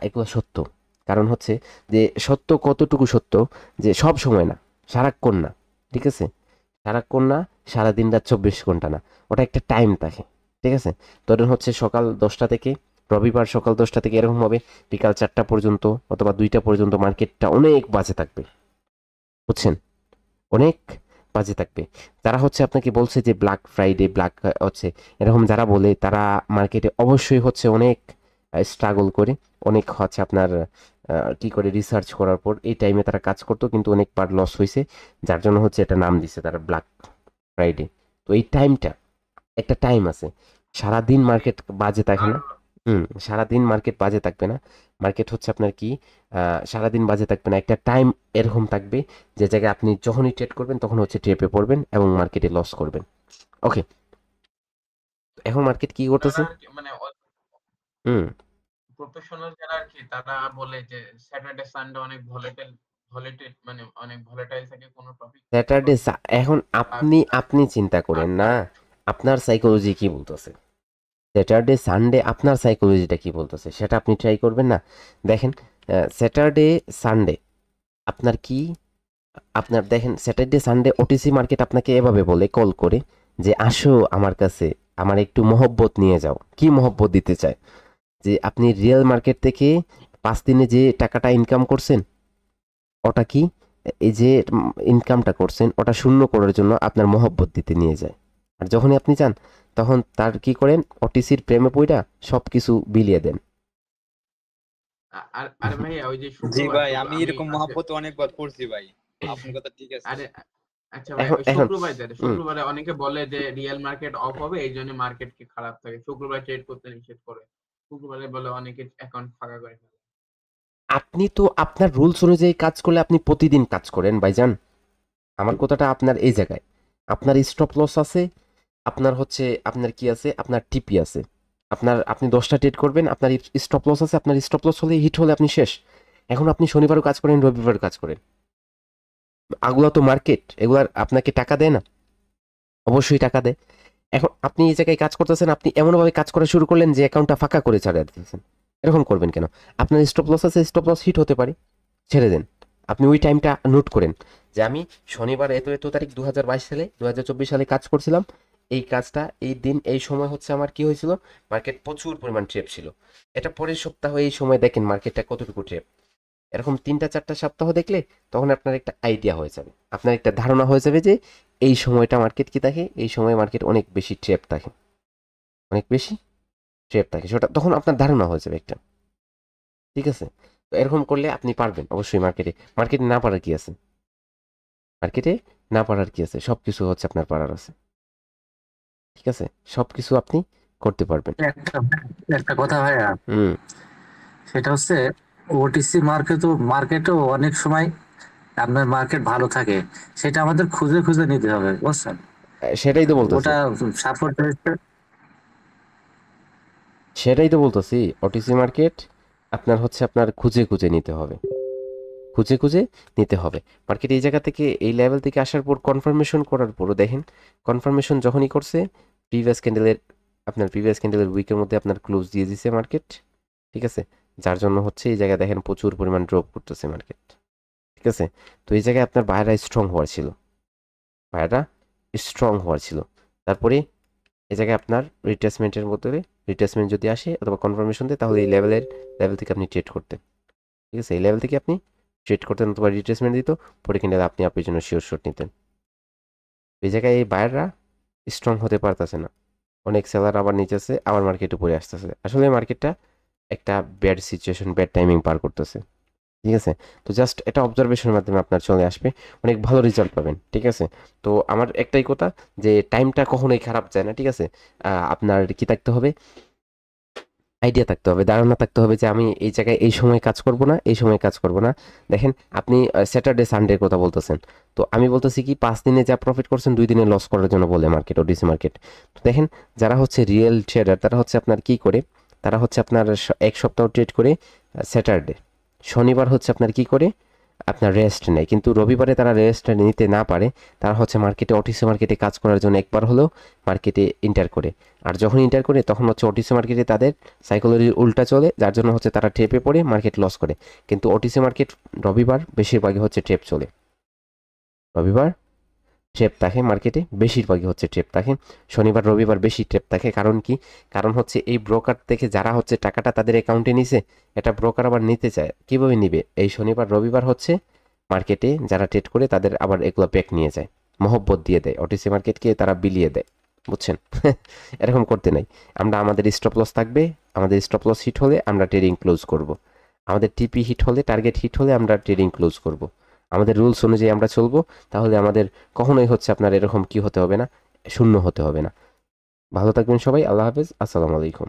এগুলো সত্য। কারণ হচ্ছে যে সত্য কতটুকু সত্য, যে সব সময় না, সারাক্ষণ না, ঠিক আছে, সারাক্ষণ না, সারাদিন রাত 24 ঘন্টা না, ওটা একটা টাইম থাকে, ঠিক আছে। ধরেন হচ্ছে সকাল 10টা থেকে, রবিবার সকাল 10টা থেকে এরকম হবে, বিকাল 4টা পর্যন্ত অথবা 2টা পর্যন্ত মার্কেটটা অনেক বাজে থাকবে, বুঝছেন, অনেক বাজে থাকবে। যারা হচ্ছে আপনাকে বলছে যে ব্ল্যাক ফ্রাইডে, ব্ল্যাক হচ্ছে এরকম যারা বলে, তারা মার্কেটে অবশ্যই হচ্ছে অনেক স্ট্রাগল করে, অনেক হচ্ছে আপনার কি করে রিসার্চ করার পর এই টাইমে তারা কাজ করতো, কিন্তু অনেকবার লস হয়েছে, যার জন্য হচ্ছে এটা নাম দিছে তারা ব্ল্যাক ফ্রাইডে। তো এই টাইমটা, একটা টাইম আছে, সারাদিন মার্কেট বাজে থাকে না, সারাদিন মার্কেট বাজে থাকবে না, মার্কেট হচ্ছে আপনার কি সারাদিন বাজে থাকবে না, একটা টাইম এরকম থাকবে যে জায়গায় আপনি যখনই ট্রেড করবেন তখন হচ্ছে ট্রেপে পড়বেন এবং মার্কেটে লস করবেন। ওকে, এখন মার্কেট কি করতেছে, মানে প্রফেশনাল যারা আর কি, তারা বলে যে স্যাটারডে সানডে অনেক ভলেটাইল মানে অনেক ভলেটাইল থাকে কোন টপিক। স্যাটারডে, এখন আপনি চিন্তা করেন না, আপনার সাইকোলজি কি বলতেছে, স্যাটারডে সানডে আপনার সাইকোলজিটা কি বলতেছে সেটা আপনি ট্রাই করবেন না। দেখেন স্যাটারডে সানডে আপনার কি, আপনার দেখেন স্যাটারডে সানডে ওটিসি মার্কেট আপনাকে এভাবে বলে কল করে যে আসো আমার কাছে, আমার একটু মহব্বত নিয়ে যাও। কি মহব্বত দিতে চায়? যে আপনি রিয়েল মার্কেট থেকে 5 দিনে যে টাকাটা ইনকাম করছেন, ওটা কি এই যে ইনকামটা করছেন ওটা শূন্য করার জন্য আপনার মহব্বত দিতে নিয়ে যায়। আর যখনই আপনি চান তখন তার কি করেন, ওটিসির প্রেমে পইড়া সবকিছু বিলিয়ে দেন। আরে ভাই ওই যে জি শুক্রবার ভাই, আমি এরকম মহব্বত অনেকবার করছি ভাই, আপনার কথা ঠিক আছে। আরে আচ্ছা ভাই, ওই শুক্রবারে অনেকে বলে যে রিয়েল মার্কেট অফ হবে, এই জন্য মার্কেট কি খারাপ থাকে, শুক্রবার ট্রেড করতে নিষেধ করে, শুক্রবারে বলে অনেকে অ্যাকাউন্ট ফাঁকা করে ফেলে। আপনি তো আপনার রুলস অনুযায়ী কাজ করলে আপনি প্রতিদিন কাজ করেন ভাইজান। আমার কথাটা আপনার এই জায়গায়, আপনার স্টপ লস আছে, আপনার হচ্ছে আপনার কি আছে, আপনার টিপি আছে, আপনি 10টা ট্রেড করবেন, আপনার স্টপ লস আছে, আপনার স্টপ লস হলে হিট হলে আপনি শেষ। এখন আপনি শনিবারও কাজ করেন, রবিবারও কাজ করেন, এগুলো তো মার্কেট, এগুলার আপনাকে টাকা দেয় না? অবশ্যই টাকা দেয়। এখন আপনি এই জায়গায় কাজ করতেছেন, আপনি এমনভাবে কাজ করা শুরু করলেন যে অ্যাকাউন্টটা ফাঁকা করে ছাড়া দিতেছেন। এরকম করবেন কেন? আপনার স্টপ লস আছে, স্টপ লস হিট হতে পারে, ছেড়ে দেন। আপনি ওই টাইমটা নোট করেন যে আমি শনিবার এত তারিখ 2022 সালে 2024 সালে কাজ করছিলাম, এই কাজটা এই দিন এই সময় হচ্ছে আমার কি হয়েছিল, মার্কেট প্রচুর পরিমাণ ট্রেপ ছিল। এটা পরের সপ্তাহ এই সময় দেখেন মার্কেটটা কতটুকু ট্রেপ। এরকম 3-4টা সপ্তাহ দেখলে তখন আপনার একটা আইডিয়া হয়ে যাবে, আপনার একটা ধারণা হয়ে যাবে যে এই সময়টা মার্কেট কি থাকে, এই সময় মার্কেট অনেক বেশি ট্রেপ থাকে, অনেক বেশি ট্রেপ থাকে, সেটা তখন আপনার ধারণা হয়ে যাবে একটা। ঠিক আছে? তো এরকম করলে আপনি পারবেন অবশ্যই। মার্কেটে না পারার কি আছে? মার্কেটে না পারার কি আছে? সব কিছু হচ্ছে আপনার পারার আছে। ঠিক আছে? সব কিছু আপনি করতে পারবেন। একটা কথা ভাইয়া, সেটা হচ্ছে ওটিসি মার্কেটও অনেক সময় আপনার মার্কেট ভালো থাকে, সেটা আমাদের খুঁজে খুঁজে নিতে হবে, বুঝছেন? সেটাই তো বলতেছি, ওটা সাপোর্ট সেটাই তো বলতেছি। ওটিসি মার্কেট আপনার হচ্ছে আপনার খুঁজে খুঁজে নিতে হবে, খুঁজে খুঁজে নিতে হবে। মার্কেট এই জায়গা থেকে এই লেভেল থেকে আসার পর কনফার্মেশন করার পরও দেখেন, কনফার্মেশন যখনই করছে প্রিভিয়াস ক্যান্ডেলের উইকের মধ্যে আপনার ক্লোজ দিয়ে দিছে মার্কেট। ঠিক আছে? যার জন্য হচ্ছে এই জায়গায় দেখেন প্রচুর পরিমাণ ড্রপ করতেছে মার্কেট। ঠিক আছে? তো এই জায়গায় আপনার বায়াররা স্ট্রং হওয়ার ছিল, তারপরে এই জায়গায় আপনার রিট্রেসমেন্টের মধ্যে রিট্রেসমেন্ট যদি আসে অথবা কনফার্মেশন দেয়, তাহলে এই লেভেল থেকে আপনি ট্রেড করতেন। ঠিক আছে? এই লেভেল থেকে আপনি ট্রেড করতেন অথবা রিট্রেসমেন্ট দিত, পরে কিনে আপনি আপনার জন্য শিওর শট নিতেন। এই জায়গায় এই বায়াররা স্ট্রং হতে পারতেছে না, অনেক সেলার আবার নিচেছে, আবার মার্কেট উপরে আসতেছে। আসলে মার্কেটটা একটা ব্যাড সিচুয়েশন, ব্যাড টাইমিং পার করতেছে। ঠিক আছে? তো জাস্ট এটা অবজারভেশনের মাধ্যমে আপনার চলে আসবে, অনেক ভালো রেজাল্ট পাবেন। ঠিক আছে? তো আমার একটাই কথা যে টাইমটা কখনোই খারাপ যায় না। ঠিক আছে? আপনার কি থাকতে হবে, আইডিয়া থাকতে হবে, ধারণা থাকতে হবে যে আমি এই জায়গায় এই সময় কাজ করব না, এই সময় কাজ করব না। দেখেন আপনি স্যাটারডে সানডের কথা বলতেছেন, তো আমি বলতেছি কি 5 দিনে যা প্রফিট করছেন 2 দিনে লস করার জন্য বলে মার্কেট, ওডিসি মার্কেট। তো দেখেন যারা হচ্ছে রিয়েল ট্রেডার তারা হচ্ছে আপনার কি করে, তারা হচ্ছে আপনার এক সপ্তাহ ট্রেড করে স্যাটারডে, শনিবার হচ্ছে আপনার কি করে আপনার রেস্ট নেয়, কিন্তু রবিবারে তারা রেস্ট নিতে না পারে, তারা হচ্ছে মার্কেটে ওটিসি মার্কেটে কাজ করার জন্য একবার হলেও মার্কেটে এন্টার করে। আর যখন এন্টার করে তখন হচ্ছে ওটিসি মার্কেটে তাদের সাইকোলজির উল্টা চলে, যার জন্য হচ্ছে তারা ট্রেপে পড়ে মার্কেট লস করে। কিন্তু ওটিসি মার্কেট রবিবার বেশিরভাগই হচ্ছে ট্রেপ চলে, রবিবার ট্রেপ থাকে মার্কেটে, বেশিরভাগই হচ্ছে ট্রেপ থাকে। শনিবার রবিবার বেশি ট্রেপ থাকে। কারণ কি? কারণ হচ্ছে এই ব্রোকার থেকে যারা হচ্ছে টাকাটা তাদের অ্যাকাউন্টে নিছে, এটা ব্রোকার আবার নিতে চায়। কিভাবে নিবে? এই শনিবার রবিবার হচ্ছে মার্কেটে যারা ট্রেড করে তাদের আবার এগুলো ব্যাক নিয়ে যায়, মহব্বত দিয়ে দেয়, ওটিসি মার্কেটকে তারা বিলিয়ে দেয়। বুঝছেন? এরকম করতে নাই। আমাদের স্টপ লস থাকবে, আমাদের স্টপ লস হিট হলে আমরা ট্রেডিং ক্লোজ করব, আমাদের টিপি হিট হলে, টার্গেট হিট হলে আমরা ট্রেডিং ক্লোজ করব। আমাদের রুলস অনুযায়ী আমরা চলবো, তাহলে আমাদের কখনোই হচ্ছে আপনার এরকম কি হতে হবে না, শূন্য হতে হবে না। ভালো থাকবেন সবাই, আল্লাহ হাফেজ, আসসালামু আলাইকুম।